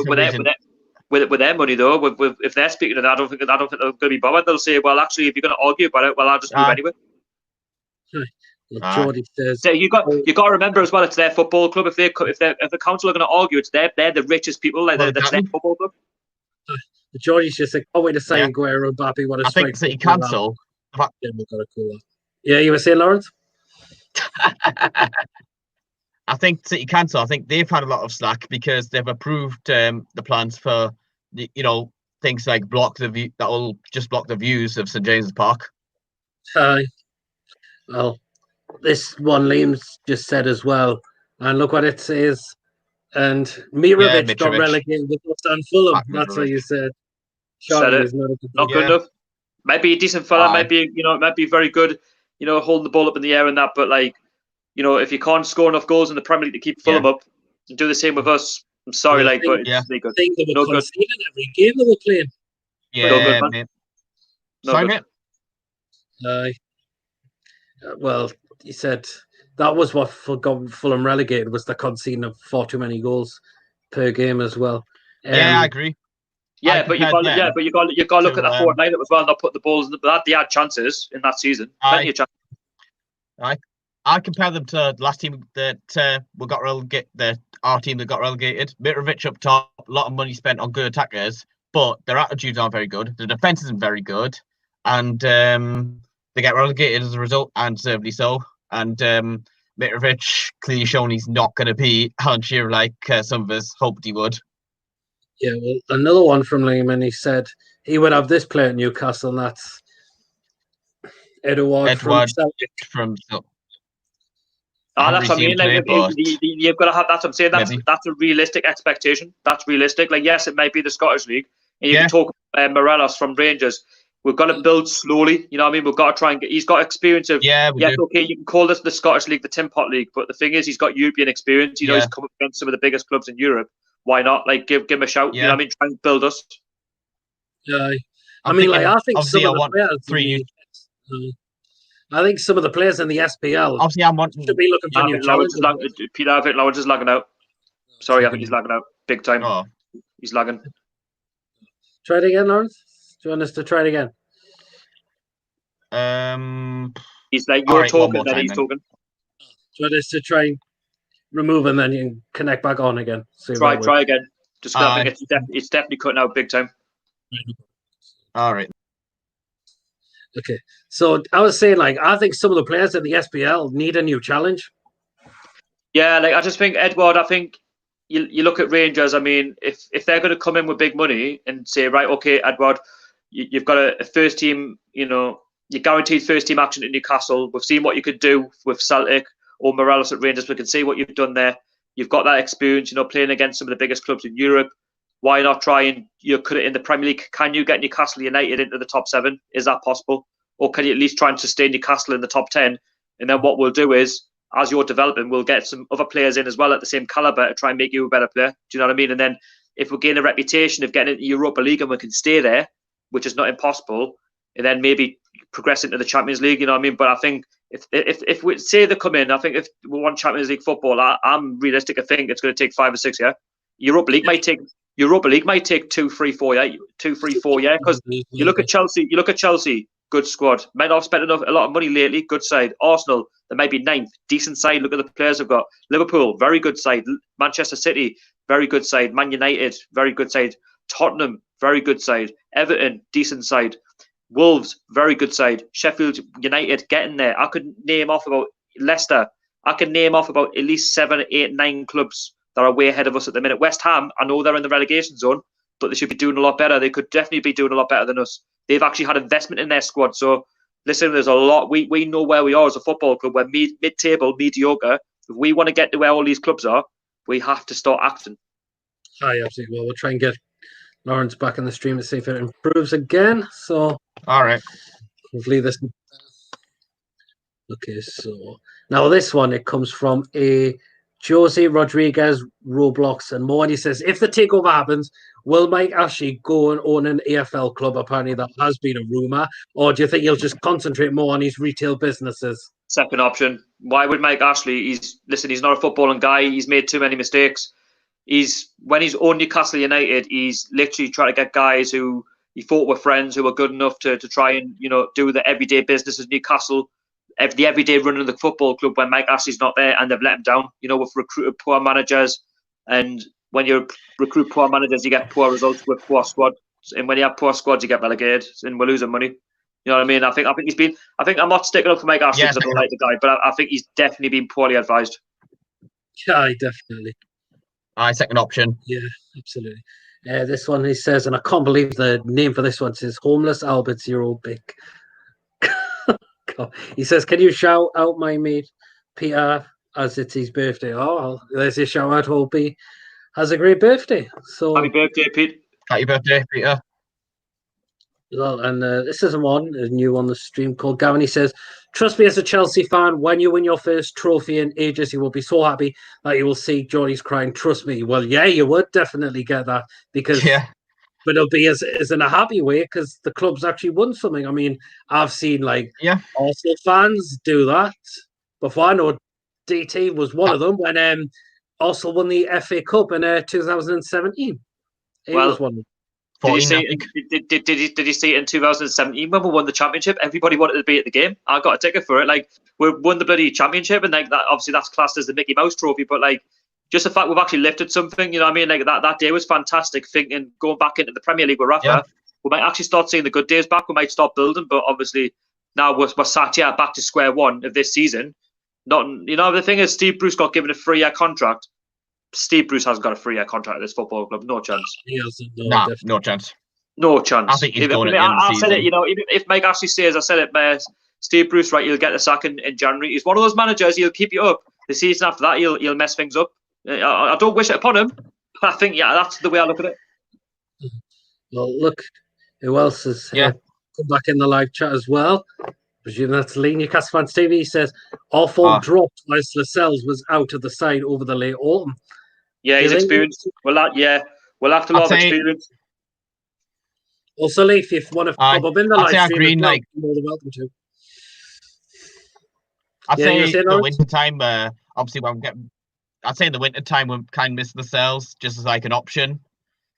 with their money though, if they're speaking to that, I don't think they're going to be bothered. They'll say, well, actually, if you're going to argue about it, well, I'll just move anyway. Jordy says, so you got to remember as well, it's their football club. If the council are going to argue, they're the richest people. That's their football club. Jordy's just like, oh wait a second, Guerrero, Mbappe, what a I think City Council. Yeah, you were saying, Lawrence? I think City Council, they've had a lot of slack because they've approved the plans for things like block the view that will just block the views of St James's Park. Well, this one Liam's just said as well, and look what it says. And Mitrovic got relegated with us and Fulham. That's what you said. Said it. Not good enough. Might be a decent fella. Might be very good. Holding the ball up in the air and that. But if you can't score enough goals in the Premier League to keep Fulham up, and do the same with us. I'm sorry, but it's really good. I think they were conceding every game they were playing. Yeah, no good, sorry, mate. Well, he said that was what got Fulham relegated, was the conceding of far too many goals per game as well. I agree. Yeah, but you got to look at the forward lineup as well. Not put the balls in that. They had chances in that season. Plenty of chances. I compare them to the last team that got relegated. Our team that got relegated. Mitrovic up top, a lot of money spent on good attackers, but their attitudes aren't very good. The defense isn't very good, and they get relegated as a result, and deservedly so. And Mitrovic clearly shown he's not going to be Alan Shearer like some of us hoped he would. Yeah, well, another one from Lehman, he said he would have this player at Newcastle, and that's Edouard from Celtic. That's what I mean. You've got to have. That's what I'm saying. That's a realistic expectation. That's realistic. Like, yes, it might be the Scottish League, and you can talk Morelos from Rangers. We've got to build slowly. You know what I mean? We've got to try and get. He's got experience of. Yeah, we do. Okay, you can call this the Scottish League, the Tin Pot League, but the thing is, he's got European experience. You know, he's come up against some of the biggest clubs in Europe. Why not? Like, give him a shout. You know what I mean? Try and build us. Yeah, I think some of the players. I think some of the players in the SPL obviously I'm wanting to be looking for new challenges. Peter, I think Lawrence is lagging out. Sorry, I think he's lagging out big time. Oh. He's lagging. Try it again, Lawrence. Do you want us to try it again? He's like, you're talking, then he's talking. Do you want us to try and remove and then you can connect back on again? Try again. Just I think it's definitely cutting out big time. All right. Okay. So I was saying, like, I think some of the players in the SPL need a new challenge. Yeah, like I just think Edward, I think you look at Rangers, I mean, if they're going to come in with big money and say, right, okay, Edward, you've got a first team, you know, you're guaranteed first team action at Newcastle. We've seen what you could do with Celtic or Morelos at Rangers. We can see what you've done there. You've got that experience, you know, playing against some of the biggest clubs in Europe. Why not try and cut it in the Premier League? Can you get Newcastle United into the top 7? Is that possible? Or can you at least try and sustain Newcastle in the top 10? And then what we'll do is, as you're developing, we'll get some other players in as well at the same caliber to try and make you a better player. Do you know what I mean? And then if we gain a reputation of getting into Europa League and we can stay there, which is not impossible, and then maybe progress into the Champions League, you know what I mean? But I think if we say they come in, I think if we want Champions League football, I'm realistic. I think it's going to take 5 or 6 years. Europa League might take 2, 3, 4 years. 2, 3, 4 years. Because you look at Chelsea, good squad. Might not have spent a lot of money lately. Good side. Arsenal, they might be 9th. Decent side. Look at the players they've got. Liverpool, very good side. Manchester City, very good side. Man United, very good side. Tottenham, very good side. Everton, decent side. Wolves, very good side. Sheffield United, getting there. I could name off about Leicester. I can name off about at least 7, 8, 9 clubs that are way ahead of us at the minute. West Ham, I know they're in the relegation zone, but they should be doing a lot better. They could definitely be doing a lot better than us. They've actually had investment in their squad. So, listen, there's a lot. We know where we are as a football club. We're mid-table, mediocre. If we want to get to where all these clubs are, we have to start acting. Hi, absolutely. Well, we'll try and get Lawrence back in the stream to see if it improves again. So, all right. Hopefully this. Okay, so now this one, it comes from a Jose Rodriguez, Roblox, and more. And he says, if the takeover happens, will Mike Ashley go and own an AFL club? Apparently, that has been a rumour. Or do you think he'll just concentrate more on his retail businesses? Second option. Why would Mike Ashley? He's not a footballing guy. He's made too many mistakes. When he's owned Newcastle United, he's literally trying to get guys who he thought were friends who were good enough to try and, you know, do the everyday business as Newcastle. The everyday running of the football club when Mike Ashley's not there, and they've let him down. You know, we've recruited poor managers, and when you recruit poor managers, you get poor results with poor squads. And when you have poor squads, you get relegated, and we're losing money. You know what I mean? I think I'm not sticking up for Mike Ashley because I don't like the guy, but I think he's definitely been poorly advised. Yeah, definitely. Second option. Yeah, absolutely. This one, he says, and I can't believe the name for this one, says Homeless Albert's Your Old Big. He says, can you shout out my mate Peter as it's his birthday? Oh, there's your shout out. Hope he has a great birthday. So happy birthday, Pete. Happy birthday, Peter. Well, and this is one new on the stream called Gavin. He says, trust me as a Chelsea fan, when you win your first trophy in ages, you will be so happy that you will see Johnny's crying. Trust me. Well, yeah, you would definitely get that because but it'll be as in a happy way because the club's actually won something. I mean, I've seen Arsenal fans do that before. I know DT was one of them when Arsenal won the FA Cup in 2017. He was one of them. Did you see it in 2017 when we won the championship? Everybody wanted to be at the game. I got a ticket for it. Like, we won the bloody championship, and like that, obviously that's classed as the Mickey Mouse Trophy. But like, just the fact we've actually lifted something, you know what I mean? Like that day was fantastic. Thinking going back into the Premier League with Rafa, we might actually start seeing the good days back. We might start building, but obviously now we're sat here back to square one of this season. The thing is, Steve Bruce got given a 3-year contract. Steve Bruce hasn't got a 3-year contract at this football club. No chance. No chance. No chance. I think he's going at the end of the season. I said it, you know, even if Mike Ashley says, I said it, Steve Bruce, right, he'll get the sack in January. He's one of those managers, he'll keep you up. The season after that, he'll mess things up. I don't wish it upon him, but I think, that's the way I look at it. Well, look, who else has come back in the live chat as well. Presume that's Lee, Newcastle Fans TV. He says, our form dropped whilst Lascelles was out of the side over the late autumn. Yeah, he's experienced. We'll have to lot of experience. Also, Lee, if you want to pop up in the live stream, you're more than welcome to. I'd say the winter time, obviously, I'd say in the winter time we kind of miss Lascelles just as like an option.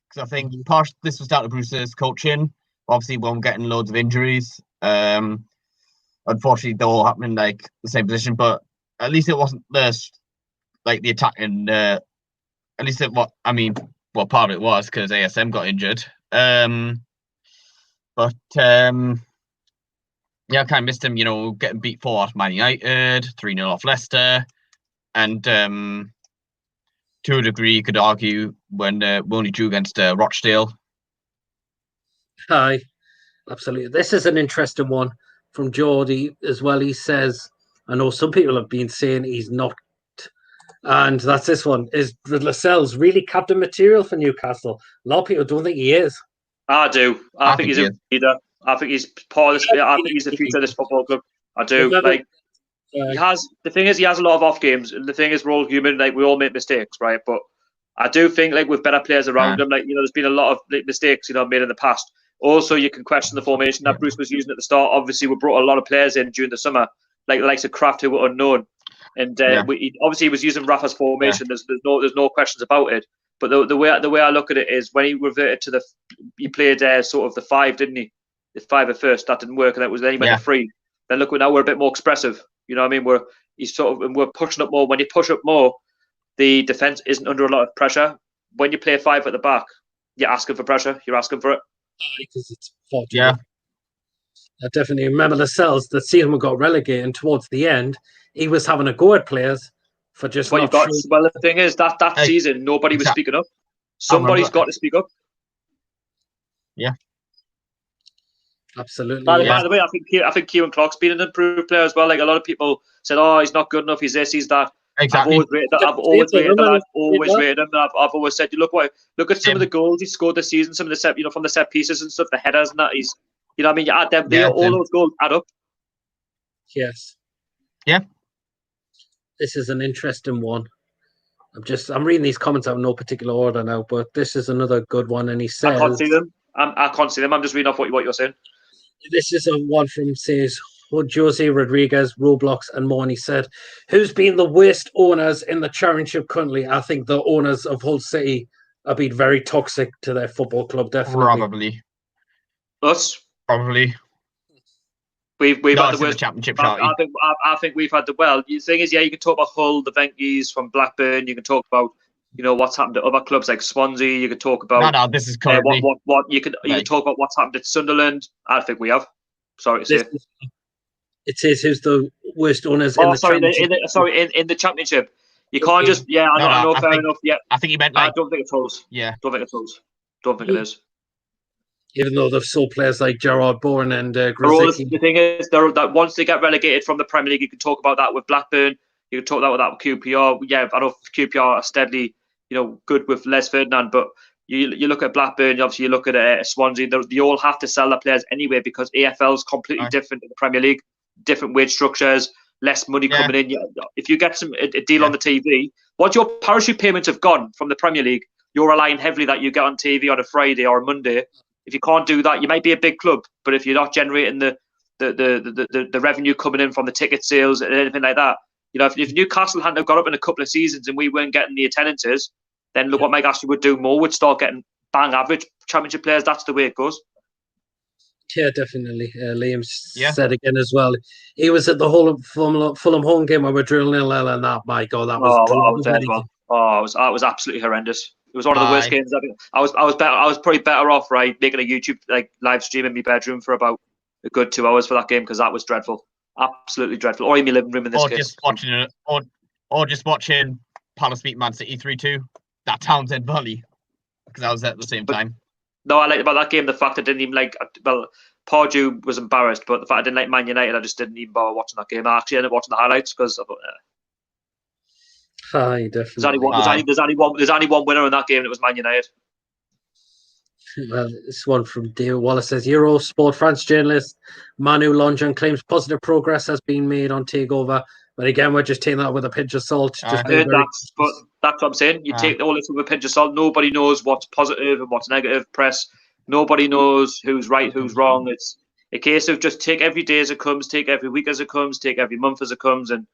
Because I think this was down to Bruce's coaching. Obviously, when we're getting loads of injuries. Unfortunately, they're all happening like the same position, but at least it wasn't the attacking. At least part of it was because ASM got injured. I kind of missed him. Getting beat 4 off Man United, 3-0 off Leicester, and to a degree, you could argue when we only drew against Rochdale. Hi, absolutely. This is an interesting one. From Geordie as well, he says, I know some people have been saying he's not, and that's this one. Is Lascelles really captain material for Newcastle? A lot of people don't think he is. I do. I think he's a leader. I think he's part of this. I think he's the future of this football club. I do. He has. The thing is, he has a lot of off games. And the thing is, we're all human. We all make mistakes, right? But I do think, with better players around him, there's been a lot of mistakes, made in the past. Also, you can question the formation that Bruce was using at the start. Obviously, we brought a lot of players in during the summer, like the likes of Kraft, who were unknown. And he was using Rafa's formation. There's no questions about it. But the way I look at it is when he reverted to he played sort of the 5, didn't he? The 5 at first. That didn't work, and then he went to 3. Then look, now we're a bit more expressive. You know what I mean? We're pushing up more. When you push up more, the defense isn't under a lot of pressure. When you play a 5 at the back, you're asking for pressure. You're asking for it. Because it's 40. I definitely remember Lascelles. The season we got relegated, and towards the end, he was having a go at players for just well, the thing is that season nobody was speaking up. Somebody's got to speak up. Yeah, absolutely. By the way, I think Kieran Clark's been an improved player as well. Like a lot of people said, "Oh, he's not good enough. He's this, he's that." Exactly. I've always rated him. I've always said, look at some of the goals he scored this season, some of the set, from the set pieces and stuff, the headers and that. He's, you add them, all those goals add up. Yes. Yeah. This is an interesting one. I'm reading these comments out in no particular order now, but this is another good one. And he says, I can't see them. I can't see them. I'm just reading off what you're saying. This is a one from says Jose Rodriguez, Roblox, and more. And he said, who's been the worst owners in the championship currently? I think the owners of Hull City have been very toxic to their football club, definitely. Probably. Us? Probably. We've had the worst championship. I think we've had the the thing is, you can talk about Hull, the Venkies from Blackburn. You can talk about what's happened to other clubs like Swansea. You can talk about this is currently what you can talk about what's happened at Sunderland. I think we have. Sorry to say. It says who's the worst owners in the championship. In the championship. You can't just I know fair enough. Yeah, I think he meant I don't think it's Hulls. Yeah, don't think it's Hulls. Don't think it is. Even though they've sold players like Gerard Bourne and Grozicki. The thing is, that once they get relegated from the Premier League, you can talk about that with Blackburn. You can talk about that with QPR. Yeah, I know QPR are steadily, good with Les Ferdinand, but you look at Blackburn. Obviously, you look at Swansea. They all have to sell their players anyway because AFL is completely different to the Premier League. Different wage structures, less money coming in. If you get a deal on the TV, once your parachute payments have gone from the Premier League, you're relying heavily that you get on TV on a Friday or a Monday. If you can't do that, you might be a big club, but if you're not generating the revenue coming in from the ticket sales and anything like that, if Newcastle hadn't have got up in a couple of seasons and we weren't getting the attendances, then look what Mike Ashley would do more. Would start getting bang average championship players. That's the way it goes. Yeah, definitely. Liam said again as well. He was at the whole Fulham home game where we're drilling 0-0, and that, my God, that was. It was absolutely horrendous. It was one of the worst games. I was probably better off making a YouTube live stream in my bedroom for about a good 2 hours for that game because that was dreadful, absolutely dreadful. Or in my living room in this case. Just watching Palace beat Man City 3-2. That Townsend volley because I was at the same time. No, I liked about that game the fact I didn't even Pardew was embarrassed, but the fact I didn't like Man United, I just didn't even bother watching that game. I actually ended up watching the highlights because I thought, definitely. There's only one winner in that game, and it was Man United. Well, this one from David Wallace says Eurosport France journalist Manu Longin claims positive progress has been made on Takeover, but again, we're just taking that with a pinch of salt. Just I heard that, but that's what I'm saying. You take all this with a pinch of salt. Nobody knows what's positive and what's negative press. Nobody knows who's right, who's wrong. It's a case of just take every day as it comes, take every week as it comes, take every month as it comes, and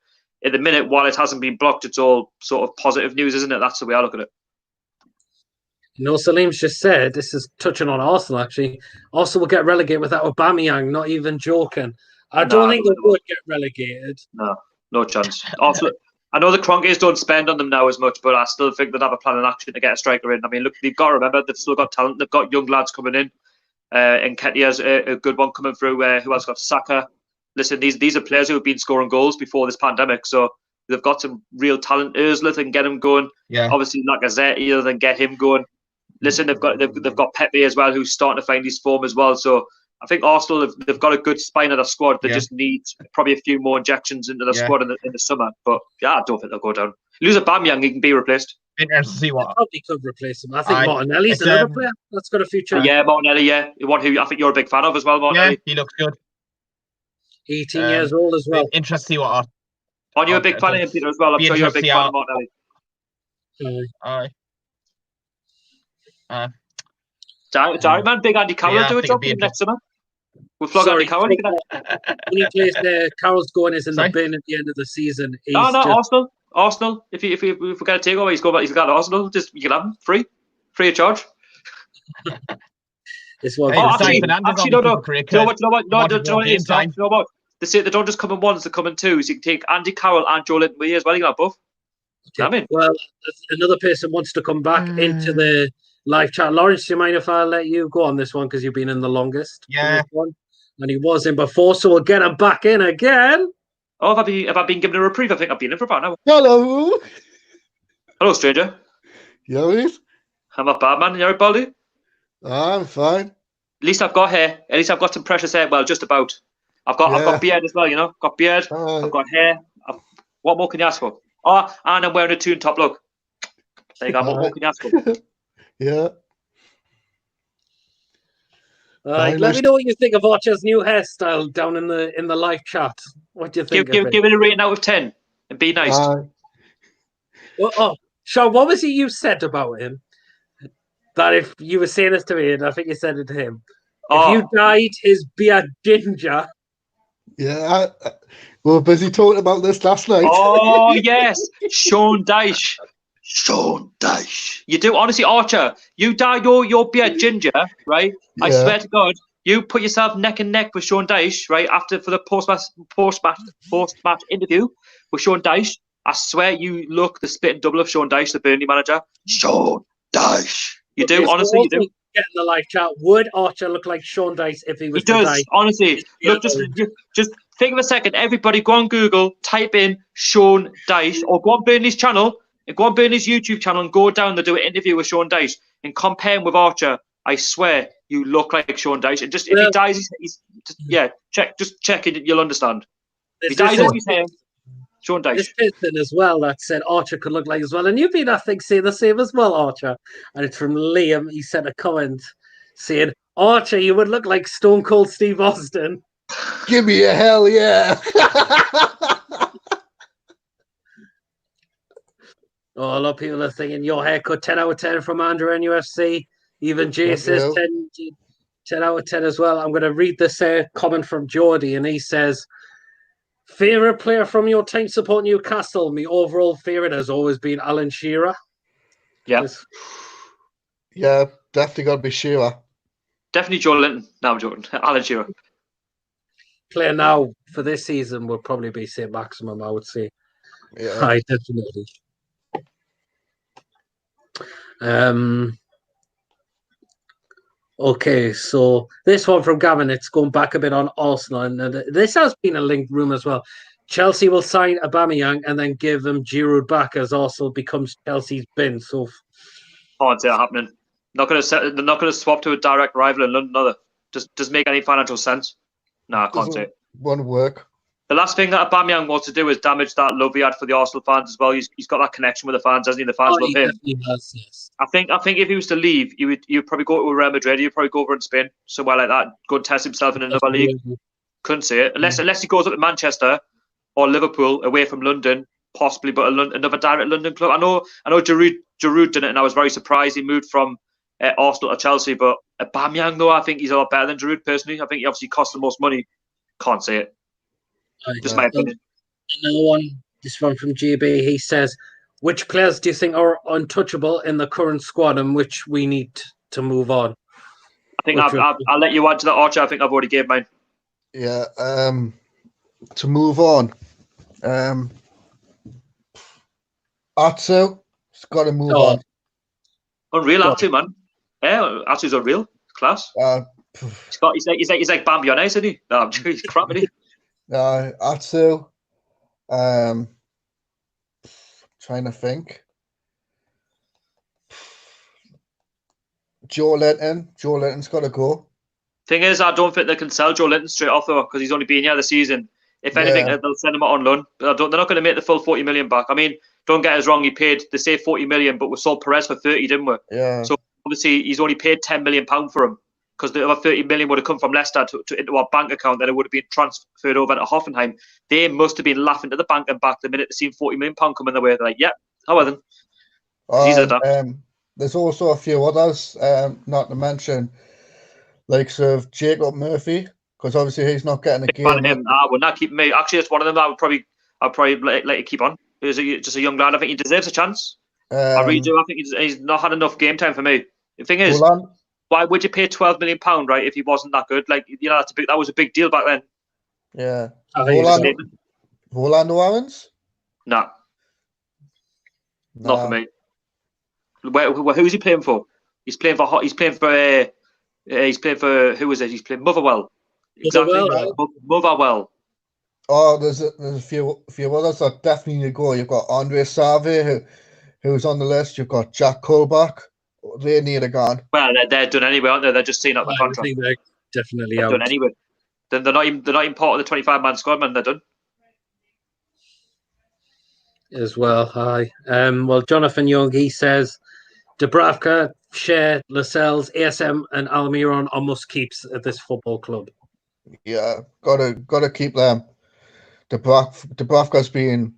at the minute, while it hasn't been blocked, it's all sort of positive news, isn't it? That's the way I look at it. Salim's just said, this is touching on Arsenal actually, Arsenal will get relegated without Aubameyang, not even joking. I don't think they would get relegated. No chance. Arsenal, I know the Kroenkes don't spend on them now as much, but I still think they'd have a plan in action to get a striker in. I mean, look, they've got to remember, they've still got talent. They've got young lads coming in. And Nketiah's a good one coming through. Who else got Saka? Listen, these are players who have been scoring goals before this pandemic, so they've got some real talent. Özil, they can get him going. Yeah. Obviously, Lacazette, they can get him going. Listen, they've got Pepe as well, who's starting to find his form as well. So I think Arsenal they've got a good spine of their squad. They just need probably a few more injections into the squad in the summer. But yeah, I don't think they'll go down. Lose Aubameyang, he can be replaced. Interesting to see what. They probably could replace him. I think Martinelli's another player that's got a future. Yeah, Martinelli. Yeah, one who I think you're a big fan of as well, Martinelli. Yeah, he looks good. 18 years old as well. Interesting to see what. You're a big fan of him, Peter, as well. I'm sure you're a big fan of Martinelli. Aye. Sorry, man. Big Andy Carroll do a job next summer. We'll flog Andy Carroll. When he plays there, Carroll's going is in the bin at the end of the season. Arsenal. If we get a takeover, he's got Arsenal. Just you can have him free of charge. This one. Actually, no. They say they don't just come in ones; they come in twos. You can take Andy Carroll and Joe Linton with you as well. You can have both. Okay. I mean, well, another person wants to come back into the live chat. Lawrence, do you mind if I let you go on this one because you've been in the longest? Yeah. And he was in before, so we'll get him back in again. Oh, have I been given a reprieve? I think I've been in for about an hour. Hello, stranger. You all right? I'm not bad, man. You all right, Baldy? I'm fine. At least I've got hair. At least I've got some precious hair. Well, just about. I've got beard as well, Got beard. I've got hair. What more can you ask for? Oh, and I'm wearing a tune top. Look. There you go. What more can you ask for? Yeah. Let me know what you think of Archer's new hairstyle down in the live chat. What do you think? Give it a rating out of 10 and be nice. Sean, what was it you said about him? That if you were saying this to me, and I think you said it to him, if you dyed his beard ginger. Yeah, we were busy talking about this last night. Oh, yes. Sean Dyche. You do, honestly, Archer, you dye your beard ginger, right? Yeah. I swear to God, you put yourself neck and neck with Sean Dyche, right? For the post-match interview with Sean Dyche, I swear you look the spit and double of Sean Dyche, the Burnley manager. Sean Dyche. You do, honestly, you do. Get in the live chat. Would Archer look like Sean Dyche if he was? He does, honestly. Look, just think of a second. Everybody, go on Google, type in Sean Dyche, or go on Burnley's channel, and go on Burnley's YouTube channel, and go down and do an interview with Sean Dyche, and compare him with Archer. I swear, you look like Sean Dyche. And just if he dies, check it. You'll understand. If he dies, what he's saying. Sean Dyche. This person as well that said Archer could look like as well. And you've been, I think, saying the same as well, Archer. And it's from Liam. He sent a comment saying, Archer, you would look like Stone Cold Steve Austin. Give me a hell yeah. A lot of people are thinking your haircut 10 out of 10 from Andrew NUFC. Even Jay says 10 out of 10 as well. I'm going to read this comment from Geordie, and he says, favourite player from your time supporting Newcastle? My overall favourite has always been Alan Shearer. Yeah. Yeah, definitely got to be Shearer. Definitely Joe Linton. No, I'm joking. Alan Shearer. Player now for this season would probably be St. Maximum, I would say. Yeah. Right, definitely. Okay, so this one from Gavin, it's going back a bit on Arsenal, and this has been a linked room as well. Chelsea will sign Aubameyang and then give him Giroud back as Arsenal becomes Chelsea's bin. So, can't see that happening. They're not going to swap to a direct rival in London, either. Does make any financial sense? No, I can't say it. Won't work. The last thing that Aubameyang wants to do is damage that love he had for the Arsenal fans as well. He's got that connection with the fans, hasn't he? The fans love he him. definitely has, yes. I think if he was to leave, you'd probably go to Real Madrid. You'd probably go over in Spain, somewhere like that. Go and test himself in another league. Couldn't say it unless he goes up to Manchester or Liverpool, away from London, possibly. But another direct London club. I know. Giroud did it, and I was very surprised he moved from Arsenal to Chelsea. But Aubameyang, though, I think he's a lot better than Giroud personally. I think he obviously cost the most money. Can't say it. Just my opinion. Another one. This one from GB. He says, "Which players do you think are untouchable in the current squad, and which we need to move on?" I think I'll let you add to that, Archer. I think I've already gave mine. Yeah. To move on. Atsu, it's got to move on. Unreal Atsu, man. Yeah, Atsu's unreal. Class. He's like Bambi on ice, isn't he? No, he's crap, isn't he? Atsu. Trying to think. Joe Linton's got to go. Thing is, I don't think they can sell Joe Linton straight off though, because he's only been here this season. If anything, they'll send him out on loan. But they're not going to make the full 40 million back. I mean, don't get us wrong. They say 40 million, but we sold Perez for 30, didn't we? Yeah. So obviously, he's only paid 10 million pound for him, because the other 30 million would have come from Leicester into our bank account. Then it would have been transferred over to Hoffenheim. They must have been laughing to the bank and back the minute they seen 40 million pound coming their way. They're like, yeah, how well then? There's also a few others, not to mention, like sort of Jacob Murphy, because obviously he's not getting a game. I would not keep me. Actually, it's one of them that I'd probably like to keep on. He's just a young lad. I think he deserves a chance. I really do. I think he's not had enough game time for me. The thing is, why would you pay £12 million, right, if he wasn't that good? Like, you know, that was a big deal back then. Yeah. Rolando Owens? Nah. Not for me. Who's he playing for? He's playing for who was it? He's playing Motherwell. Exactly. Motherwell. Oh, there's a few others that definitely need to go. You've got Andre Save, who's on the list. You've got Jack Colback. They need a gone. Well, they're done anyway, aren't they? They're just seeing out the contract. I think they're definitely they're out. Done anyway. Then they're not even part of the 25-man squad, man. They're done. As well, hi. Well, Jonathan Young, he says, Dubravka, Shea, Lascelles, ASM, and Almiron are must-keeps at this football club. Yeah, gotta keep them. Dubravka's been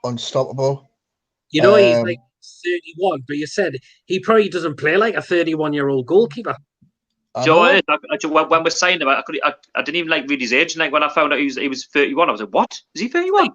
unstoppable. You know, he's like 31, but you said he probably doesn't play like a 31-year-old goalkeeper. Joe, when we're saying about, I didn't even like read his age. And like when I found out he was 31, I was like, "What? Is he 31?"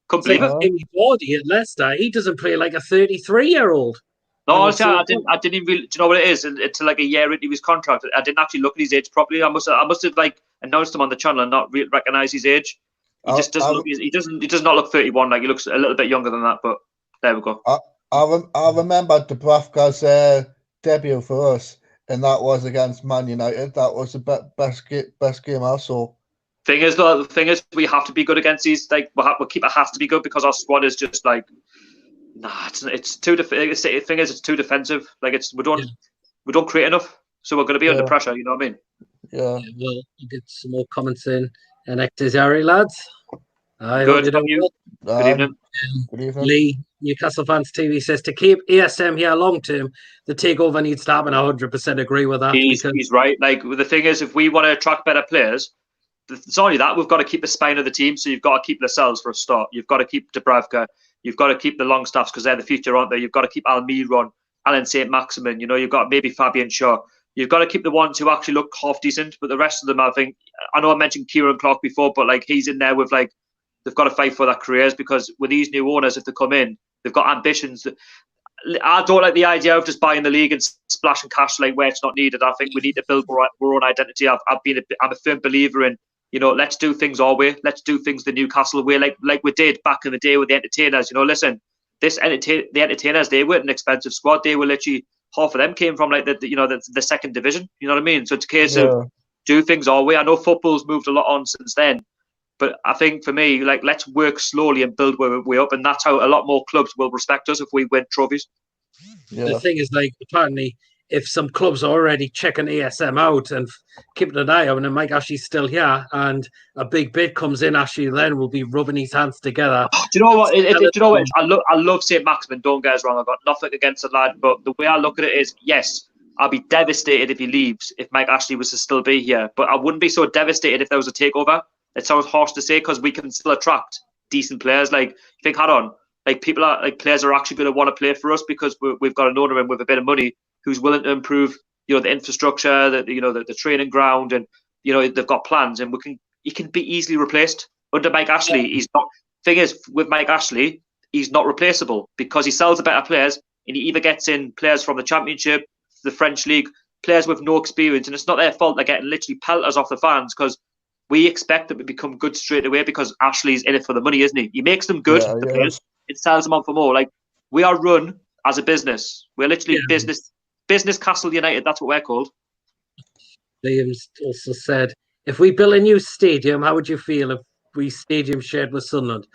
Couldn't believe it. Jamie Vardy at Leicester, he doesn't play like a 33-year-old. No, honestly, I didn't even really. Do you know what it is? Until like a year into his contract, I didn't actually look at his age properly. I must have like announced him on the channel and not recognize his age. He just doesn't look. He does not look 31. Like he looks a little bit younger than that. But there we go. I remember Dubravka's debut for us, and that was against Man United. That was the best game I saw. The thing is, we have to be good against these. Like, our keeper has to be good because our squad is just like, it's too. The thing is, it's too defensive. Like, we don't create enough, so we're going to be under pressure. You know what I mean? Yeah. Well, we'll get some more comments in. And Harry, lads. Good evening. Good evening. Lee, Newcastle Fans TV says to keep ASM here long term, the takeover needs to happen. 100% agree with that. He's right. Like, the thing is, if we want to attract better players, it's only that we've got to keep the spine of the team. So you've got to keep Lascelles for a start. You've got to keep Dubravka. You've got to keep the Longstaffs because they're the future, aren't they? You've got to keep Almiron, Alan St. Maximin. You know, you've got maybe Fabian Shaw. You've got to keep the ones who actually look half decent, but the rest of them, I think, I know I mentioned Kieran Clark before, but like he's in there with like, they've got to fight for their careers because with these new owners, if they come in, they've got ambitions. I don't like the idea of just buying the league and splashing cash like where it's not needed. I think we need to build our own identity. I'm a firm believer in, you know, let's do things our way. Let's do things the Newcastle way, like we did back in the day with the Entertainers. You know, listen, the Entertainers, they weren't an expensive squad. They were literally, half of them came from like the second division. You know what I mean? So it's a case of do things our way. I know football's moved a lot on since then, but I think for me, like, let's work slowly and build our way up, and that's how a lot more clubs will respect us if we win trophies. Yeah. The thing is, like, apparently if some clubs are already checking ASM out and keeping an eye on, and Mike Ashley's still here, and a big bid comes in, Ashley then will be rubbing his hands together. Do you know what? Do you know what? I love St. Maximin. Don't get us wrong. I've got nothing against the lad, but the way I look at it is, yes, I'll be devastated if he leaves, if Mike Ashley was to still be here. But I wouldn't be so devastated if there was a takeover. It sounds harsh to say because we can still attract decent players. Like, think, hold on, like players are actually going to want to play for us because we've got an owner in with a bit of money who's willing to improve, the infrastructure, the training ground, and they've got plans, and he can be easily replaced under Mike Ashley. He's not. Thing is, with Mike Ashley, he's not replaceable because he sells the better players, and he either gets in players from the Championship, the French League, players with no experience, and it's not their fault. They're getting literally pelters off the fans because we expect them to become good straight away because Ashley's in it for the money, isn't he? He makes them good, the players. It sells them on for more. Like, we are run as a business. We're literally business Castle United. That's what we're called. Liam's also said, if we build a new stadium, how would you feel if we stadium shared with Sunderland?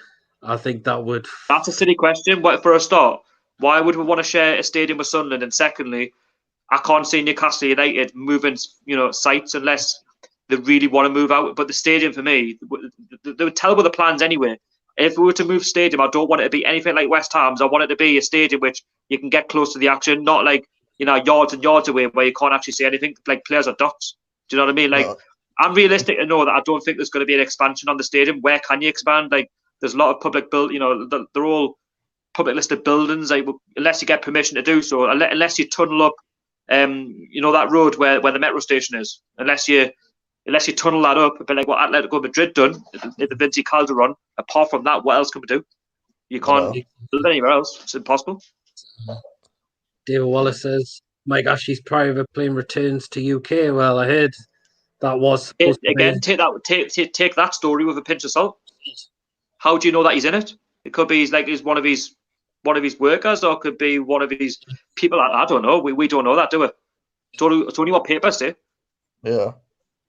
I think that would... That's a silly question. But for a start, why would we want to share a stadium with Sunderland? And secondly, I can't see Newcastle United moving, sites unless they really want to move out. But the stadium, for me, they would tell with the plans anyway. If we were to move stadium, I don't want it to be anything like West Ham's. I want it to be a stadium which you can get close to the action, not like, yards and yards away where you can't actually see anything. Like, players are dots. Do you know what I mean? Like, I'm realistic to know that I don't think there's going to be an expansion on the stadium. Where can you expand? Like, there's a lot of public they're all public listed buildings. Like, unless you get permission to do so, unless you tunnel up, that road where the metro station is. Unless you tunnel that up, a bit like what Atletico Madrid done at the Vinci Calderon. Apart from that, what else can we do? You can't build anywhere else. It's impossible. David Wallace says, Mike Ashley's private plane returns to UK. Well, I heard that was... Again, take that story with a pinch of salt. How do you know that he's in it? It could be he's one of his workers, or it could be one of his people. I don't know. We don't know that, do we? It's only what papers say. Yeah.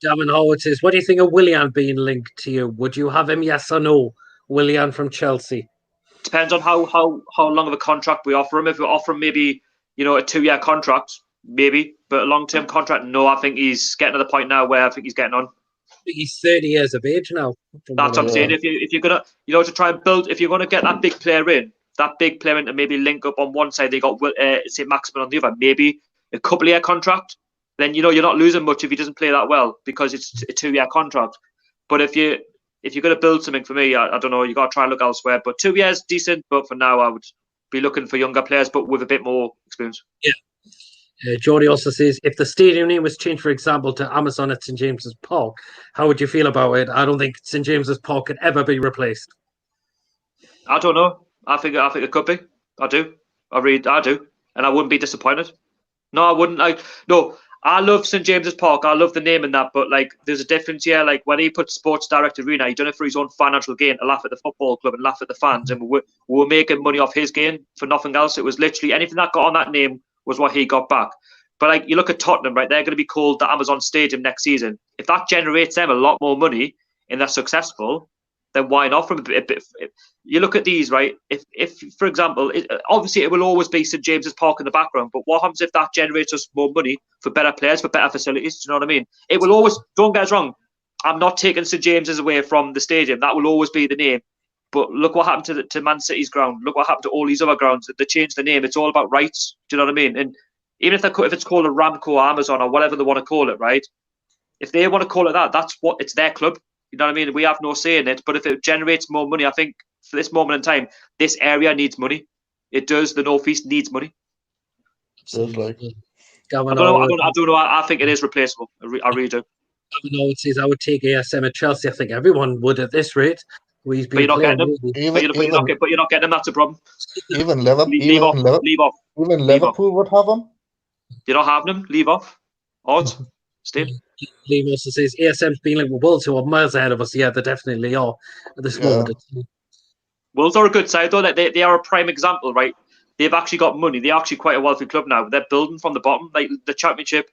Gavin Howard says, what do you think of Willian being linked to you? Would you have him, yes or no? Willian from Chelsea. Depends on how long of a contract we offer him. If we offer him maybe, a 2-year contract, maybe. But a long-term contract, no. I think he's getting to the point now where I think he's getting on. I think he's 30 years of age now. That's what I'm saying. If you're gonna, to try and build, if you're gonna get that big player in to maybe link up on one side, they got St. Maximin on the other, maybe a couple-year contract. Then you're not losing much if he doesn't play that well because it's a 2-year contract. But if you're going to build something, for me, I don't know, you got to try and look elsewhere. But 2 years, decent. But for now, I would be looking for younger players, but with a bit more experience. Yeah. Jordy also says, if the stadium name was changed, for example, to Amazon at St. James's Park, how would you feel about it? I don't think St. James's Park could ever be replaced. I don't know. I think it could be. I do. I do. And I wouldn't be disappointed. No, I wouldn't. I love St. James's Park. I love the name and that, but there's a difference here. Like, when he put Sports Direct Arena, he done it for his own financial gain to laugh at the football club and laugh at the fans, and we were making money off his gain for nothing else. It was literally anything that got on that name was what he got back. But you look at Tottenham, right? They're going to be called the Amazon Stadium next season. If that generates them a lot more money and they're successful, then why not? From a bit, you look at these, right? If for example, obviously it will always be St. James's Park in the background, but what happens if that generates us more money for better players, for better facilities? Do you know what I mean? It will always, don't get us wrong, I'm not taking St. James's away from the stadium. That will always be the name. But look what happened to Man City's ground. Look what happened to all these other grounds. They changed the name. It's all about rights. Do you know what I mean? And even if it's called a Ramco or Amazon or whatever they want to call it, right? If they want to call it that, it's their club. You know what I mean? We have no say in it. But if it generates more money, I think for this moment in time, this area needs money. It does. The Northeast needs money. I don't know. I think it is replaceable. I really do. Gavin says, I would take ASM at Chelsea. I think everyone would at this rate. But you're not getting them. But you're not getting them. That's a problem. Even Liverpool would have them. You're not having them. Leave off. Odds. Steve. Liam also says ASM's been like Wolves, who are miles ahead of us. Yeah, they definitely are at this moment. Wolves are a good side, though. They are a prime example, right? They've actually got money. They're actually quite a wealthy club now. They're building from the bottom. Like, the Championship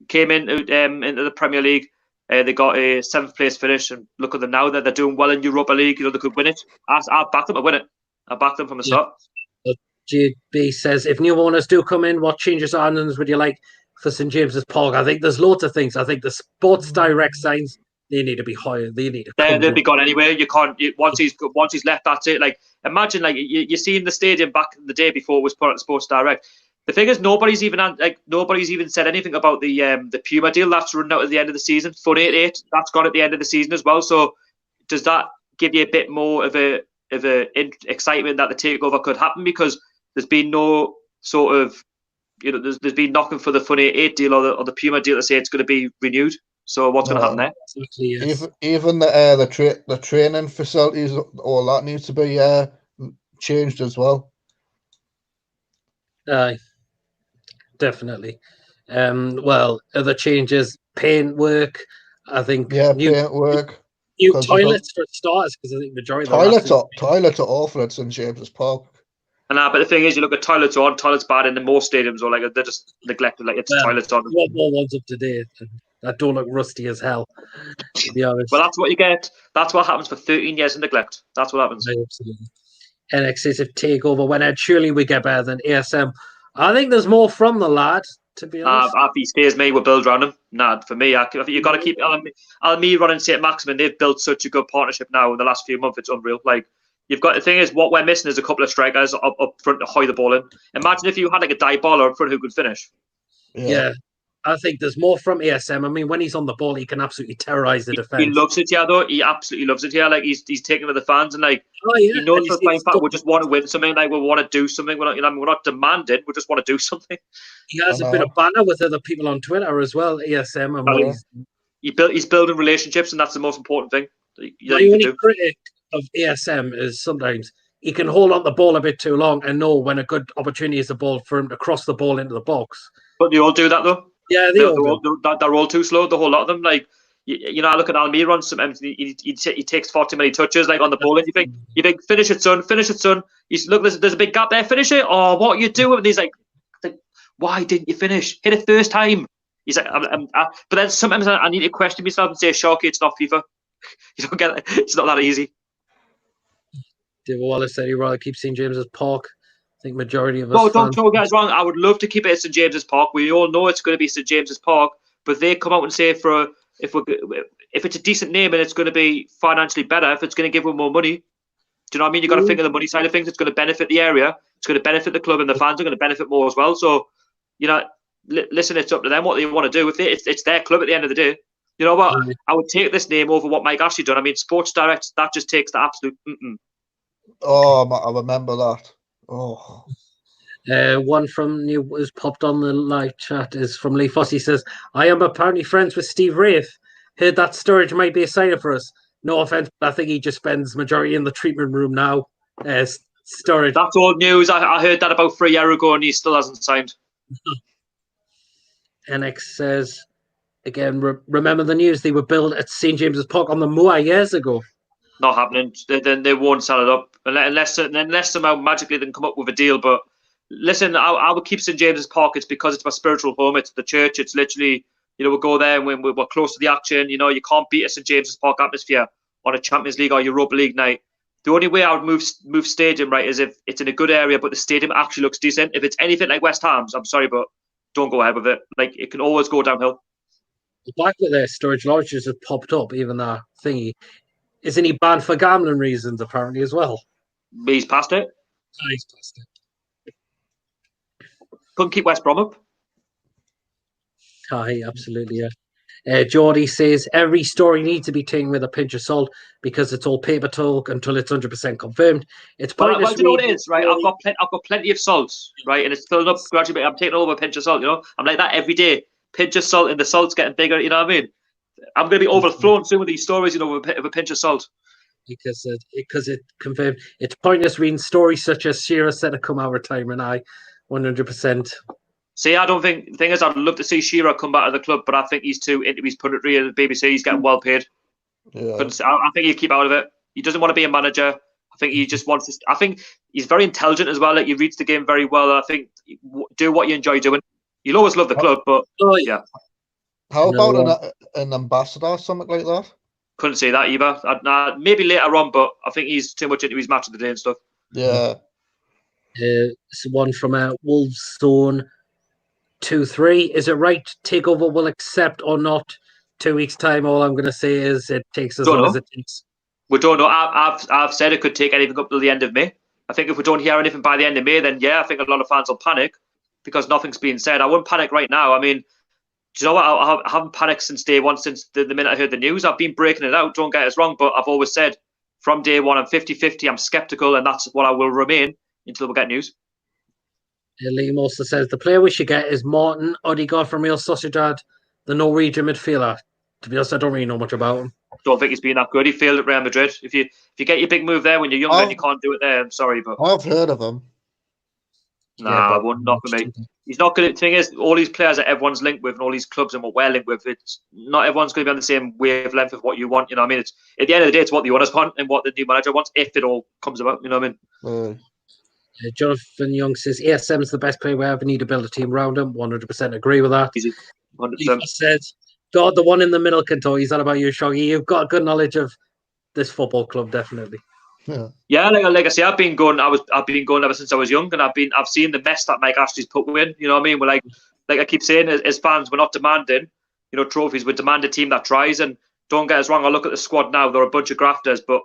came into the Premier League. They got a 7th place finish, and look at them now. They're doing well in Europa League. They could win it. I backed them to win it. I backed them from the start. GB says, if new owners do come in, what changes or add-ons would you like for St James's Park? I think there's loads of things. I think the Sports Direct signs, they need to be higher. They need to They'll be gone anyway. You can't once he's left. That's it. Like imagine like you seen the stadium back the day before it was put on Sports Direct. The thing is, nobody's even said anything about the Puma deal that's running out at the end of the season. Fun 88 that's gone at the end of the season as well. So does that give you a bit more of a excitement that the takeover could happen, because there's been no sort of there's been nothing for the Fun 88 deal or the Puma deal to say it's going to be renewed. So what's going to happen there? Yes. Even the training facilities, all that needs to be changed as well. Definitely. Well, other changes, paint work. I think paint work. New toilets for starters, because I think the majority of toilets are awful at St James's Park. But the thing is, you look at toilets bad in the most stadiums, or like they're just neglected. Like it's toilets on. You want more ones up to date that don't look rusty as hell. To be honest. Well, that's what you get. That's what happens for 13 years of neglect. That's what happens. Absolutely. NX says if Takeover went out, surely we get better than ASM. I think there's more from the lad. To be honest, if he stays, me, we'll build around him. For me, you've got to keep Almiron and St. Maximin. They've built such a good partnership now in the last few months. It's unreal. Like. You've got the thing is, what we're missing is a couple of strikers up front to hoy the ball in. Imagine if you had like a dive baller up front who could finish. Yeah, I think there's more from ASM. I mean, when he's on the ball, he can absolutely terrorize the defense. He loves it here, though. He absolutely loves it here. Like he's taking with the fans and like he knows for playing back. We just want to win something. Like we want to do something. We're not, we're not demanding. We just want to do something. He has a bit of banter with other people on Twitter as well. ASM, and he's building relationships, and that's the most important thing. The only critic of ASM is sometimes he can hold on the ball a bit too long and know when a good opportunity is the ball for him to cross the ball into the box. But they all do that though. Yeah, they're all too slow. The whole lot of them. Like I look at Almiron. Sometimes he takes 40 many touches like on the ball, and you think finish it, son. He's look. There's a big gap there. Finish it. Oh, what are you doing? And he's like, why didn't you finish? Hit it first time. He's like, but then sometimes I need to question myself and say, Sharky, it's not FIFA. You don't get it. It's not that easy. David Wallace said he'd rather keep St James's Park. I think majority of us. Don't get us wrong. I would love to keep it at St James's Park. We all know it's going to be St James's Park, but they come out and say if it's a decent name and it's going to be financially better, if it's going to give them more money, do you know what I mean? You got to think of the money side of things. It's going to benefit the area. It's going to benefit the club, and the fans are going to benefit more as well. So, listen, it's up to them what they want to do with it. It's their club at the end of the day. You know what? I would take this name over what Mike Ashley done. I mean, Sports Direct, that just takes the absolute. Oh, I remember that. Oh. One from New who's popped on the live chat is from Lee Fossey. Says, I am apparently friends with Steve Wraith. Heard that Sturridge might be a signer for us. No offense, but I think he just spends majority in the treatment room now. Sturridge. That's old news. I heard that about 3 years ago and he still hasn't signed. NX says, again, remember the news? They were built at St James's Park on the Moor years ago. Not happening. They won't sell it up unless somehow magically they can come up with a deal. But listen, I would keep St James's Park. It's because it's my spiritual home. It's the church. It's literally, we'll go there and when we're close to the action. You can't beat a St James's Park atmosphere on a Champions League or Europa League night. The only way I would move stadium, right, is if it's in a good area, but the stadium actually looks decent. If it's anything like West Ham's, I'm sorry, but don't go ahead with it. Like, it can always go downhill. The back of their storage lodges have popped up, even that thingy. Isn't he banned for gambling reasons, apparently, as well? He's past it. Oh, he's past it. Couldn't keep West Brom up. Aye, absolutely, yeah. Geordie says, every story needs to be taken with a pinch of salt because it's all paper talk until it's 100% confirmed. It's pointless. Well, you know what it is, right? I've got plenty of salt, right? And it's filling up gradually. I'm taking all of a pinch of salt, I'm like that every day. Pinch of salt and the salt's getting bigger, you know what I mean? I'm going to be overflowing soon with these stories, with a pinch of salt. Because it confirmed. It's pointless reading stories such as Shearer said to come out of retirement. 100%. See, I don't think the thing is, I'd love to see Shearer come back to the club, but I think he's too into his punditry at the BBC. He's getting well paid. Yeah. I think he'll keep out of it. He doesn't want to be a manager. I think he just wants to. I think he's very intelligent as well. Like, he reads the game very well. I think do what you enjoy doing. You'll always love the club, but yeah. How about an ambassador or something like that? Couldn't say that either. Maybe later on, but I think he's too much into his match of the day and stuff. Yeah. It's one from Wolves Zone 2-3. Is it right? Takeover will accept or not? 2 weeks time. All I'm going to say is it takes as long as it takes. We don't know. I've said it could take anything up till the end of May. I think if we don't hear anything by the end of May, then yeah, I think a lot of fans will panic because nothing's being said. I wouldn't panic right now. I mean, do you know what? I haven't panicked since day one, since the minute I heard the news. I've been breaking it out. Don't get us wrong, but I've always said from day one, I'm 50-50. I'm sceptical, and that's what I will remain until we get news. Liam also says the player we should get is Martin Odegaard from Real Sociedad, the Norwegian midfielder. To be honest, I don't really know much about him. Don't think he's been that good. He failed at Real Madrid. If you get your big move there when you're younger and you can't do it there, I'm sorry, but I've heard of him. Nah, not for me. He's not good. The thing is, all these players that everyone's linked with, and all these clubs and what we're linked with, it's not everyone's going to be on the same wavelength of what you want. You know what I mean? It's at the end of the day, it's what the owners want and what the new manager wants, if it all comes about. You know what I mean? Jonathan Young says ASM's the best player we ever need to build a team around him. 100% agree with that. Easy. 100%. He says, God, the one in the middle can talk. He's all about you, Shoggy. You've got good knowledge of this football club, definitely. Yeah, like I say, I've been going ever since I was young, and I've seen the mess that Mike Ashley's put in. You know what I mean? We're like I keep saying, as fans, we're not demanding, trophies. We demand a team that tries. And don't get us wrong, I look at the squad now; they're a bunch of grafters. But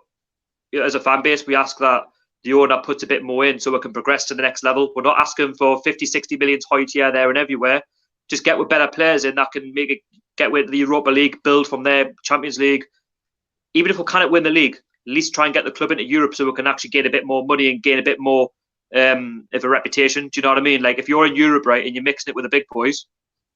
as a fan base, we ask that the owner puts a bit more in so we can progress to the next level. We're not asking for 50, 60 million Hoyt here, there, and everywhere. Just get with better players in that can make it get with the Europa League, build from there, Champions League. Even if we can't win the league, at least try and get the club into Europe so we can actually gain a bit more money and gain a bit more of a reputation. Do you know what I mean? Like if you're in Europe, right, and you're mixing it with the big boys,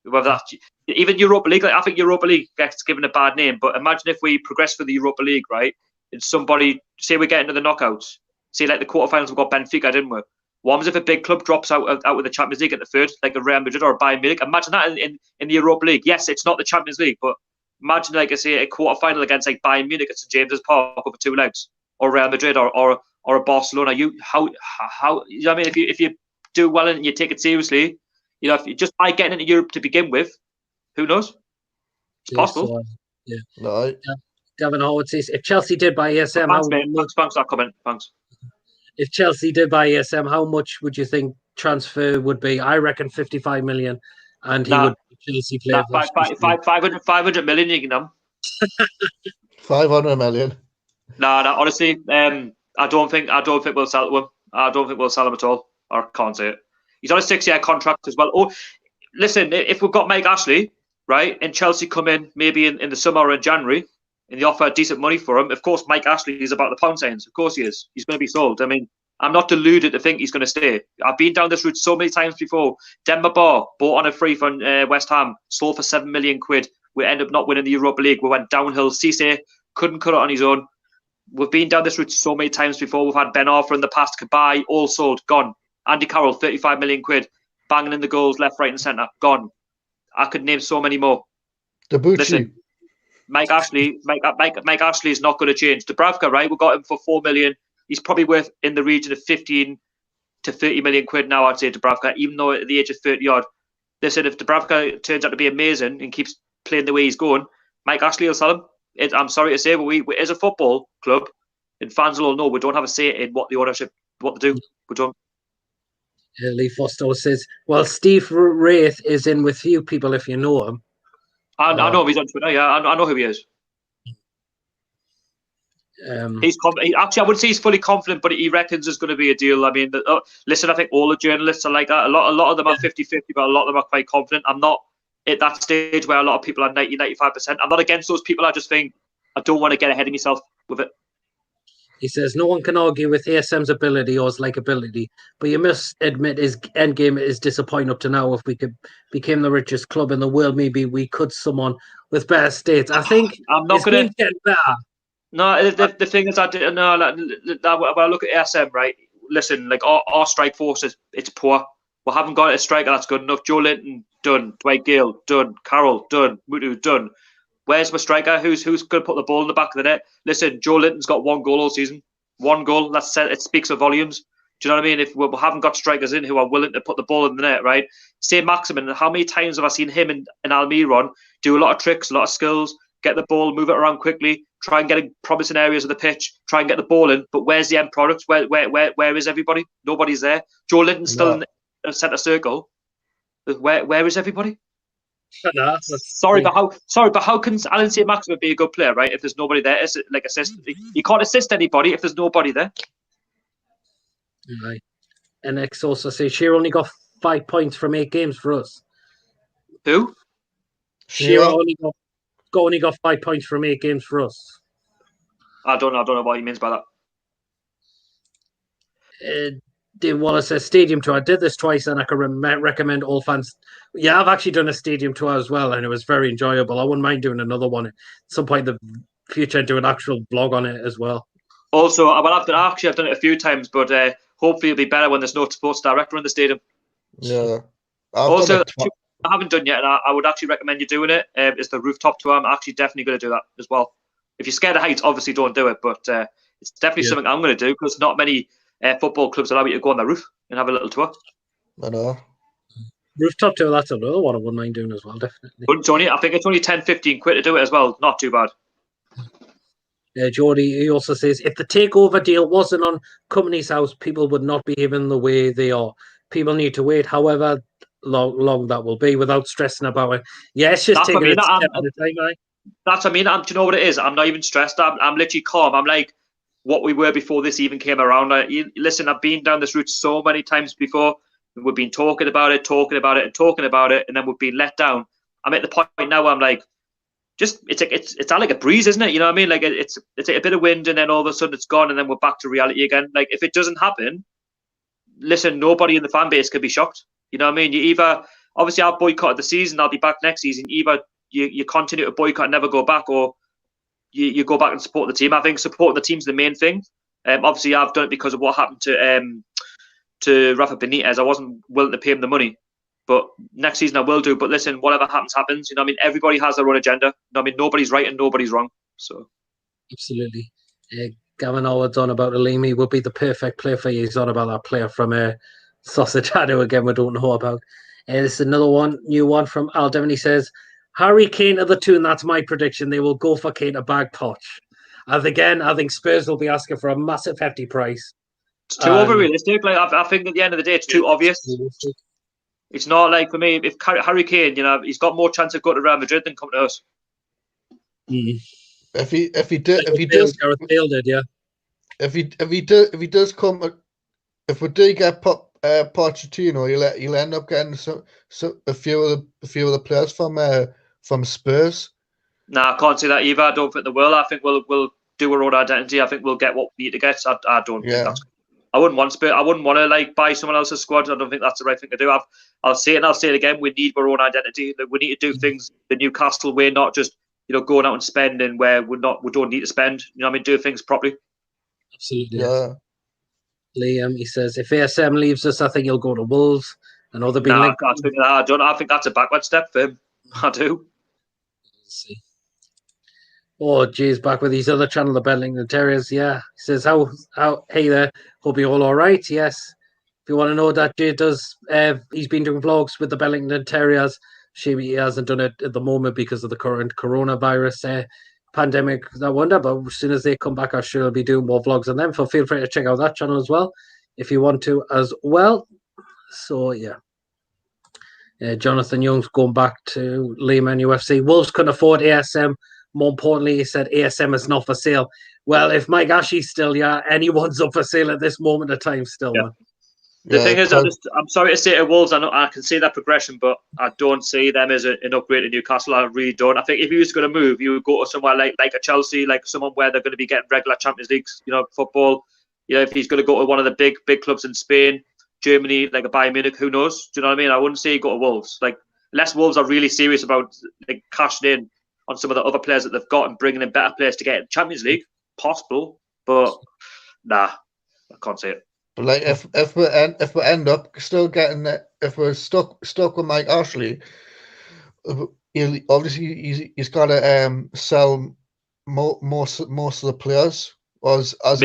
whether that even Europa League, like I think Europa League gets given a bad name, but imagine if we progress for the Europa League, right? And somebody say we get into the knockouts, say like the quarterfinals, we've got Benfica, didn't we? What happens if a big club drops out with the Champions League at the third, like a Real Madrid or a Bayern Munich? Imagine that in the Europa League. Yes, it's not the Champions League, but imagine, like I say, a quarterfinal against like Bayern Munich at St James's Park over 2 legs, or Real Madrid, or a Barcelona. How you know what I mean? If you do well and you take it seriously, if you just by getting into Europe to begin with, who knows? It's possible. No. Gavin Howard says if Chelsea did buy ASM, thanks for that comment. Thanks. If Chelsea did buy ASM, how much would you think transfer would be? I reckon 55 million, and he would be Chelsea player. 500 million, you know. 500 million. No, honestly, I don't think we'll sell him. I don't think we'll sell him at all. I can't say it. He's on a 6-year contract as well. Oh, listen, if we've got Mike Ashley, right, and Chelsea come in maybe in the summer or in January, and they offer decent money for him, of course, Mike Ashley is about the pound signs. Of course he is. He's going to be sold. I mean, I'm not deluded to think he's going to stay. I've been down this route so many times before. Demba Ba bought on a free from West Ham, sold for 7 million quid. We ended up not winning the Europa League. We went downhill. Cisse couldn't cut it on his own. We've been down this route so many times before. We've had Ben Arthur in the past, Kabay, all sold, gone. Andy Carroll, 35 million quid, banging in the goals left, right, and centre, gone. I could name so many more. Listen, Mike Ashley is not going to change. Dubravka, right? We got him for 4 million. He's probably worth in the region of 15 to 30 million quid now, I'd say, Dubravka, even though at the age of 30 odd. Listen, if Dubravka turns out to be amazing and keeps playing the way he's going, Mike Ashley will sell him. I'm sorry to say, but we as a football club, and fans will all know, we don't have a say in what the ownership, what they do. We don't. Lee Foster says, well, Steve Wraith is in with you people if you know him. I know him. He's on Twitter. Yeah, I know who he is. He's actually, I wouldn't say he's fully confident, but he reckons there's going to be a deal. I mean, listen, I think all the journalists are like that. A lot of them are 50-50, but a lot of them are quite confident. I'm not at that stage where a lot of people are 90-95%. I'm not against those people. I just think I don't want to get ahead of myself with it. He says, no one can argue with ASM's ability or his likability, but you must admit his endgame is disappointing up to now. If we could become the richest club in the world, maybe we could someone with better states. I think I'm not going to get better. No, the thing is, when I look at ASM, right, listen, like our strike force it's poor. We haven't got a striker that's good enough. Joe Linton, done. Dwight Gale, done. Carroll, done. Mutu, done. Where's my striker? Who's going to put the ball in the back of the net? Listen, Joe Linton's got 1 goal all season. 1 goal. It speaks of volumes. Do you know what I mean? If we haven't got strikers in who are willing to put the ball in the net, right? Say Maximin, how many times have I seen him and Almiron do a lot of tricks, a lot of skills, get the ball, move it around quickly, try and get in promising areas of the pitch, try and get the ball in. But where's the end product? Where is everybody? Nobody's there. Joe Linton's still in the centre circle. Where is everybody? No, Sorry, but how can Alan St. Maximin be a good player, right? If there's nobody there, is it like assist? You can't assist anybody if there's nobody there. Right. And X also says Shearer only got 5 points from 8 games for us. Who? Shearer only got 5 points from 8 games for us. I don't know what he means by that. Dave Wallace says stadium tour. I did this twice, and I can recommend all fans. Yeah, I've actually done a stadium tour as well, and it was very enjoyable. I wouldn't mind doing another one at some point in the future and do an actual blog on it as well. Also, I've done it a few times, but hopefully it'll be better when there's no sports director in the stadium. Yeah. I haven't done yet, and I would actually recommend you doing it. It's the rooftop tour. I'm actually definitely going to do that as well. If you're scared of heights, obviously don't do it, but it's definitely something I'm going to do because not many football clubs allow you to go on the roof and have a little tour. I know. Rooftop tour, that's another one I wouldn't mind doing as well, definitely. I think it's only 10, 15 quid to do it as well. Not too bad. Jordy, he also says, if the takeover deal wasn't on Company's House, people would not be behaving the way they are. People need to wait, however long that will be, without stressing about it. Yeah, it's just taking it a step at a time, right? That's what I mean. Do you know what it is? I'm not even stressed. I'm literally calm. I'm like what we were before this even came around. Listen, I've been down this route so many times before. We've been talking about it, and then we've been let down. I'm at the point now where I'm like, it's like a breeze, isn't it? You know what I mean? Like it's a bit of wind, and then all of a sudden it's gone, and then we're back to reality again. Like if it doesn't happen, listen, nobody in the fan base could be shocked. You know what I mean? You either obviously I've boycotted the season, I'll be back next season. Either you continue to boycott and never go back, or you go back and support the team. I think supporting the team's the main thing. Obviously I've done it because of what happened to Rafa Benitez. I wasn't willing to pay him the money. But next season I will do. But listen, whatever happens, happens. You know what I mean? Everybody has their own agenda. You know what I mean? Nobody's right and nobody's wrong. So absolutely. Gavin Howard's on about Alimi would be the perfect player for you. He's on about that player from Sausage Addo again we don't know about. This is another new one from Al Devon. He says, Harry Kane are the two, and that's my prediction. They will go for Kane to bag Poch. And again, I think Spurs will be asking for a massive hefty price. It's too over realistic. Like I think at the end of the day, it's too obvious. It's not like for me. If Harry Kane, you know, he's got more chance of going to Real Madrid than coming to us. If he does, Gareth Bale did, yeah. If he does come, if we do get Pochettino, he'll end up getting a few of the players from Spurs. Nah, I can't say that either. I don't think they will. I think we'll do our own identity. I think we'll get what we need to get. I don't think that's. I wouldn't want Spurs. I wouldn't want to like buy someone else's squad. I don't think that's the right thing to do. I'll say it and I'll say it again. We need our own identity. Like, we need to do things the Newcastle way, not just going out and spending where we don't need to spend. You know what I mean? Do things properly. Absolutely. Yeah. Liam, he says, if ASM leaves us, I think he'll go to Wolves. And other being linked. I think that's a backward step for him. I do. Let's see. Oh, geez, back with his other channel, the Bedlington Terriers. Yeah, he says, hey there, hope you're all right. Yes, if you want to know that Jay does, he's been doing vlogs with the Bedlington Terriers. He hasn't done it at the moment because of the current coronavirus pandemic. I wonder, but as soon as they come back, I'm sure I'll be doing more vlogs on them. So feel free to check out that channel as well if you want to as well. So, yeah. Jonathan Young's going back to Lehman UFC. Wolves couldn't afford ASM. More importantly, he said ASM is not for sale. Well, if Mike Ashley's still, anyone's up for sale at this moment of time still. Yeah. The thing is, I'm sorry to say to Wolves, I can see that progression, but I don't see them as an upgrade to Newcastle. I really don't. I think if he was going to move, you would go to somewhere like a Chelsea, like someone where they're going to be getting regular Champions Leagues, football. If he's going to go to one of the big clubs in Spain, Germany, like a Bayern Munich, who knows? Do you know what I mean? I wouldn't say go to Wolves. Like, unless Wolves are really serious about like cashing in on some of the other players that they've got and bringing in better players to get in Champions League, possible, but nah, I can't say it. But like if we end up still getting it, if we're stuck with Mike Ashley, he's got to sell most of the players. As I'll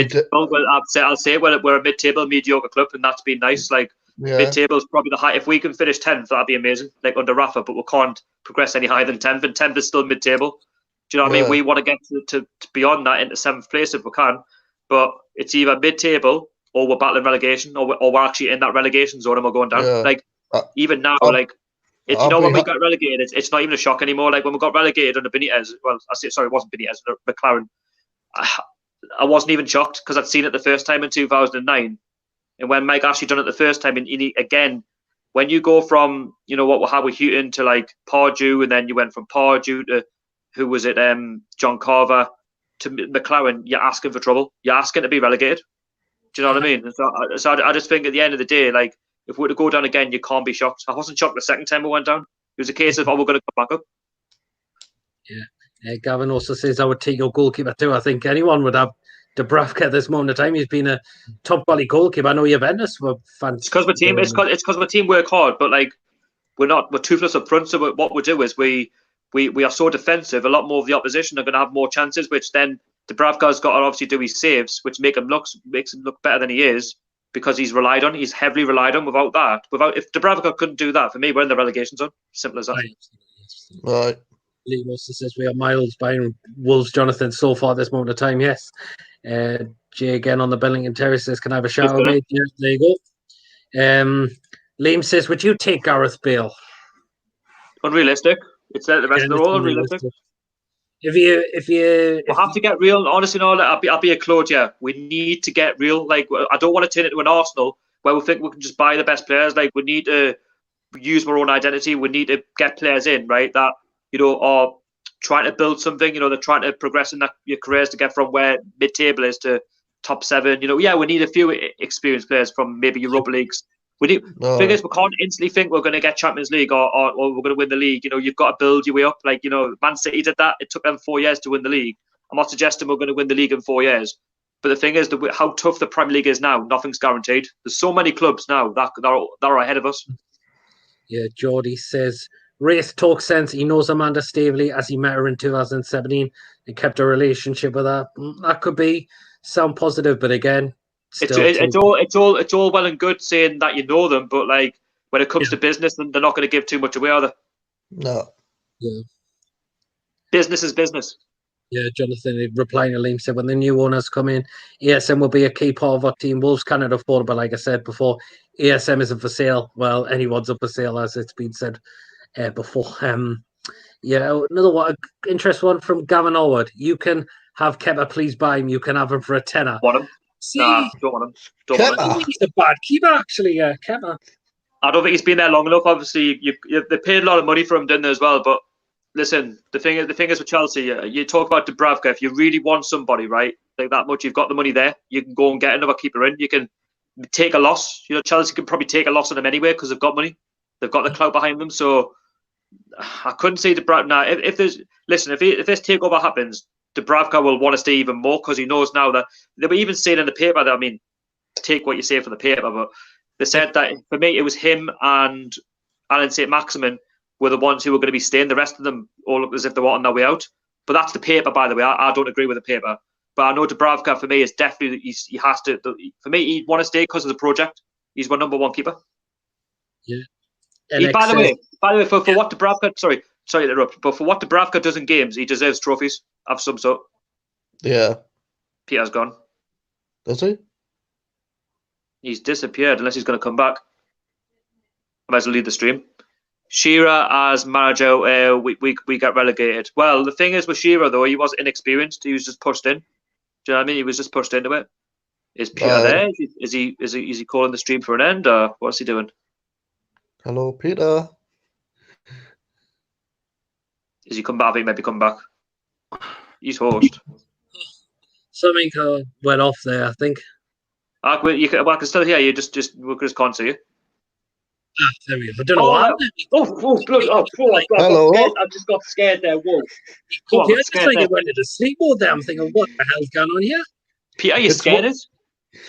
say we're a mid-table mediocre club, and that's been nice. Like mid-table is probably the high. If we can finish 10th, that'd be amazing. Like under Rafa, but we can't progress any higher than 10th, and 10th is still mid-table. Do you know what I mean? Yeah. We want to get to beyond that into 7th place if we can, but it's either mid-table or we're battling relegation, or we're actually in that relegation zone and we're going down. Yeah. Like even now, I'll- like it's I'll when be we got relegated, it's not even a shock anymore. Like when we got relegated under Benitez, well, it wasn't Benitez, McLaren. I wasn't even shocked because I'd seen it the first time in 2009, and when Mike Ashley done it the first time, and again, when you go from what we had with Houghton to like Pardew, and then you went from Pardew to who was it, John Carver to McLaren, you're asking for trouble. You're asking to be relegated. Do you know what I mean? So I just think at the end of the day, like if we were to go down again, you can't be shocked. I wasn't shocked the second time we went down. It was a case of, we're going to come back up. Yeah. Gavin also says I would take your goalkeeper too. I think anyone would have Dubravka at this moment of time. He's been a top quality goalkeeper. I know Juventus were fans. It's because my team. It's because my team work hard, but like we're toothless up front. So what we do is we are so defensive. A lot more of the opposition are going to have more chances, which then Dubravka's got to obviously do his saves, which makes him look better than he is because he's heavily relied on. If Dubravka couldn't do that, for me, we're in the relegation zone. Simple as that. Right. Lee also says we are miles behind Wolves, Jonathan, so far at this moment of time. Yes. Jay again on the Billington Terrace says, can I have a shout out, mate? Yeah, there you go. Liam says, would you take Gareth Bale? Unrealistic. It's the rest of the all unrealistic. If you have to get real, honestly, no, I'll be a Claudia. We need to get real. Like, I don't want to turn it into an Arsenal where we think we can just buy the best players. Like, we need to use our own identity. We need to get players in, right, that are trying to build something. They're trying to progress in your careers to get from where mid-table is to top 7. We need a few experienced players from maybe Europa Leagues. We can't instantly think we're going to get Champions League or we're going to win the league. You've got to build your way up. Like, Man City did that. It took them 4 years to win the league. I'm not suggesting we're going to win the league in 4 years. But the thing is, how tough the Premier League is now, nothing's guaranteed. There's so many clubs now that are ahead of us. Yeah, Geordie says, Race talks sense. He knows Amanda Staveley as he met her in 2017 and kept a relationship with her. That could sound positive, but again, it's all well and good saying that you know them, but like when it comes to business, they're not going to give too much away, are they? No. Yeah. Business is business. Yeah, Jonathan replying to Liam said, when the new owners come in, ASM will be a key part of our team. Wolves cannot afford, but like I said before, ASM isn't for sale. Well, anyone's up for sale, as it's been said before. Another one, interesting one from Gavin Allward. You can have Kepa, please buy him. You can have him for a tenner. Want him? Nah, don't want him. I don't think he's a bad keeper, actually. Kepa. I don't think he's been there long enough. Obviously, they paid a lot of money for him, didn't they, as well? But listen, the thing is with Chelsea, you talk about Dubravka. If you really want somebody, right, like that much, you've got the money there. You can go and get another keeper in. You can take a loss. Chelsea can probably take a loss on him anyway because they've got money. They've got the clout behind them. So I couldn't say Dubravka. Now, if this takeover happens, Dubravka will want to stay even more because he knows now that they were even saying in the paper that, I mean, take what you say for the paper, but they said that for me it was him and Alan St. Maximin were the ones who were going to be staying. The rest of them all look as if they were on their way out. But that's the paper, by the way. I don't agree with the paper. But I know Dubravka for me is definitely he has to. For me, he'd want to stay because of the project. He's my number one keeper. Yeah. By the way, for what Dubravka, sorry to interrupt, but for what Dubravka does in games, he deserves trophies of some sort. Yeah. Peter's gone. Does he? He's disappeared unless he's going to come back. I might as well leave the stream. Shearer as manager, we got relegated. Well, the thing is with Shearer, though, he was inexperienced. He was just pushed in. Do you know what I mean? He was just pushed into it. Is Peter there? Is he calling the stream for an end, or what's he doing? Hello, Peter. Is he come back? I think he might be coming back. He's host. Something went off there, I think. I can still hear you. We just can't see you. There we go. I don't know what happened. Hello. I just got scared there. Whoa. I just think it went into sleep mode there. I'm thinking, what the hell's going on here? Peter, you scared us?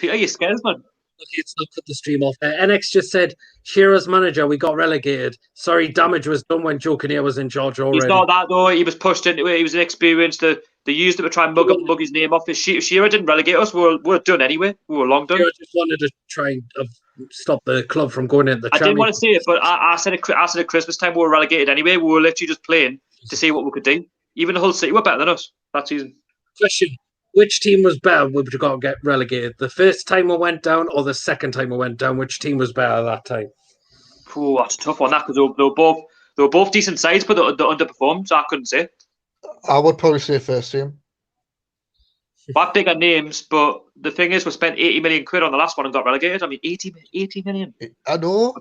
Peter, you scared us, man? Okay, it's not put the stream off. NX just said, Shearer's manager, we got relegated. Sorry, damage was done when Joe Kinnear was in charge already. He's not that, though. He was pushed into it. He was inexperienced. They used it to try and mug his name off. Shearer didn't relegate us. We were done anyway. We were long done. Shearer just wanted to try and stop the club from going into the I didn't want to say it, but I said at Christmas time we were relegated anyway. We were literally just playing to see what we could do. Even Hull City were better than us that season. Question: which team was better? Would you got to get relegated? The first time we went down, or the second time we went down? Which team was better that time? Ooh, that's a tough one. That because they were both decent sides, but they underperformed. So I couldn't say. I would probably say first team. But bigger names, but the thing is, we spent 80 million quid on the last one and got relegated. I mean, 80 million. I know.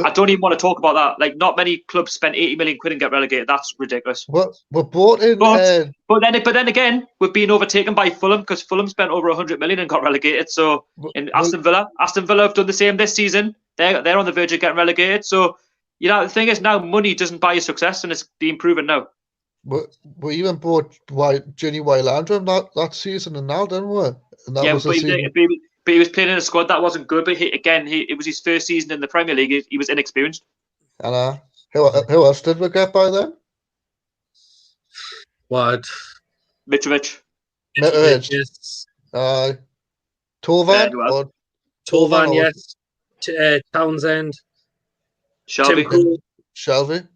I don't even want to talk about that. Like, not many clubs spend 80 million quid and get relegated. That's ridiculous. We're brought in. But then again, we've been overtaken by Fulham because Fulham spent over 100 million and got relegated. So in Aston Villa have done the same this season. They're on the verge of getting relegated. So the thing is now money doesn't buy you success, and it's being proven now. We even bought Ginny Wylander that season and now, didn't we? And that was but he was playing in a squad that wasn't good. But it was his first season in the Premier League. He was inexperienced. And who else did we get by then? What? Mitrovic. Yes. Tovan? Tovan, yes. Townsend. Shelvey.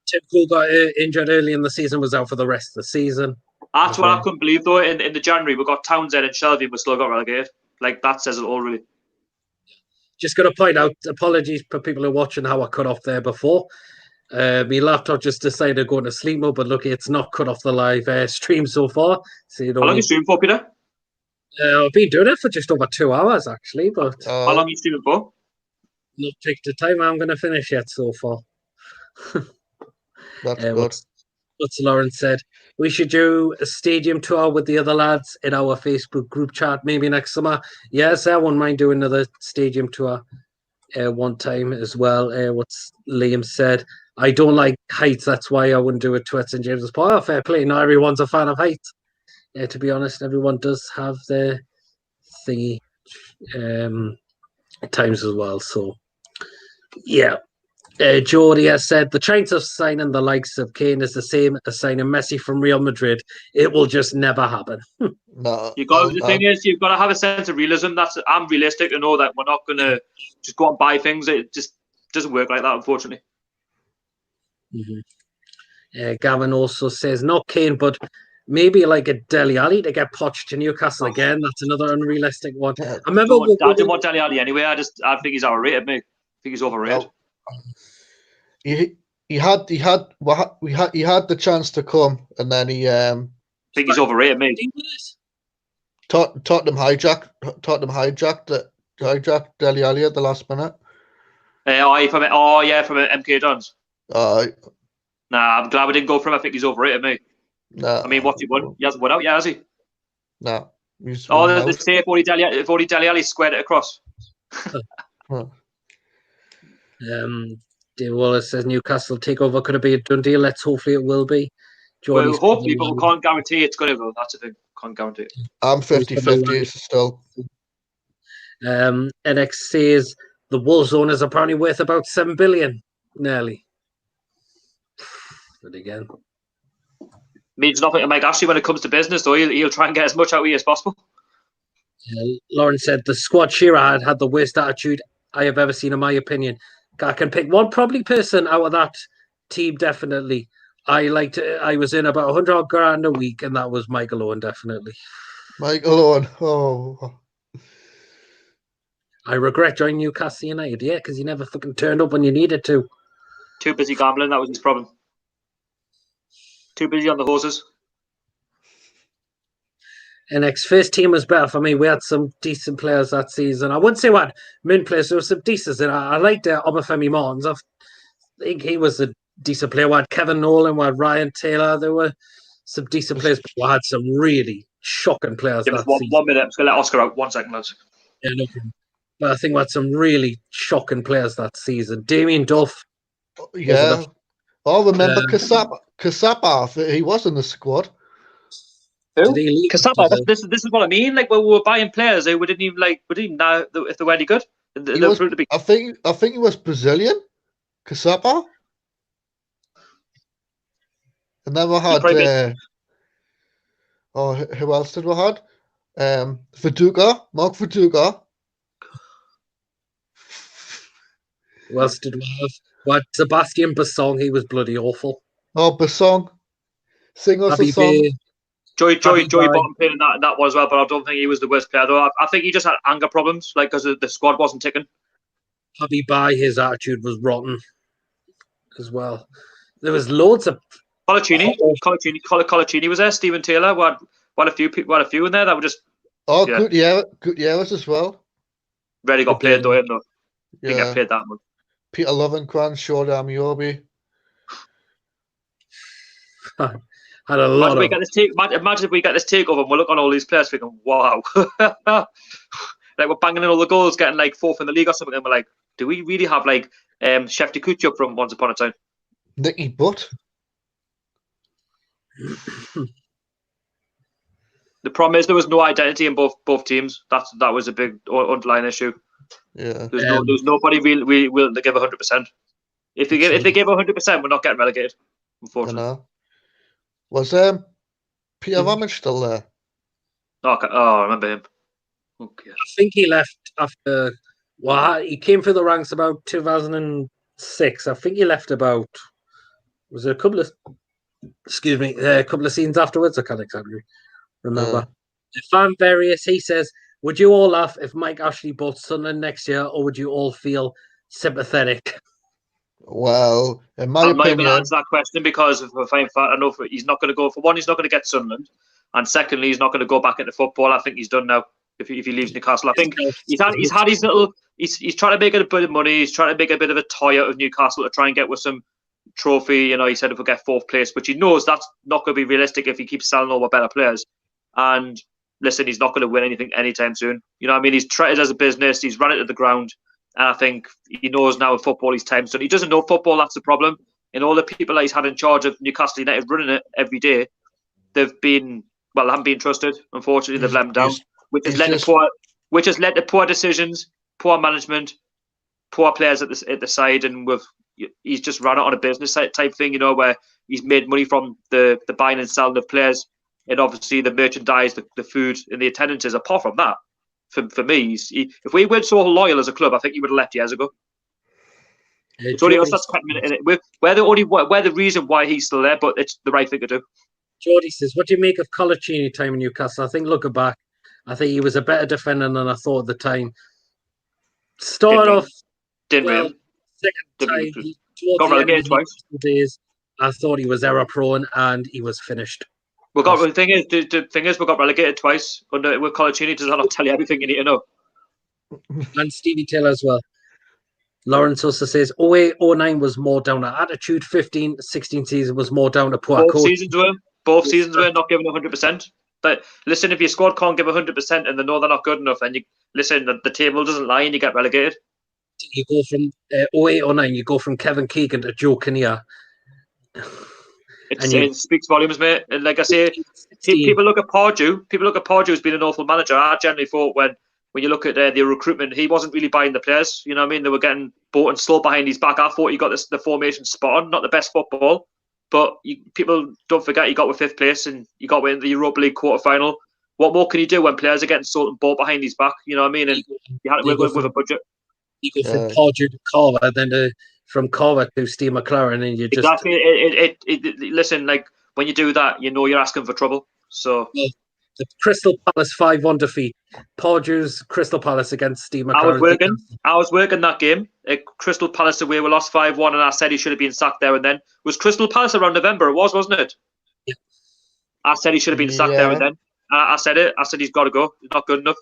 Tim Krul got injured early in the season, was out for the rest of the season. That's what I couldn't believe, though. In the January, we got Townsend and Shelvey, we still got relegated. Like, that says it all, really. Just going to point out, apologies for people who are watching how I cut off there before. My laptop just decided to go into sleep mode, but look, it's not cut off the live stream so far. So how long are you streaming for, Peter? I've been doing it for just over 2 hours, actually. But how long are you streaming for? Not take the time I'm going to finish yet so far. That's good. What's Lawrence said? We should do a stadium tour with the other lads in our Facebook group chat maybe next summer. Yes, I wouldn't mind doing another stadium tour one time as well. What's Liam said? I don't like heights. That's why I wouldn't do it to St James's Park. Oh, fair play. Not everyone's a fan of heights. To be honest, everyone does have their thingy at times as well. So, yeah. Jordi has said the chance of signing the likes of Kane is the same as signing Messi from Real Madrid. It will just never happen. No, the thing is, you've got to have a sense of realism. I'm realistic to know that we're not going to just go out and buy things. It just doesn't work like that, unfortunately. Mm-hmm. Gavin also says not Kane, but maybe like a Dele Alli to get Poch to Newcastle again. That's another unrealistic one. I remember I didn't want Dele Alli anyway. I think he's overrated, mate. I think he's overrated. He had the chance to come, and then he. I think he's overrated, mate. Tottenham hijacked Dele Alli at the last minute. From MK Dons. Nah, I'm glad we didn't go for him. I think he's overrated, mate. Nah. I mean, what's he won? He hasn't won out yet, has he? No. The safe if Dele Alli squared it across. Dave Wallace says Newcastle takeover could it be a done deal? Hopefully it will be. Well, hopefully, but we can't guarantee it's going to go. That's the thing. Can't guarantee it. I'm 50-50 still. NX says the Wolves owners are apparently worth about 7 billion, nearly. But again, means nothing to Mike Ashley when it comes to business, though. He'll try and get as much out of you as possible. Lauren said the squad Shearer had the worst attitude I have ever seen, in my opinion. I can pick one probably person out of that team, definitely. I was in about 100 grand a week, and that was Michael Owen, definitely. Michael Owen, oh. I regret joining Newcastle United, because he never fucking turned up when you needed to. Too busy gambling, that was his problem. Too busy on the horses. NX first team was better for me. We had some decent players that season. I wouldn't say we had main players. There were some decent. I liked Obafemi Martins. I think he was a decent player. We had Kevin Nolan, we had Ryan Taylor. There were some decent players, but we had some really shocking players. Give us 1 minute. I'm just going to let Oscar out. 1 second, lads. Yeah, no problem. But I think we had some really shocking players that season. Damien Duff. Yeah. Remember Kasapa? He was in the squad. Kasapa, this is what I mean. Like, when we were buying players, we didn't even know if they were any good. I think he was Brazilian, Kasapa. And then we had who else did we had? Mark Verduga. Who else did we have? We had Sebastian Bassong. He was bloody awful. Oh, Bassong. Sing us a Happy song. Bay. Joey Happy Bottom played in that one as well, but I don't think he was the worst player though. I think he just had anger problems, like because the squad wasn't ticking. Happy Bye, his attitude was rotten as well. There was loads of Colaccini was there. Stephen Taylor. We had a few people, had a few in there that were just Oh, Yeah. good years as well. really got played though. Him though, didn't Yeah. get played that much. Peter Lovenkrands, Shoda Amiobi. had a lot Imagine of. if we get this takeover and we look on all these players thinking, wow. Like we're banging in all the goals, getting like fourth in the league or something, and we're like, do we really have like Chef Kuchi up from once upon a time? Nicky Butt. The problem is there was no identity in both teams. That was a big underlying issue. Yeah. There's nobody really willing to give 100%. If they give 100%, we're not getting relegated. I Unfortunately. know. Was Peter Ramage still there? Okay. Oh, I remember him. Okay. I think he left after. Well, he came through the ranks about 2006. I think he left about. Was it a couple of? Excuse me, a couple of scenes afterwards. I can't exactly remember. Fan Various, he says, "Would you all laugh if Mike Ashley bought Sunderland next year, or would you all feel sympathetic?" Well, in my I'm not even going to opinion, answer that question because I know he's not going to go. For one, he's not going to get Sunderland, and secondly, he's not going to go back into football. I think he's done now. If he leaves Newcastle, I think he's had his little. He's trying to make a bit of money. He's trying to make a bit of a toy out of Newcastle to try and get with some trophy. You know, he said if we get fourth place, which he knows that's not going to be realistic if he keeps selling over better players. And listen, he's not going to win anything anytime soon. You know what I mean? He's treated as a business. He's run it to the ground. And I think he knows now in football he's time. So he doesn't know football. That's the problem. And all the people that he's had in charge of Newcastle United running it every day, they haven't been trusted. Unfortunately, they've let him down, which has led to poor decisions, poor management, poor players at the side, and he's just run it on a business type thing, you know, where he's made money from the buying and selling of players, and obviously the merchandise, the food, and the attendances. Apart from that, for me, if we weren't so loyal as a club, I think he would have left years ago. It's only us that's kept him in it. We're the reason why he's still there, but it's the right thing to do. Geordie says, "What do you make of Colaccini time in Newcastle?" I think looking back, I think he was a better defender than I thought at the time. Started off well, second time, got relegated twice. Days, I thought he was error prone and he was finished. The thing is, we got relegated twice with Colaccini. Does that not tell you everything you need to know? And Stevie Taylor as well. Lawrence also says 08-09 was more down to attitude. 15-16 season was more down to poor coach. Both seasons were not giving 100%. But listen, if your squad can't give 100% and they know they're not good enough, then the table doesn't lie and you get relegated. You go from 08-09, you go from Kevin Keegan to Joe Kinnear. It speaks volumes, mate. And like I say, people look at Pardew. People look at Pardew as being an awful manager. I generally thought when you look at the recruitment, he wasn't really buying the players. You know what I mean? They were getting bought and sold behind his back. I thought he got the formation spot on. Not the best football, but people don't forget he got with 5th place and he got with the Europa League quarter-final. What more can he do when players are getting sold and bought behind his back? You know what I mean? And you had to work with a budget. You go from Pardew to Carver, then from Carver to Steve McLaren, and you just exactly. Listen, like when you do that, you know you're asking for trouble. So the Crystal Palace 5-1 defeat. Pardew's Crystal Palace against Steve McLaren. I was working that game. Crystal Palace away, we lost 5-1, and I said he should have been sacked there and then. Was Crystal Palace around November? It was, wasn't it? Yeah. I said he should have been sacked there and then. I said it. I said he's got to go. He's not good enough.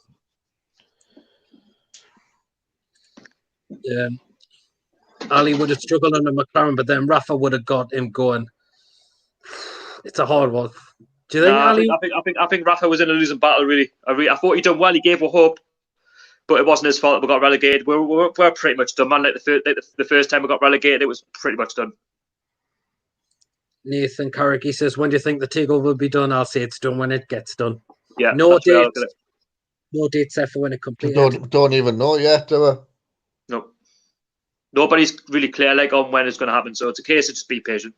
Ali would have struggled under McLaren, but then Rafa would have got him going. It's a hard one. Do you think Ali? I think Rafa was in a losing battle. Really, I thought he'd done well. He gave us hope, but it wasn't his fault that we got relegated. We're pretty much done, man. Like the first time we got relegated, it was pretty much done. Nathan Carrick, he says, "When do you think the takeover will be done?" I'll say it's done when it gets done. Yeah, no date set for when it completed. Don't even know yet, do we? No. Nobody's really clear on when it's going to happen, so it's a case of just be patient.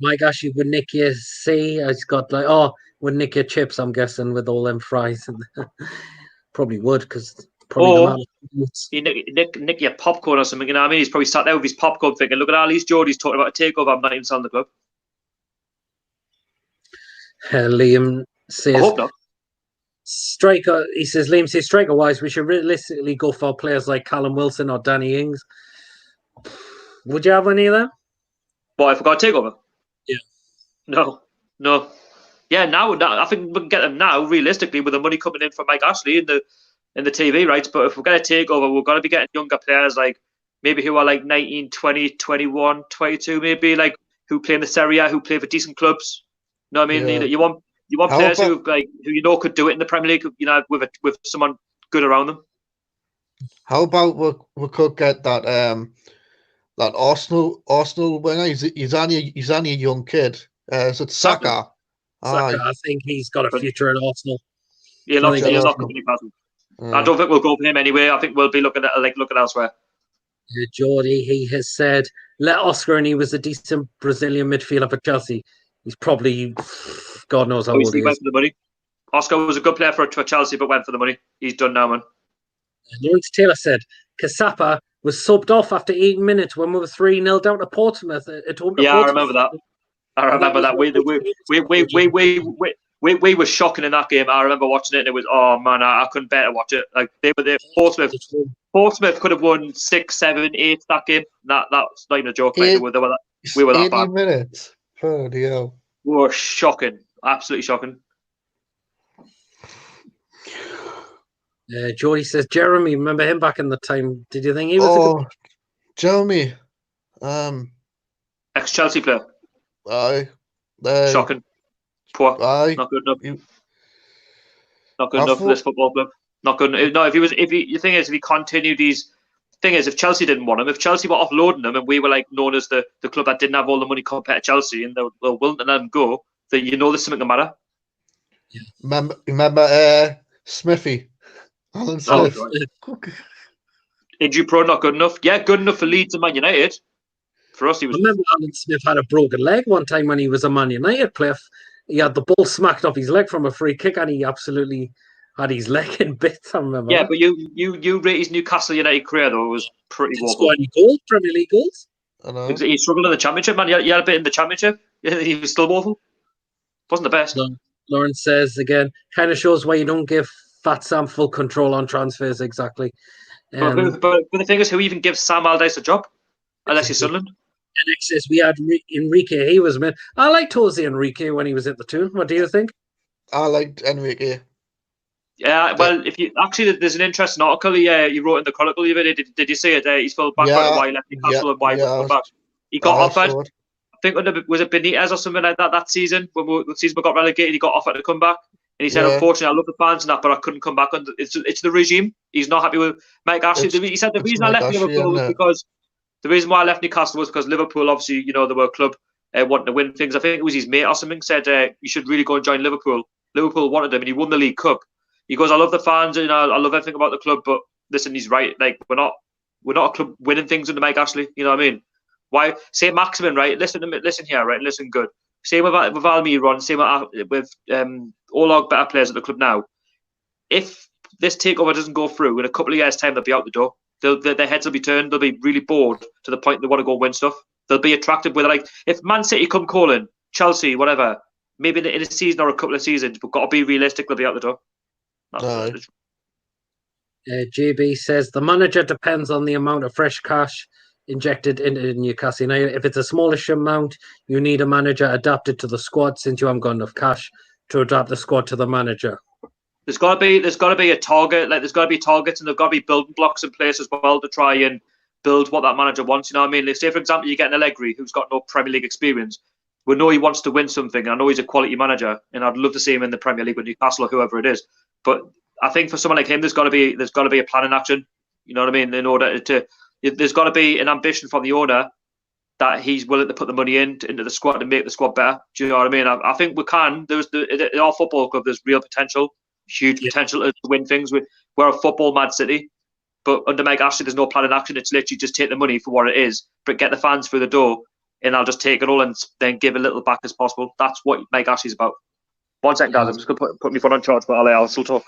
Mike Ashley would nick your he's got would nick your chips, I'm guessing, with all them fries. Probably would, because probably he nick your popcorn or something, you know what I mean? He's probably sat there with his popcorn thinking, look at all these Geordies talking about a takeover, I'm not even selling the club. Liam I says hope not. striker. He says Liam says striker wise, we should realistically go for players like Callum Wilson or Danny Ings. Would you have any of them? What, if we got a takeover? Yeah. No. Yeah, now I think we can get them now, realistically, with the money coming in from Mike Ashley in the TV rights. But if we're going to take over, we're going to be getting younger players, like maybe who are like 19, 20, 21, 22, maybe, like who play in the Serie A, who play for decent clubs. You know what I mean? Yeah. You want How players about- who you know could do it in the Premier League, you know, with someone good around them. How about we could get that that Arsenal winger? He's only a young kid. Is it Saka? Saka, I think he's got a future at Arsenal. He'll I not think come to Newcastle. I Uh, don't think we'll go for him anyway. I think we'll be looking elsewhere. Geordie, he has said, let Oscar, and he was a decent Brazilian midfielder for Chelsea. He's probably, God knows how old Obviously, he went is. for the money. Oscar was a good player for Chelsea, but went for the money. He's done now, man. Lawrence Taylor said, Kasapa was subbed off after 8 minutes when we were 3-0 down to Portsmouth at home to Yeah, I Portsmouth. remember that. I remember that. We were shocking in that game. I remember watching it, and it was, oh man, I couldn't bear to watch it. Like they were there. Portsmouth could have won 6, 7, 8 that game. That's not even a joke. Mate. We were that 80 bad. minutes. Bloody hell. We were shocking. Absolutely shocking. Geordie says, Jeremy, remember him back in the time? Did you think he was a good... Jeremy. Ex-Chelsea player. Aye. Shocking. Poor. Aye. Not good enough. You- Not good enough for this football club. Not good. No, the thing is, if he continued these, thing is, if Chelsea didn't want him, if Chelsea were offloading him, and we were like known as the club that didn't have all the money compared to Chelsea, and they were willing to let him go, then you know there's something the matter. Remember Smithy? Alan Oh, Smith. Injury prone, not good enough. Yeah, good enough for Leeds and Man United. For us, he I was. remember Alan Smith had a broken leg one time when he was a Man United player. He had the ball smacked off his leg from a free kick, and he absolutely had his leg in bits. I remember. Yeah, that. but you rate his Newcastle United career though. It was pretty Didn't woeful. score any goals, Premier League goals. I know. He struggled in the Championship, man. He had a bit in the Championship. He was still woeful. Wasn't the best. Lawrence says again, kind of shows why you don't give Fat Sam full control on transfers. Exactly. But the thing is, who even gives Sam Allardyce a job? Unless he's Sunderland. And it says we had Enrique. He was I liked Jose Enrique when he was at the Toon. What do you think? I liked Enrique. Yeah, well, if you actually, there's an interesting article you wrote in the Chronicle. Did you see it? He's filled back on why he left Newcastle and why he was back. He got offered. I think was it Benitez or something like that season when the season we got relegated. He got offered to come back, and he said, "Unfortunately, I love the fans and that, but I couldn't come back." It's the regime. He's not happy with Mike Ashley. He said the reason I left Liverpool was because the reason why I left Newcastle was because Liverpool, obviously, they were a club wanting to win things. I think it was his mate or something said you should really go and join Liverpool. Liverpool wanted him, and he won the League Cup. He goes, I love the fans, and I love everything about the club, but listen, he's right. Like we're not a club winning things under Mike Ashley. You know what I mean? Why? Say Maximin, right? Listen here, right? Listen good. Same with Almiron. Same with all our better players at the club now. If this takeover doesn't go through in a couple of years' time, they'll be out the door. Their heads will be turned. They'll be really bored to the point they want to go win stuff. They'll be attracted with like if Man City come calling, Chelsea, whatever. Maybe in a season or a couple of seasons, we've got to be realistic. They'll be out the door. JB says the manager depends on the amount of fresh cash injected into Newcastle. Now, if it's a smallish amount, you need a manager adapted to the squad since you haven't got enough cash to adapt the squad to the manager. There's got to be a target. Like there's got to be targets, and there've got to be building blocks in place as well to try and build what that manager wants. You know what I mean? Like, say for example, you get an Allegri who's got no Premier League experience. We know he wants to win something, and I know he's a quality manager, and I'd love to see him in the Premier League with Newcastle or whoever it is. But I think for someone like him, there's got to be a plan in action. You know what I mean? In order to, there's got to be an ambition from the owner that he's willing to put the money into the squad to make the squad better. Do you know what I mean? I think we can. In our football club, there's real potential, huge potential to win things. We're a football mad city, but under Mike Ashley, there's no plan in action. It's literally just take the money for what it is, but get the fans through the door, and I'll just take it all and then give a little back as possible. That's what Mike Ashley's about. 1 second, guys. I'm just going to put my phone on charge, but I'll still talk.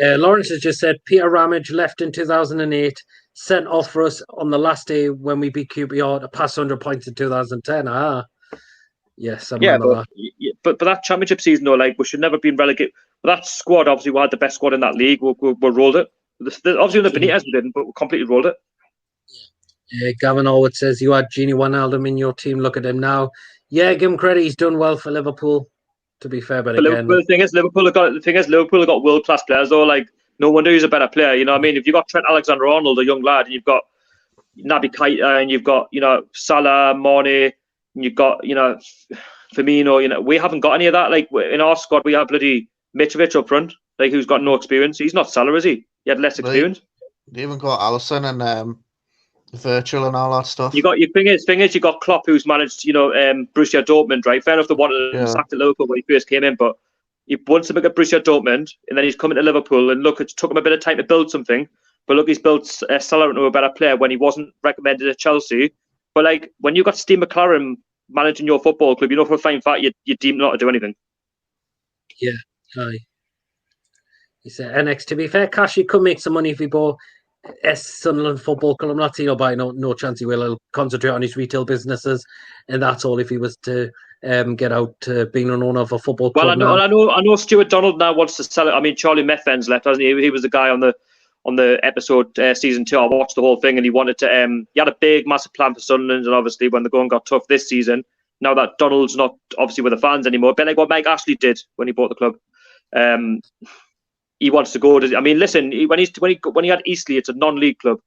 Lawrence has just said Peter Ramage left in 2008, sent off for us on the last day when we beat QPR to pass 100 points in 2010. Yes, I remember that. but that championship season, though, like we should never have been relegated. But that squad, obviously, we had the best squad in that league. We rolled it. Obviously, the Benitez we didn't, but we completely rolled it. Gavin Allwood says you had Gini Wijnaldum in your team. Look at him now. Yeah, give him credit. He's done well for Liverpool. To be fair, but again, the thing is, Liverpool have got world class players. Though, like no wonder he's a better player. You know what I mean? If you've got Trent Alexander-Arnold, a young lad, and you've got Naby Keita, and you've got Salah, Mane, and you've got Firmino. We haven't got any of that. Like in our squad, we have bloody Mitrovic up front, like who's got no experience. He's not Salah, is he? He had less experience. They even got Alisson and Virtual and all that stuff. You got your thing is you got Klopp, who's managed Borussia Dortmund, right? Fair enough, they wanted to sack at Liverpool when he first came in, but he wants to make a Borussia Dortmund, and then he's coming to Liverpool, and look, it took him a bit of time to build something, but look, he's built Salah into a better player when he wasn't recommended at Chelsea. But like when you got Steve McLaren managing your football club, for a fine fact you deem not to do anything. Yeah, aye. He said, NX, to be fair, Cash, he could make some money if he bought Sunderland Football Club. I'm not seeing by no chance he will. He'll concentrate on his retail businesses, and that's all if he was to get out being an owner of a football club. Well, I know Stuart Donald now wants to sell it. I mean, Charlie Methven's left, hasn't he? He was the guy on the episode season 2. I watched the whole thing, and he wanted to. He had a big, massive plan for Sunderland, and obviously when the going got tough this season, now that Donald's not obviously with the fans anymore, a bit like what Mike Ashley did when he bought the club. He wants to go. I mean, listen, when he had Eastleigh, it's a non-league club.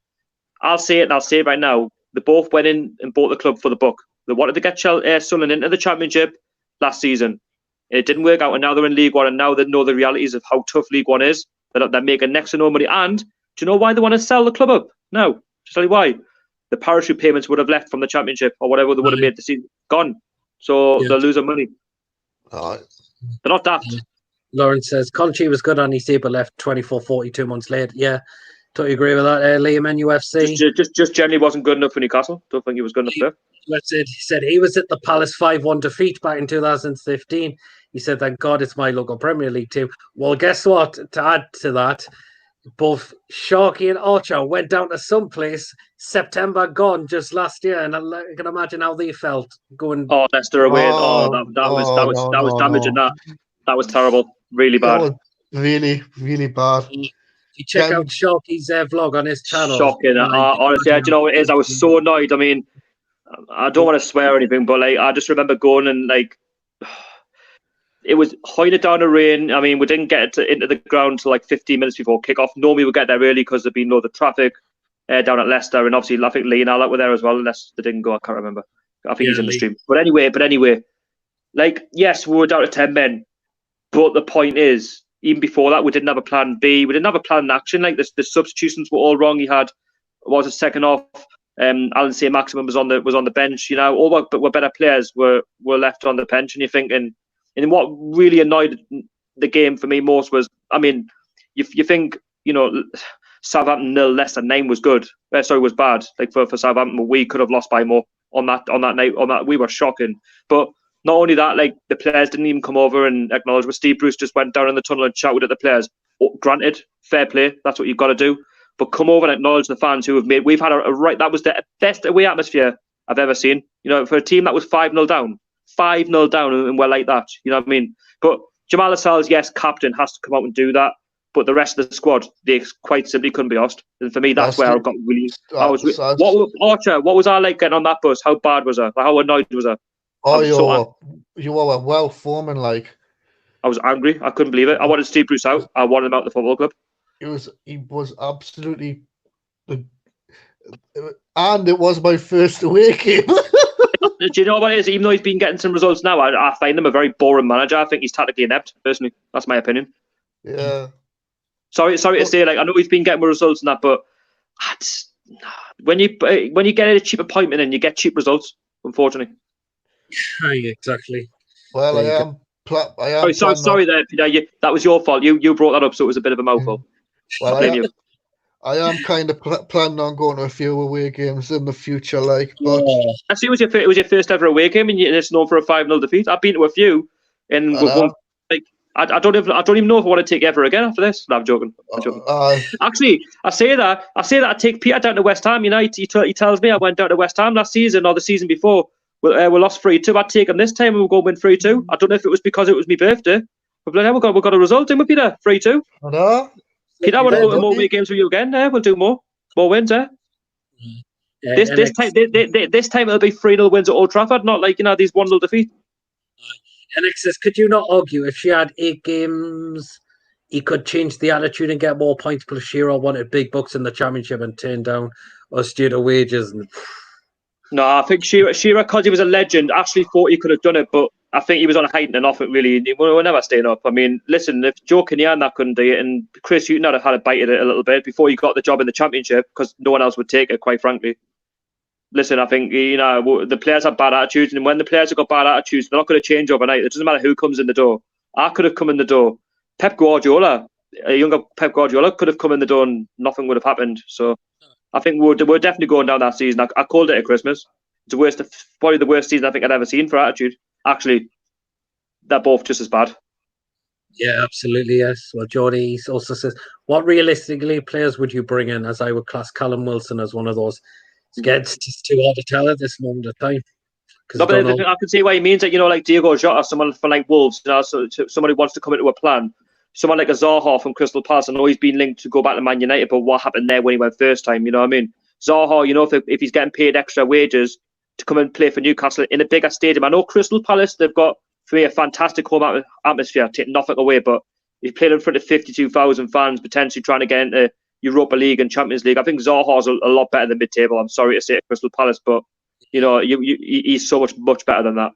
I'll say it, and I'll say it right now. They both went in and bought the club for the buck. They wanted to get Sunderland into the Championship last season. It didn't work out, and now they're in League One, and now they know the realities of how tough League One is. They're making next to no money. And do you know why they want to sell the club up? No. Just tell you why. The parachute payments would have left from the Championship or whatever they would have made the season. Gone. So they're losing money. They're not daft. Lawrence says Conchi was good on his day, but left 24-42 months late. Yeah, totally agree with that. Liam in UFC. Just generally wasn't good enough for Newcastle. Don't think he was good enough there. He said he was at the Palace 5-1 defeat back in 2015. He said, thank God it's my local Premier League team. Well, guess what? To add to that, both Sharky and Archer went down to some place September gone just last year, and I can imagine how they felt going. Oh, Leicester away. That was damaging. That was terrible. Really bad. Really, really bad. You check out Sharky's vlog on his channel. Shocking. Honestly, do you know what it is? I was so annoyed. I mean, I don't want to swear or anything, but like I just remember going and like it was hoining down the rain. I mean, we didn't get into the ground till like 15 minutes before kickoff. Normally we get there early because there'd been loads of traffic down at Leicester, and obviously I think Lee and Al were there as well, unless they didn't go. I can't remember. I think he's in the stream. But anyway, like yes, we were down to 10 men, but the point is, even before that, we didn't have a plan B. We didn't have a plan in action. Like the substitutions were all wrong. He had a second off. Alan St. Maximin was on the bench. All but were better players were left on the bench, and you're thinking. And what really annoyed the game for me most was, I mean, you think Southampton 0, Leicester 9 was good. Was bad. Like for Southampton, we could have lost by more on that night. We were shocking. But not only that, like the players didn't even come over and acknowledge. But Steve Bruce just went down in the tunnel and shouted at the players. Granted, fair play. That's what you've got to do. But come over and acknowledge the fans who have made. We've had a right. That was the best away atmosphere I've ever seen. For a team that was 5-0 down. 5-0 down, and we're like that. You know what I mean? But Jamal Lascelles, yes, captain, has to come out and do that. But the rest of the squad, they quite simply couldn't be asked. And for me, that's where I got really. Archer, what was I like getting on that bus? How bad was I? How annoyed was I? Oh, you were well foreman, like. I was angry. I couldn't believe it. I wanted Steve Bruce out. I wanted him out of the football club. He was absolutely, and it was my first away game. Do you know what it is? Even though he's been getting some results now, I find him a very boring manager. I think he's tactically inept, personally. That's my opinion. Yeah. Sorry to say, like I know he's been getting results and that, but when you get a cheap appointment and you get cheap results, unfortunately. Exactly. Well, I am. Sorry there, Peter. That was your fault. You brought that up, so it was a bit of a mouthful. Well, I am kind of planning on going to a few away games in the future, like. But I see it was your first ever away game, and it's known for a 5-0 defeat. I've been to a few, and I don't even know if I want to take ever again after this. No, I'm joking. Actually, I say that I take Peter down to West Ham. He tells me I went down to West Ham last season or the season before. we lost 3-2. I'd take them this time and we'll go win 3-2. I don't know if it was because it was my birthday, but bloody hell, we've got a result, didn't we, Peter? 3-2. I know. Peter, we'll open more games with you again. We'll do more wins. This time it'll be 3-0 wins at Old Trafford, not like these 1-0 defeats. NX says, could you not argue if she had 8 games, he could change the attitude and get more points? Plus, Shearer wanted big bucks in the championship and turned down us due to wages. No, I think Shearer, because he was a legend, actually thought he could have done it, but I think he was on a heightened off it, really. We're never staying up. I mean, listen, if Joe Kinnear and that couldn't do it, and Chris Hughton had a bite at it a little bit before he got the job in the championship, because no one else would take it, quite frankly. Listen, I think the players have bad attitudes, and when the players have got bad attitudes, they're not going to change overnight. It doesn't matter who comes in the door. I could have come in the door. Pep Guardiola, a younger Pep Guardiola, could have come in the door and nothing would have happened. So I think we're definitely going down that season. I called it at Christmas. It's probably the worst season I think I'd ever seen for attitude. Actually, they're both just as bad. Yeah, absolutely, yes. Well, Jordy also says, what realistically players would you bring in? As I would class Callum Wilson as one of those. It's just too hard to tell at this moment of time. No, but I can see what he means. Like, like Diego Jota, someone for like Wolves, so somebody wants to come into a plan. Someone like a Zaha from Crystal Palace. I know he's been linked to go back to Man United, but what happened there when he went first time? You know what I mean? Zaha, if he's getting paid extra wages to come and play for Newcastle in a bigger stadium. I know Crystal Palace, they've got, for me, a fantastic home atmosphere, taking nothing away, but he played in front of 52,000 fans, potentially trying to get into Europa League and Champions League. I think Zaha's a lot better than mid-table. I'm sorry to say at Crystal Palace, but he's so much better than that.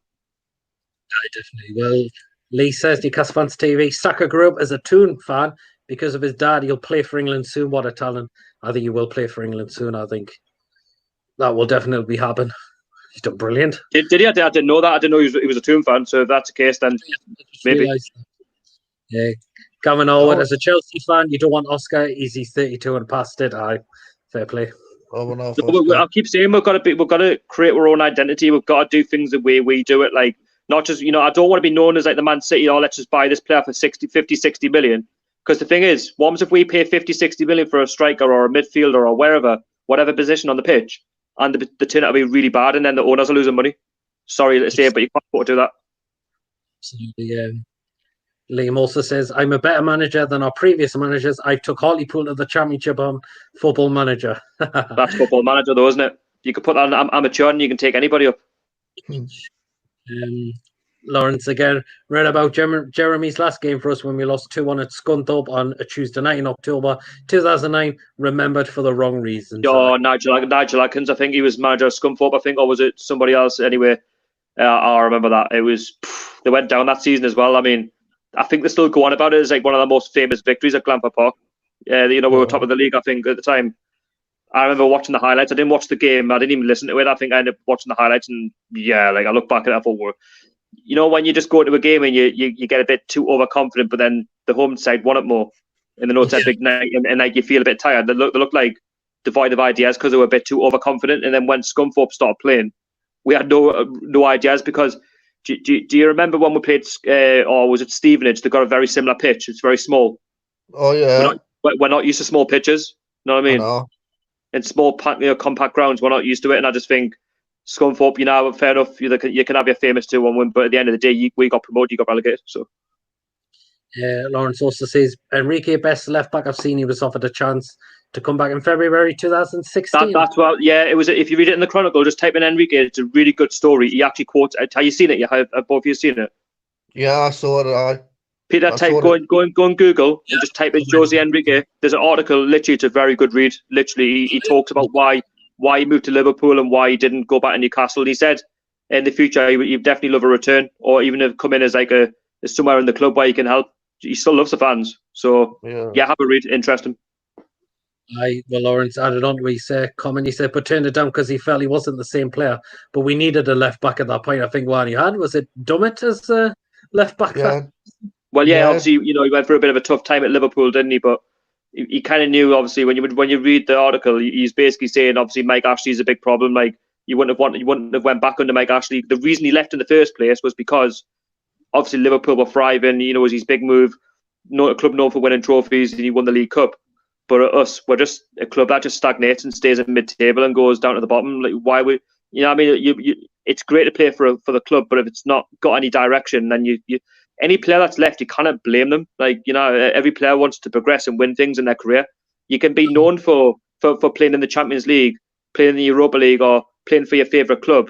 Yeah, definitely. Well, Lee says, Newcastle Fans TV, Saka grew up as a Toon fan because of his dad. He'll play for England soon. What a talent. I think he will play for England soon. I think that will definitely happen. He's done brilliant. Did he? I didn't know that. I didn't know he was a Toon fan. So if that's the case, then maybe. Yeah. Gavin Howard, as a Chelsea fan, you don't want Oscar. He's 32 and past it. Fair play. I keep saying we've got to create our own identity. We've got to do things the way we do it. Like, not just, I don't want to be known as like the Man City, let's just buy this player for 50, 60 million. Because the thing is, what happens if we pay 50, 60 million for a striker or a midfielder or whatever position on the pitch, and the turn out to be really bad, and then the owners are losing money? Sorry to say, but you can't afford to do that. Absolutely. Liam also says, I'm a better manager than our previous managers. I took Hartlepool to the championship on Football Manager. That's Football Manager, though, isn't it? You can put that on amateur and you can take anybody up. Lawrence again read about Jeremy's last game for us when we lost 2-1 at Scunthorpe on a Tuesday night in October 2009. Remembered for the wrong reasons. Nigel Atkins, I think he was manager of Scunthorpe, I think, or was it somebody else? Anyway, I remember that. It was, they went down that season as well. I mean, I think they still go on about it as like one of the most famous victories at Glamper Park. We were top of the league, I think, at the time. I remember watching the highlights. I didn't watch the game. I didn't even listen to it. I think I ended up watching the highlights, and I look back at it, I thought, when you just go into a game and you get a bit too overconfident, but then the home side want it more, and the North side big night, and like you feel a bit tired. They look like devoid of ideas because they were a bit too overconfident. And then when Scunthorpe started playing, we had no ideas because. Do you remember when we played, or was it Stevenage? They got a very similar pitch. It's very small. Oh, yeah. We're not used to small pitches. You know what I mean? I know. In small, compact grounds, we're not used to it. And I just think, Scunthorpe, fair enough, you can have your famous 2-1 win, but at the end of the day, we got promoted, you got relegated. So. Lawrence also says, Enrique, best left back I've seen. He was offered a chance to come back in February 2016. That's well, yeah. It was. If you read it in the Chronicle, just type in Enrique. It's a really good story. He actually quotes. Have you seen it? Have both of you seen it? Yeah, I saw it. Peter, go on Google and just type in Jose Enrique. There's an article. Literally, it's a very good read. Literally, he talks about why he moved to Liverpool and why he didn't go back to Newcastle. And he said in the future he'd definitely love a return, or even if come in as like as somewhere in the club where he can help. He still loves the fans. So have a read. Interesting. Lawrence added on to his comment. He said, but turned it down because he felt he wasn't the same player. But we needed a left back at that point. I think one he had was it Dummett as left back. Yeah. Well, obviously, he went through a bit of a tough time at Liverpool, didn't he? But he kind of knew, obviously, when you read the article, he's basically saying, obviously, Mike Ashley's a big problem. Like you wouldn't have went back under Mike Ashley. The reason he left in the first place was because obviously Liverpool were thriving. It was his big move. A club known for winning trophies, and he won the League Cup. But we're just a club that just stagnates and stays in mid-table and goes down to the bottom. Like why we, it's great to play for the club, but if it's not got any direction, then you any player that's left, you cannot blame them. Like, you know, every player wants to progress and win things in their career. You can be known for playing in the Champions League, playing in the Europa League, or playing for your favourite club,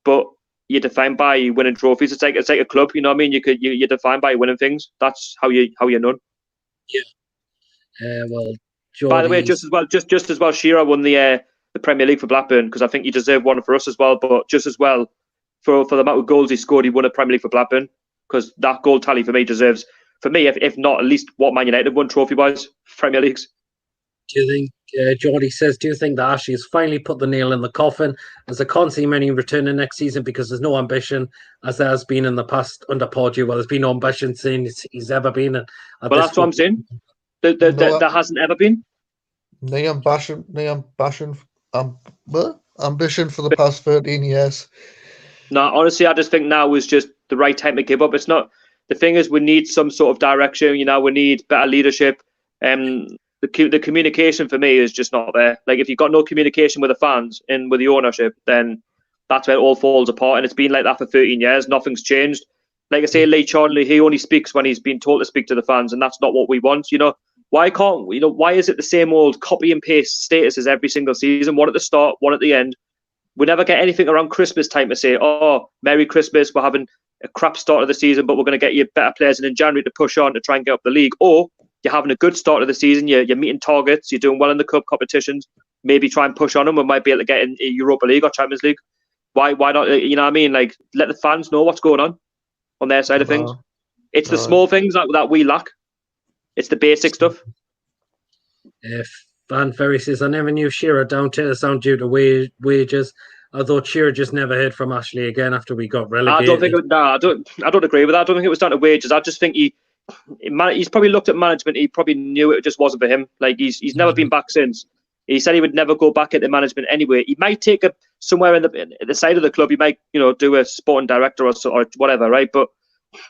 but you're defined by winning trophies. It's like a club, you know what I mean? You're defined by winning things. That's how you're known. Yeah. Well, by the way, just as well, Shearer won the Premier League for Blackburn, because I think he deserved one for us as well. But just as well, for the amount of goals he scored, he won a Premier League for Blackburn, because that goal tally for me deserves, for me, if not at least what Man United won trophy-wise, Premier Leagues. Do you think, Geordie says, do you think that Ashley has finally put the nail in the coffin as a constantly many returning next season, because there's no ambition as there has been in the past under Pardew? Well, there's been no ambition since he's ever been. Well, that's what I'm saying. There hasn't ever been. No ambition for the past 13 years. No, honestly, I just think now is just the right time to give up. It's not. The thing is, we need some sort of direction. You know, we need better leadership. The communication for me is just not there. Like, if you've got no communication with the fans and with the ownership, then that's where it all falls apart. And it's been like that for 13 years. Nothing's changed. Like I say, Lee Charnley, he only speaks when he's been told to speak to the fans, and that's not what we want. You know, why is it the same old copy and paste statuses every single season? One at the start, one at the end. We never get anything around Christmas time to say, oh, Merry Christmas, we're having a crap start of the season, but we're going to get you better players in January to push on to try and get up the league. Or you're having a good start of the season, you're meeting targets, you're doing well in the cup competitions, maybe try and push on them. We might be able to get in Europa League or Champions League. Why not? You know what I mean? Like, let the fans know what's going on their side of things. It's the small things that we lack. It's the basic stuff. Van Ferry says, I never knew Shearer down to the sound due to wages. I thought Shearer just never heard from Ashley again after we got relegated. I don't agree with that. I don't think it was down to wages. I just think he's probably looked at management. He probably knew it just wasn't for him. Like, he's never been back since. He said he would never go back into management anyway. He might take somewhere in the side of the club. He might, do a sporting director or whatever, right? But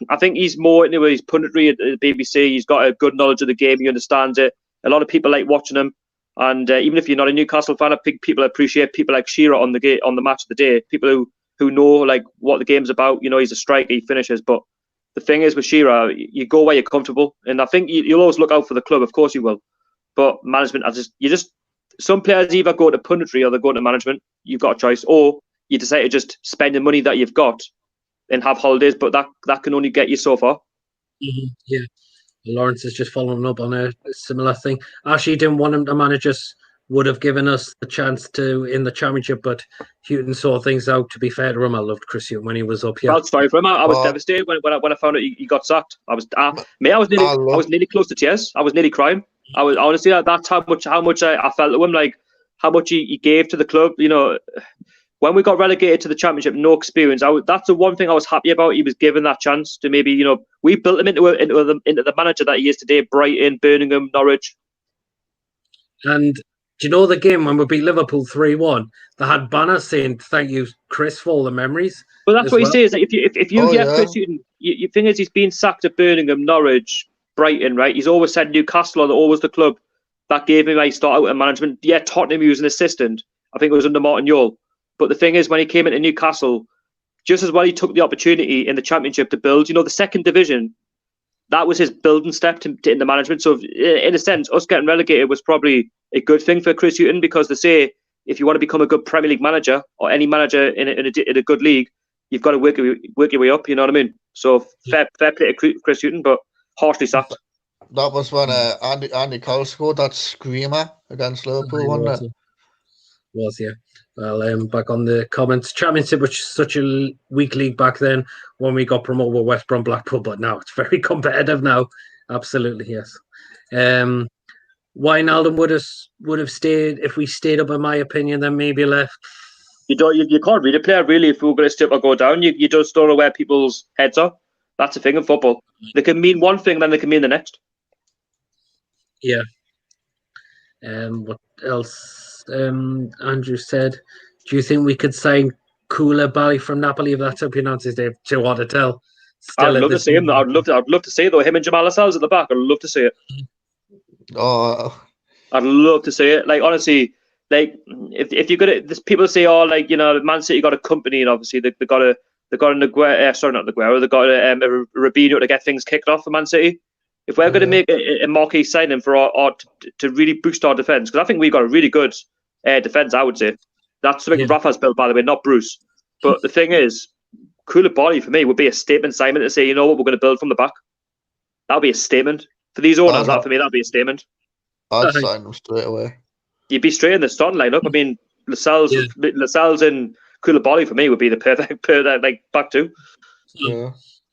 I think he's more into his punditry at the BBC. He's got a good knowledge of the game. He understands it. A lot of people like watching him. And even if you're not a Newcastle fan, I think people appreciate people like Shearer on the match of the day. People who know like what the game's about. He's a striker, he finishes. But the thing is with Shearer, you go where you're comfortable, and I think you'll always look out for the club. Of course you will. But management, some players either go to punditry or they go to management. You've got a choice, or you decide to just spend the money that you've got and have holidays. But that can only get you so far. Mm-hmm. Yeah. Lawrence is just following up on a similar thing. Actually, didn't want him to manage us. Would have given us the chance to in the championship, but Houghton saw things out. To be fair to him, I loved Chris Houghton when he was up here. Well, sorry for him. I was devastated when I found out he got sacked. I was nearly close to tears. I was nearly crying. I was honestly, that's how much I felt to him. Like, how much he gave to the club. When we got relegated to the championship, no experience. That's the one thing I was happy about. He was given that chance to maybe, we built him into the manager that he is today. Brighton, Birmingham, Norwich. And do you know the game when we beat Liverpool 3-1? They had banners saying "Thank you, Chris, for all the memories." Well, that's what he says. Like, if you get Chris Houghton, you think is he's been sacked at Birmingham, Norwich, Brighton, right? He's always said Newcastle are always the club that gave him a start out in management. Yeah, Tottenham, he was an assistant. I think it was under Martin Yule. But the thing is, when he came into Newcastle, just as well he took the opportunity in the Championship to build. The second division, that was his building step in the management. So in a sense, us getting relegated was probably a good thing for Chris Houghton, because they say if you want to become a good Premier League manager or any manager in a good league, you've got to work your way up. You know what I mean? So fair play to Chris Houghton, but harshly sacked. That was when Andy Cole scored that screamer against Liverpool, wasn't it? Was, yeah. Well, back on the comments, Championship was such a weak league back then when we got promoted with West Brom, Blackpool, but now it's very competitive now. Absolutely, yes. Wijnaldum would have stayed if we stayed up, in my opinion, then maybe left. You can't read a player really if we're going to stay up or go down. You just don't know where people's heads are. That's the thing in football. They can mean one thing, then they can mean the next. Yeah. What else? Andrew said, do you think we could sign Koulibaly from Napoli, if that's how you pronounce his name? Too hard to tell. I'd love to see him. I'd love to see it though. Him and Jamal Lascelles at the back. I'd love to see it. Oh, I'd love to see it. Like, honestly, like if you're gonna, there's people say, oh, like Man City got a company, and obviously they got a Aguero, sorry, not Aguero, they got a Robinho to get things kicked off for Man City. If we're going to make a marquee signing for to really boost our defence, because I think we've got a really good defence, I would say. That's something Rafa's built, by the way, not Bruce. But the thing is, Koulibaly for me would be a statement signing to say, you know what, we're going to build from the back. That would be a statement for these owners. For me, that'd be a statement. I'd sign them straight away. You'd be straight in the starting lineup. I mean, Lascelles and Koulibaly for me would be the perfect like back two.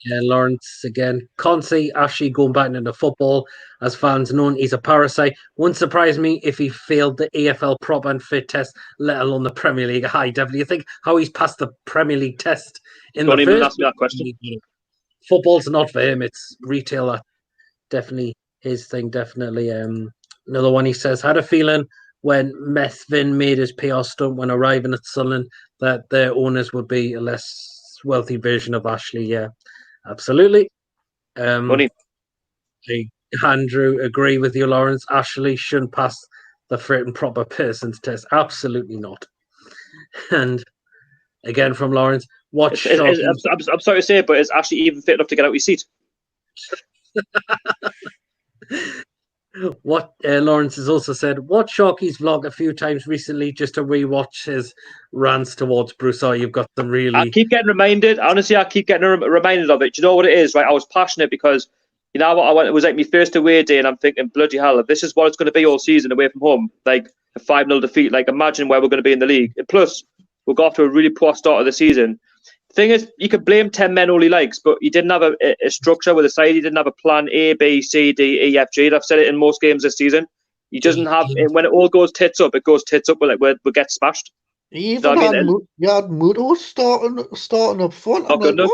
Yeah, Lawrence again. Can't see Ashley going back into football. As fans know, he's a parasite. Wouldn't surprise me if he failed the EFL prop and fit test, let alone the Premier League. Hi, Devil. You think how he's passed the Premier League test in Don't the even first? ask me that question. Football's not for him. It's retail. Definitely his thing. Definitely. Another one. He says had a feeling when Methvin made his PR stunt when arriving at Sunderland that their owners would be a less wealthy version of Ashley. Yeah. Absolutely. Money. Andrew, agree with you, Lawrence. Ashley shouldn't pass the fit and proper person's test. Absolutely not. And again from Lawrence, I'm sorry to say it, but is Ashley even fit enough to get out his seat? What Lawrence has also said, watch Sharky's vlog a few times recently just to rewatch his rants towards Bruce. Oh, you've got them really. I keep getting reminded. Honestly, I keep getting reminded of it. Do you know what it is? Right, I was passionate because what it was like my first away day, and I'm thinking, bloody hell, if this is what it's going to be all season away from home, like a 5-0 defeat, like imagine where we're going to be in the league. And plus, we'll go off to a really poor start of the season. The thing is, you could blame 10 men all he likes, but he didn't have a structure with a side. He didn't have a plan A, B, C, D, E, F, G. I've said it in most games this season. He doesn't have, and when it all goes tits up, it goes tits up. We'll get smashed. He even had Muto starting up front. Not good enough.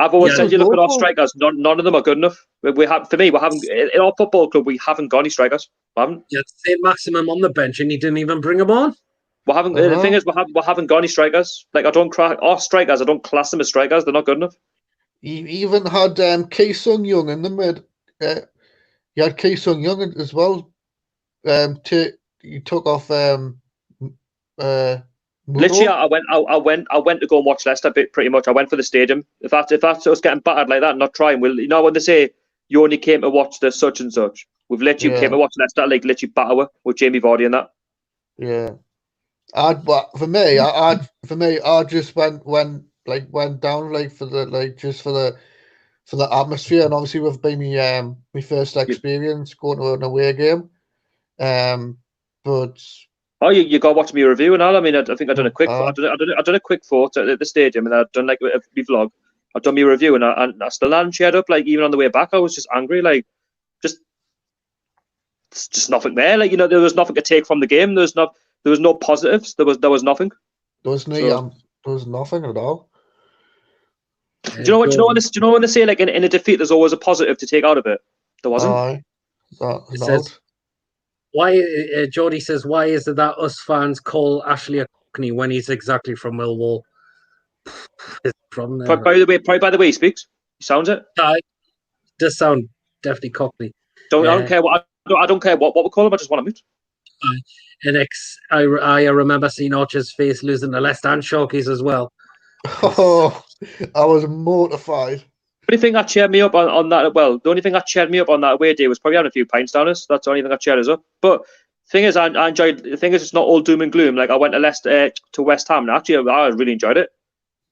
I've always said, you look at our strikers, none of them are good enough. We haven't in our football club, we haven't got any strikers. We haven't. Yeah, St. Maximum on the bench, and he didn't even bring him on. We haven't. The thing is, we haven't got any strikers. Like our strikers, I don't class them as strikers. They're not good enough. He even had Ki-Sung Young in the mid. You had Ki-Sung Young as well. You took off. Literally, I went to go and watch Leicester. Pretty much, I went for the stadium. If that's us getting battered like that, and not trying, when they say you only came to watch the such and such, we've literally came to watch Leicester, like literally batter with Jamie Vardy and that. Yeah. I just went down for the atmosphere, and obviously with being my first experience going to an away game. But you got to watch me review and all. I mean, I think I've done a quick. I've done a quick photo at the stadium, and I've done like a vlog. I've done my review, and I still hadn't shared up. Like even on the way back, I was just angry. Like just nothing there. Like there was nothing to take from the game. There was no positives. There was nothing. There was nothing at all. Do you know when they say like in a defeat, there's always a positive to take out of it? There wasn't. Why? Jody says, why is it that us fans call Ashley a cockney when he's exactly from Millwall? From there. Probably by the way he speaks, he sounds it. Does sound definitely cockney. I don't care what we call him. I just want to mute. I remember seeing Archer's face losing the Leicester and Sharkies as well. Oh, I was mortified. The only thing that cheered me up on that, the only thing that cheered me up on that away day was probably having a few pints down us. That's the only thing that cheered us up. But the thing is, I enjoyed. The thing is, it's not all doom and gloom. Like I went to Leicester to West Ham, and actually, I really enjoyed it.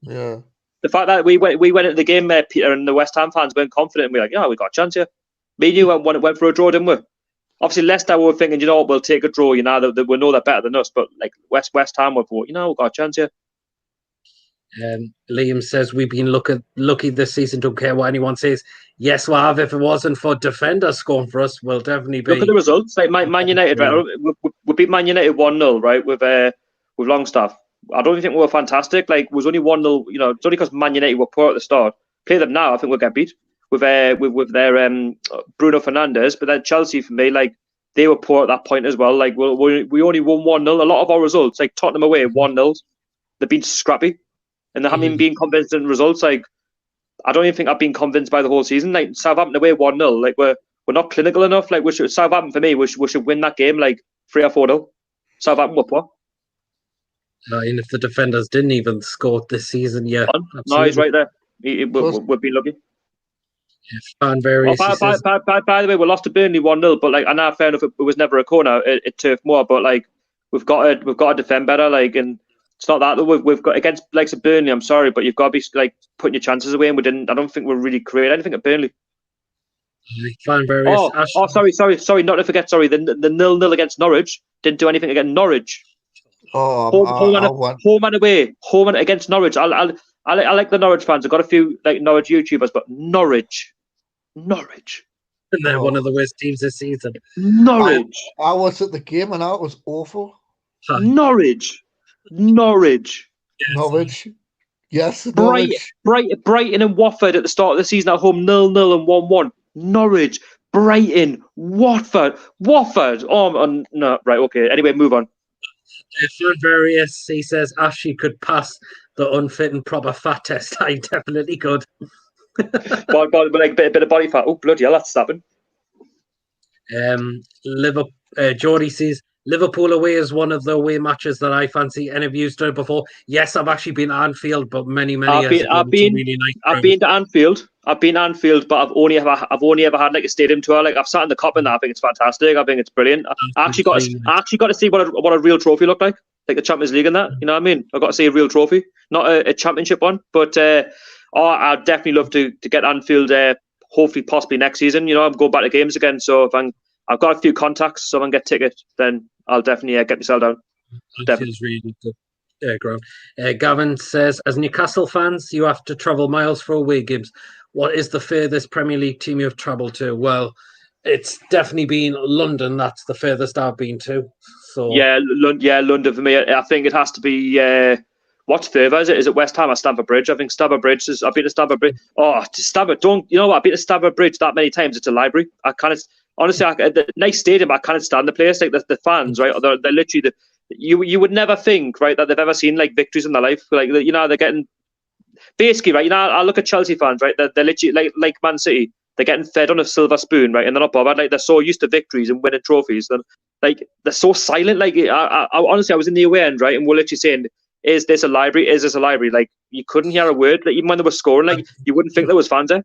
Yeah. The fact that we went into the game, Peter, and the West Ham fans weren't confident, and we're like, we got a chance here. Me and you went for a draw, didn't we? Obviously, Leicester were thinking, we'll take a draw. We know they're better than us, but like West Ham were thought, we've got a chance here. Liam says we've been lucky this season. Don't care what anyone says. Yes, we have. If it wasn't for defenders scoring for us, we'll definitely be. Look at the results. Like Man United, right? We beat Man United 1-0, right? With Longstaff. I don't think we were fantastic. Like it was only 1-0. It's only because Man United were poor at the start. Play them now, I think we'll get beat with their Bruno Fernandes. But then Chelsea, for me, like they were poor at that point as well. Like we only won 1-0. A lot of our results, like Tottenham away 1-0, they've been scrappy. And they haven't been convincing results. Like I don't even think I've been convinced by the whole season. Like Southampton away 1-0. Like we're not clinical enough. Like Southampton for me, we should win that game like 3 or 4-0. Southampton were poor. And if the defenders didn't even score this season, yeah. No, he's right there. We've been lucky. Fan various. By the way, we lost to Burnley 1-0, but like, I know fair enough, it was never a corner at Turf Moor, but like, we've got to defend better. Like, and it's not that we've got against like Burnley. I'm sorry, but you've got to be like putting your chances away, and we didn't. I don't think we really created anything at Burnley. Fan various. Sorry, not to forget. Sorry, the 0-0 against Norwich didn't do anything against Norwich. Home and away, home and against Norwich. I like the Norwich fans. I've got a few like Norwich YouTubers, but Norwich. And they're one of the worst teams this season. Norwich. I was at the game and that was awful. Norwich. Yes. Norwich. Brighton and Watford at the start of the season at home 0-0 and 1-1. Norwich, Brighton, Watford. Oh no, right, okay. Anyway, move on. Fan various. He says Ashley could pass the unfit and proper fat test. I definitely could. but like a bit of body fat. Oh bloody hell, that's stabbing. Liverpool. Geordie says Liverpool away is one of the away matches that I fancy. Any of you done it before? Yes, I've actually been to Anfield, but many years. I've been to Anfield. I've been to Anfield, but I've only ever had like a stadium tour. Like I've sat in the Cop in that. I think it's fantastic. I think it's brilliant. I actually got to see what a real trophy looked like the Champions League and that. You know what I mean? I got to see a real trophy, not a championship one. But I'd definitely love to get Anfield. Hopefully, possibly next season. You know, I'm going back to games again. So if I've got a few contacts, so if I can get tickets, then I'll definitely get myself down. Feels really good. Grant. Gavin says, as Newcastle fans, you have to travel miles for away games. What is the furthest Premier League team you have travelled to? Well, it's definitely been London. That's the furthest I've been to. So London for me. I think it has to be. What's further? Is it West Ham or Stamford Bridge? I think Stamford Bridge is. I've been to Stamford Bridge. Oh, to Stamford! Don't you know what? I've been to Stamford Bridge that many times. It's a library. I kind of honestly, the nice stadium. I can't stand the place. Like the fans, right? They're literally you would never think, right, that they've ever seen like victories in their life. Like you know, they're getting basically right. You know, I look at Chelsea fans, right? They're literally like Man City. They're getting fed on a silver spoon, right? And they're not bothered. Like they're so used to victories and winning trophies. That like they're so silent. Like I honestly, I was in the away end, right, and we're literally saying, "Is this a library? Is this a library?" Like you couldn't hear a word. Like even when they were scoring, like you wouldn't think there was fans there.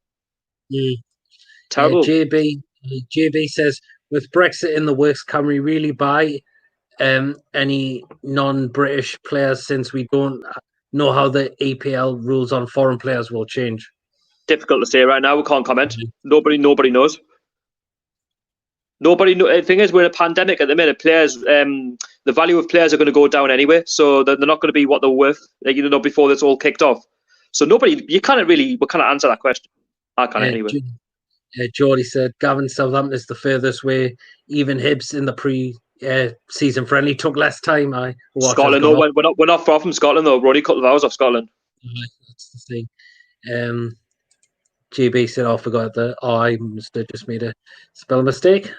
Terrible. JB says, with Brexit in the works, can we really buy any non-British players since we don't know how the EPL rules on foreign players will change? Difficult to say right now. We can't comment. Nobody knows. The thing is, we're in a pandemic at the minute. Players, the value of players are going to go down anyway, so they're not going to be what they're worth. Like, you know, before this all kicked off. So we can't answer that question. I can't anyway. Geordie said, Gavin, Southampton is the furthest way. Even Hibs in the pre-season friendly took less time. Scotland, no, we're not far from Scotland though. We're only a couple of hours off Scotland. That's the thing. GB said, I forgot that. I just made a spell mistake.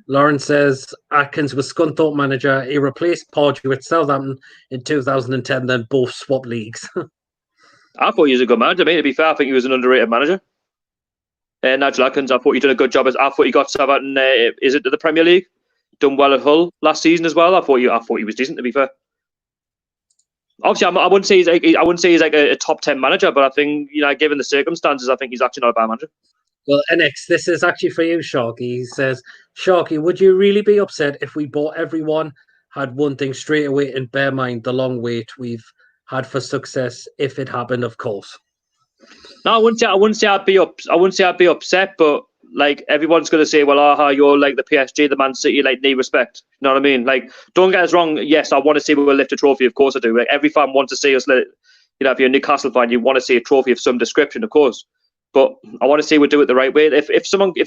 Lauren says, Atkins was Scunthorpe manager. He replaced Pardew at Southampton in 2010, then both swapped leagues. I thought he was a good manager. I mean, to be fair, I think he was an underrated manager. Nigel Atkins, I thought he did a good job. I thought he got Southampton, is it to the Premier League? Done well at Hull last season as well. I thought he was decent, to be fair. Obviously, I wouldn't say he's like a top 10 manager, but I think, you know, given the circumstances, I think he's actually not a bad manager. Well, NX, this is actually for you, Sharky. He says, Sharky, would you really be upset if we bought everyone, had one thing straight away, and bear mind the long wait we've had for success if it happened, of course? No, I wouldn't say I'd be upset, but like everyone's going to say, well, you're like the PSG, the Man City, like need respect. You know what I mean? Like, don't get us wrong. Yes, I want to see we'll lift a trophy. Of course I do. Like, every fan wants to see us. You know, if you're a Newcastle fan, you want to see a trophy of some description, of course. But I want to see we do it the right way. If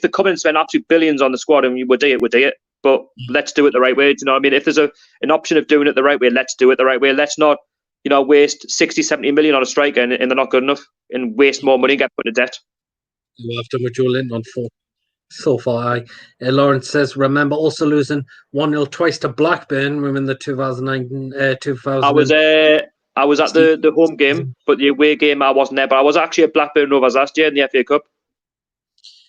they come in and spend absolute billions on the squad and we'll do it. But let's do it the right way. Do you know what I mean? If there's an option of doing it the right way, let's do it the right way. Let's not, you know, waste 60, 70 million on a striker and they're not good enough and waste more money and get put into debt. I've done with Joe Linton for so far. Lawrence says, remember also losing 1-0 twice to Blackburn in the 2009 2000. I was at the home game, but the away game I wasn't there. But I was actually at Blackburn Rovers last year in the FA Cup.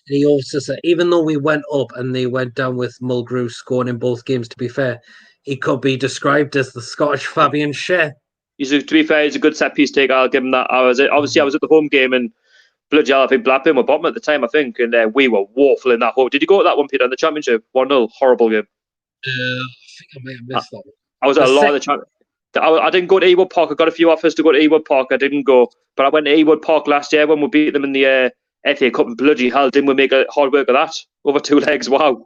And he also said, even though we went up and they went down with Mulgrew scoring in both games, to be fair, he could be described as the Scottish Fabian Schär. To be fair, he's a good set piece taker. I'll give him that. I was at the home game, and bloody hell, I think Blackburn were bottom at the time, I think, and we were woeful in that home. Did you go to that one, Peter, in the Championship? 1-0, horrible game. I think I may have missed that one. I was at a lot of the Championship. I didn't go to Ewood Park. I got a few offers to go to Ewood Park. I didn't go, but I went to Ewood Park last year when we beat them in the FA Cup, and bloody hell, didn't we make a hard work of that over 2 legs? Wow.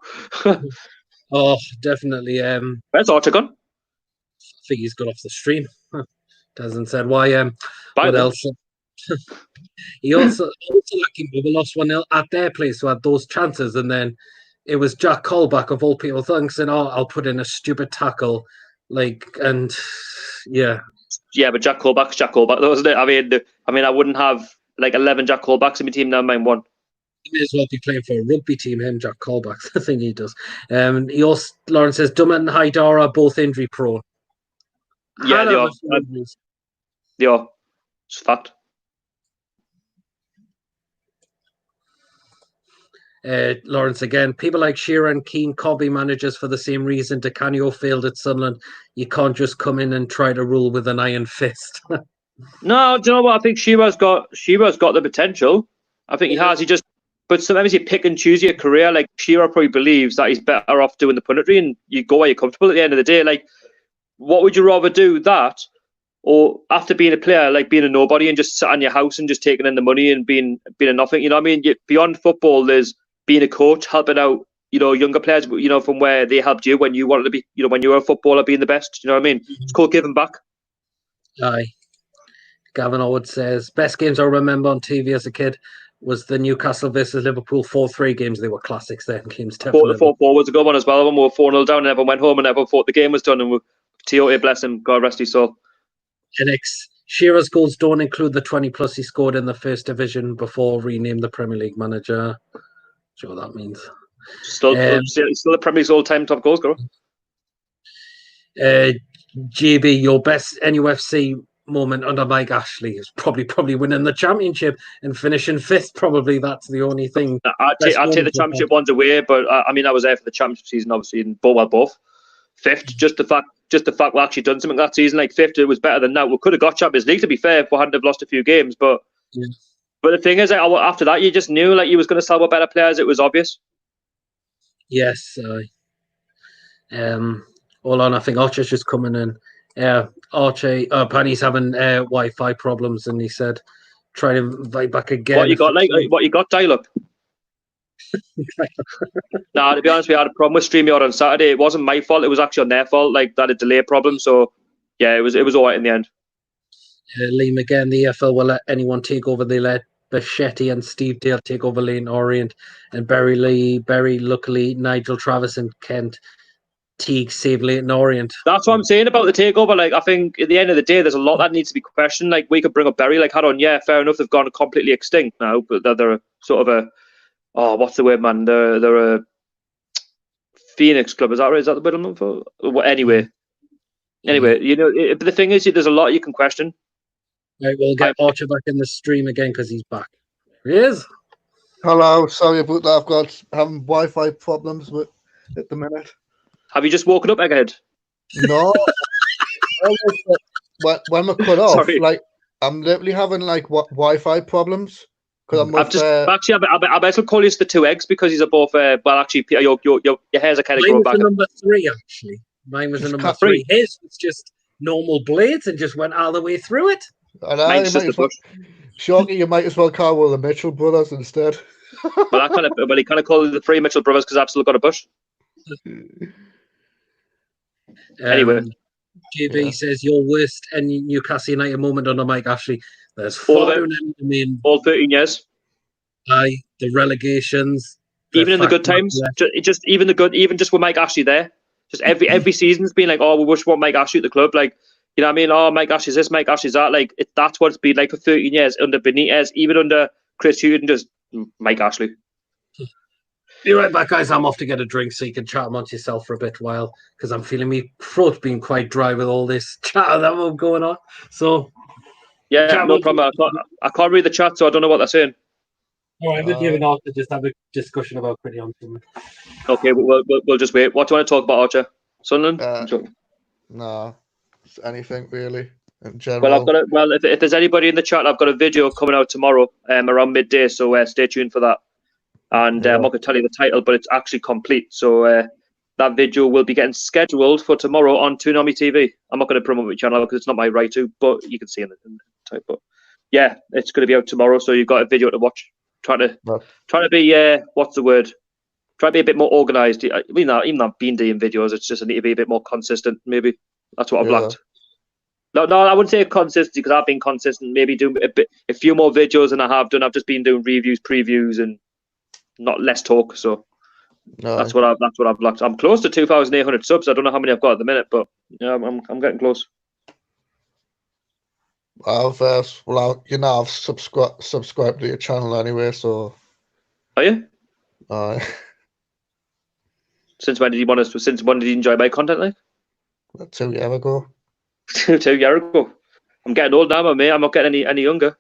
Oh, definitely. Where's Archer gone? I think he's got off the stream. Doesn't said why. What else? He also lucky we lost 1-0 at their place, who had those chances, and then it was Jack Colback of all people thinking, "Oh, I'll put in a stupid tackle," and yeah, but Jack Colback's Jack Colback, wasn't it? I mean, I wouldn't have 11 Jack Colbacks in my team now. Mind one. He may as well be playing for a rugby team. Him, Jack Colback, the thing he does. He also, Lawrence says, Dummett and Haidara are both injury prone. Yeah, they are. Yeah, it's a fact. Lawrence again. People like Shearer and Keane can't be managers for the same reason. Di Canio failed at Sunderland. You can't just come in and try to rule with an iron fist. No, do you know what? I think Shearer's got the potential. I think he has. But sometimes you pick and choose your career. Like Shearer probably believes that he's better off doing the punditry, and you go where you're comfortable. At the end of the day, like, what would you rather do, that, or after being a player, like being a nobody and just sat in your house and just taking in the money and being a nothing? You know what I mean? Beyond football, there's being a coach, helping out, younger players, from where they helped you when you wanted to be, when you were a footballer, being the best. You know what I mean? It's called giving back. Aye. Gavin Howard says, best games I remember on TV as a kid was the Newcastle versus Liverpool 4-3 games. They were classics then. Games definitely. 4-4 was a good one as well. When we were 4-0 down and everyone went home and everyone thought the game was done. And Tiote, bless him, God rest his soul. NX, Shearer's goals don't include the 20+ he scored in the first division before renamed the Premier League manager. Sure, that means. Still the Premier League's all-time top goal scorer. JB, your best NUFC moment under Mike Ashley is probably winning the championship and finishing 5th. Probably that's the only thing. I'd take the championship ones away, but I was there for the championship season, obviously, and both 5th. Just the fact we actually done something that season, like 5th, it was better than that. We could have got Champions League, to be fair, if we hadn't have lost a few games. But the thing is, after that, you just knew you was going to sell with better players. It was obvious. Yes. Hold on, I think Archer's just coming in. Archie, Penny's having Wi-Fi problems, and he said, try to invite back again. What you got, dial up? Nah, to be honest, we had a problem with StreamYard on Saturday. It wasn't my fault. It was actually on their fault. Like, that a delay problem. So, yeah, it was all right in the end. Liam again, the EFL will let anyone take over. They let Bichetti and Steve Dale take over Leyton Orient, and Barry, luckily, Nigel Travis and Kent Teague save Leyton Orient. That's what I'm saying about the takeover. Like, I think at the end of the day, there's a lot that needs to be questioned. Like, we could bring up Barry, hold on, yeah, fair enough, they've gone completely extinct now, but they're sort of what's the word, man? They're a Phoenix club. Is that right? Is that the word I'm looking for? Well, anyway, but the thing is, there's a lot you can question. Right, we'll get Archer back in the stream again because he's back. There he is. Hello, sorry about that. Having Wi-Fi problems at the minute. Have you just woken up, Egghead? No. when we're cut off, I'm literally having Wi-Fi problems because I'm with. I better call you the 2 eggs because these are both. Actually, Peter, your hairs are kind of growing back. Mine was number 3 actually. Mine was a number 3. His was just normal blades and just went all the way through it. I know, Shoggy, you might as well call one of the Mitchell brothers instead. He kind of called the 3 Mitchell brothers because I've still got a bush. Anyway, JB says your worst Newcastle United moment under Mike Ashley. There's all 13 years. Aye, the relegations. Even in the good times, even just with Mike Ashley there, just every season's been like, oh, we want Mike Ashley at the club, like, you know what I mean? Oh, Mike Ashley's this, Mike Ashley's that. Like, that's what it's been like for 13 years under Benitez, even under Chris Hughton, just Mike Ashley. Be right back, guys. I'm off to get a drink so you can chat amongst yourself for a bit while, because I'm feeling me throat being quite dry with all this chat that was going on. So, yeah, no problem. I can't read the chat, so I don't know what they're saying. All right, we'll give it off to just have a discussion about Pretty on. Okay, we'll just wait. What do you want to talk about, Archer? Sunderland? No, anything really in general. Well, I've got it. Well, if there's anybody in the chat, I've got a video coming out tomorrow, around midday. So stay tuned for that. And I'm not going to tell you the title, but it's actually complete. So that video will be getting scheduled for tomorrow on Toonami TV. I'm not going to promote my channel because it's not my right to, but you can see in the type. But yeah, it's going to be out tomorrow, so you've got a video to watch. Trying to be what's the word? Try to be a bit more organised. I mean, even though I've been doing videos, it's just I need to be a bit more consistent. Maybe that's what I've lacked. No, I wouldn't say consistency because I've been consistent. Maybe doing a few more videos than I have done. I've just been doing reviews, previews, and not less talk. So that's what I've lacked. I'm close to 2,800 subs. I don't know how many I've got at the minute, but yeah, I'm getting close. I've subscribed to your channel anyway. So are you? Since when did you want to? Since when did you enjoy my content? Like 2 years ago. 2 years ago. I'm getting old now, mate. I'm not getting any younger.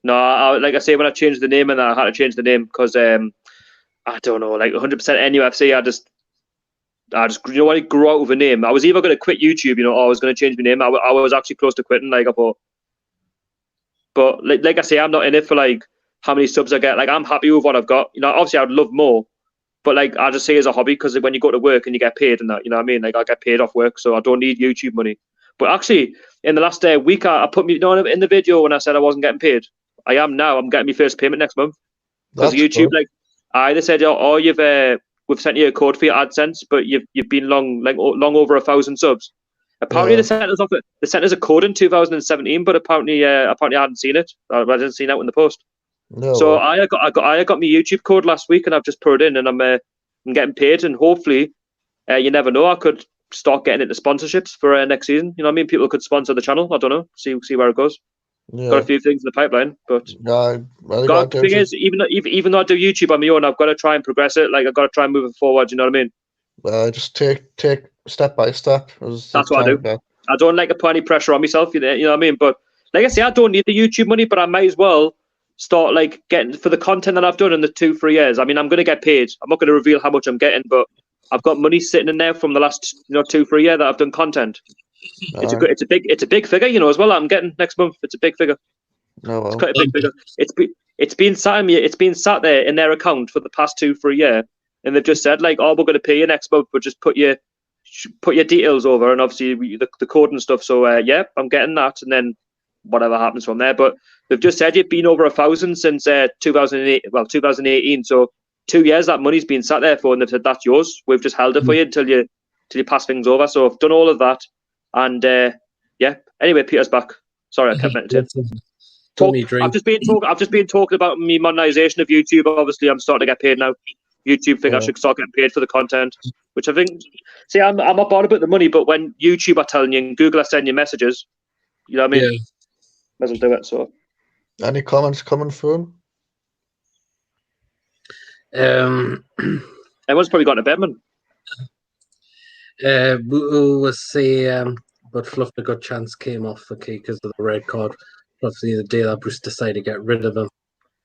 No, like I say, when I changed the name, and I had to change the name because I don't know, like 100% NUFC. I just you know when I grew out of a name. I was either going to quit YouTube, or I was going to change my name. I was actually close to quitting, like I thought. But like I say, I'm not in it for like how many subs I get. Like I'm happy with what I've got. Obviously I'd love more. But like I just say as a hobby because when you go to work and you get paid and that, you know what I mean? Like I get paid off work, so I don't need YouTube money. But actually, in the last week, I put me in the video when I said I wasn't getting paid. I am now. I'm getting my first payment next month because YouTube, good. They said, we've sent you a code for your AdSense, but you've been long over 1,000 subs. Apparently, they sent us a code in 2017, but apparently I hadn't seen it. I didn't see that in the post. No. So I got my YouTube code last week, and I've just put it in, and I'm getting paid, and hopefully, you never know, I could start getting into sponsorships for next season. You know what I mean? People could sponsor the channel. I don't know. See where it goes. Yeah. Got a few things in the pipeline, but the thing is, even though I do YouTube on my own, I've got to try and progress it. Like I've got to try and move it forward. You know what I mean? Just take step by step. That's what I do. Back. I don't like to put any pressure on myself. You know what I mean? But like I say, I don't need the YouTube money, but I might as well start like getting for the content that I've done in the 2-3 years. I mean, I'm going to get paid. I'm not going to reveal how much I'm getting, but I've got money sitting in there from the last 2-3 years that I've done content. It's a big figure, as well. I'm getting next month. It's a big figure. It's quite a big figure. It's been sat there in their account for the past 2-3 years, and they've just said like, we're going to pay you next month, but just put your details over, and obviously the code and stuff. So I'm getting that, and then whatever happens from there. But they've just said you've been over 1,000 since 2018. So 2 years that money's been sat there for, and they've said that's yours. We've just held it for you until you pass things over. So I've done all of that, and Anyway, Peter's back. Sorry, I kept mentioning. I've just been talking about me monetization of YouTube. Obviously, I'm starting to get paid now. YouTube think I should start getting paid for the content, which I think. See, I'm not bothered about the money, but when YouTube are telling you and Google are sending you messages, you know what I mean? Yeah. Might as well do it. So, any comments coming through? Everyone's probably got a Bedman. We'll see. But Fluff the good chance came off for Key because of the red card. Obviously, the day that Bruce decided to get rid of him.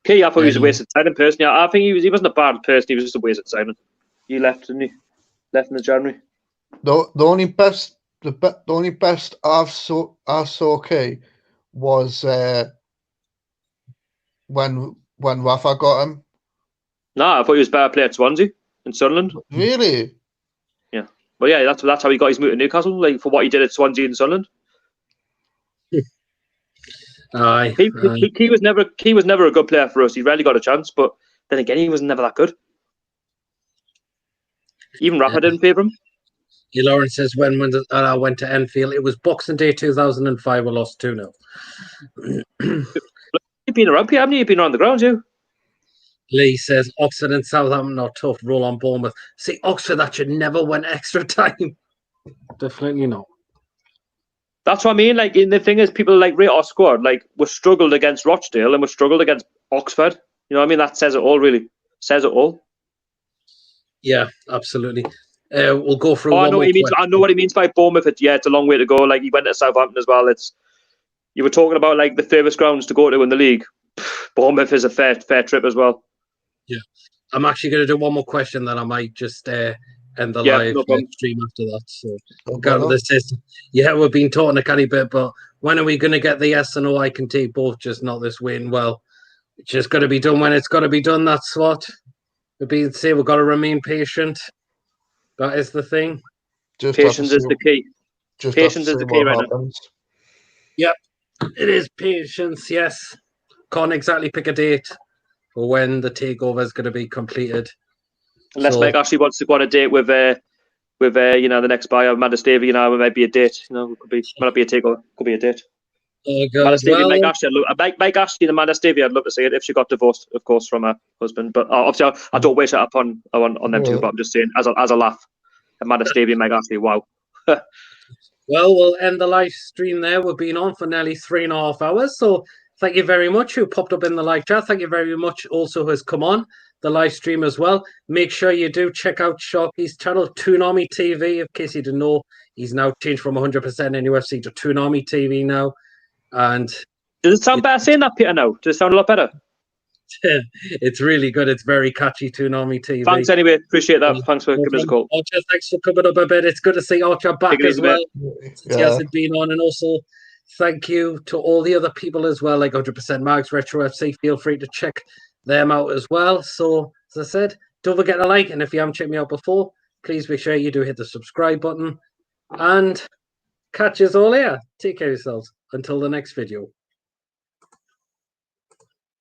Key, I thought he was a wasted signing personally. I think he wasn't a bad person. He was just a wasted signing. He left, didn't he? Left in the January. The only best I saw Key was when Rafa got him. No, I thought he was a better player at Swansea and Sunderland. Really? Yeah. Well, yeah, that's how he got his move to Newcastle, like for what he did at Swansea and Sunderland. He was never a good player for us. He rarely got a chance, but then again, he was never that good. Even Rafa didn't favour him. Lawrence says when I went to Enfield, it was Boxing Day 2005. We lost 2-0. You've been around, haven't you? You've been around the grounds, you. Lee says Oxford and Southampton are tough. Roll on Bournemouth. See, Oxford, that should never win extra time. Definitely not. That's what I mean. Like, the thing is, people like rate our squad. Like, we struggled against Rochdale and we struggled against Oxford. You know what I mean? That says it all, really. Says it all. Yeah, absolutely. We'll go through. I know what he means by Bournemouth. It's a long way to go. Like, he went to Southampton as well. You were talking about like the furthest grounds to go to in the league. Bournemouth is a fair trip as well. Yeah, I'm actually going to do one more question that I might just end the Yeah, live no problem. stream after that. So Okay, this is, yeah, we've been talking a canny bit, but when are we going to get the yes and no? I can take both, just not this win. Well, it's just got to be done when it's got to be done. That's what we've been saying. We've got to remain patient. That is the thing. just have to Patience is see- the key. just have to Patience is see the key what right now. happens. Yep, it is patience. Yes, can't exactly pick a date for when the takeover is going to be completed. Unless So- Mike actually wants to go on a date with you know, the next buyer, Amanda Stavey, you know, it might be a date. You know, it might not be a takeover, could be a date. Oh, Amanda God. Stavey, Well, Mike Ashley, Mike Ashley and Amanda Stavey, I'd love to see it if she got divorced, of course, from her husband. But obviously, I don't wish it upon them two. Yeah. But I'm just saying, as a laugh, Amanda Stavey and Mike Ashley, wow. well, we'll end the live stream there. We've been on for nearly 3.5 hours. So thank you very much who popped up in the live chat. Thank you very much also who has come on the live stream as well. Make sure you do check out Sharky's channel, Toonami TV. In case you didn't know, he's now changed from 100% NFC to Toonami TV now. And Does it sound better saying that, Peter? Now, does it sound a lot better? it's really good. It's very catchy, Toonami TV. Thanks anyway. Appreciate that. Yeah. Thanks for giving us a call. Archer, thanks for coming up a bit. It's good to see Archer back Take it as easy, well. He Yeah. hasn't been on, and also thank you to all the other people as well, like 100% Mags, Retro FC. Feel free to check them out as well. So, as I said, don't forget to like, and if you haven't checked me out before, please make sure you do hit the subscribe button. And catch us all here. Take care of yourselves. Until the next video.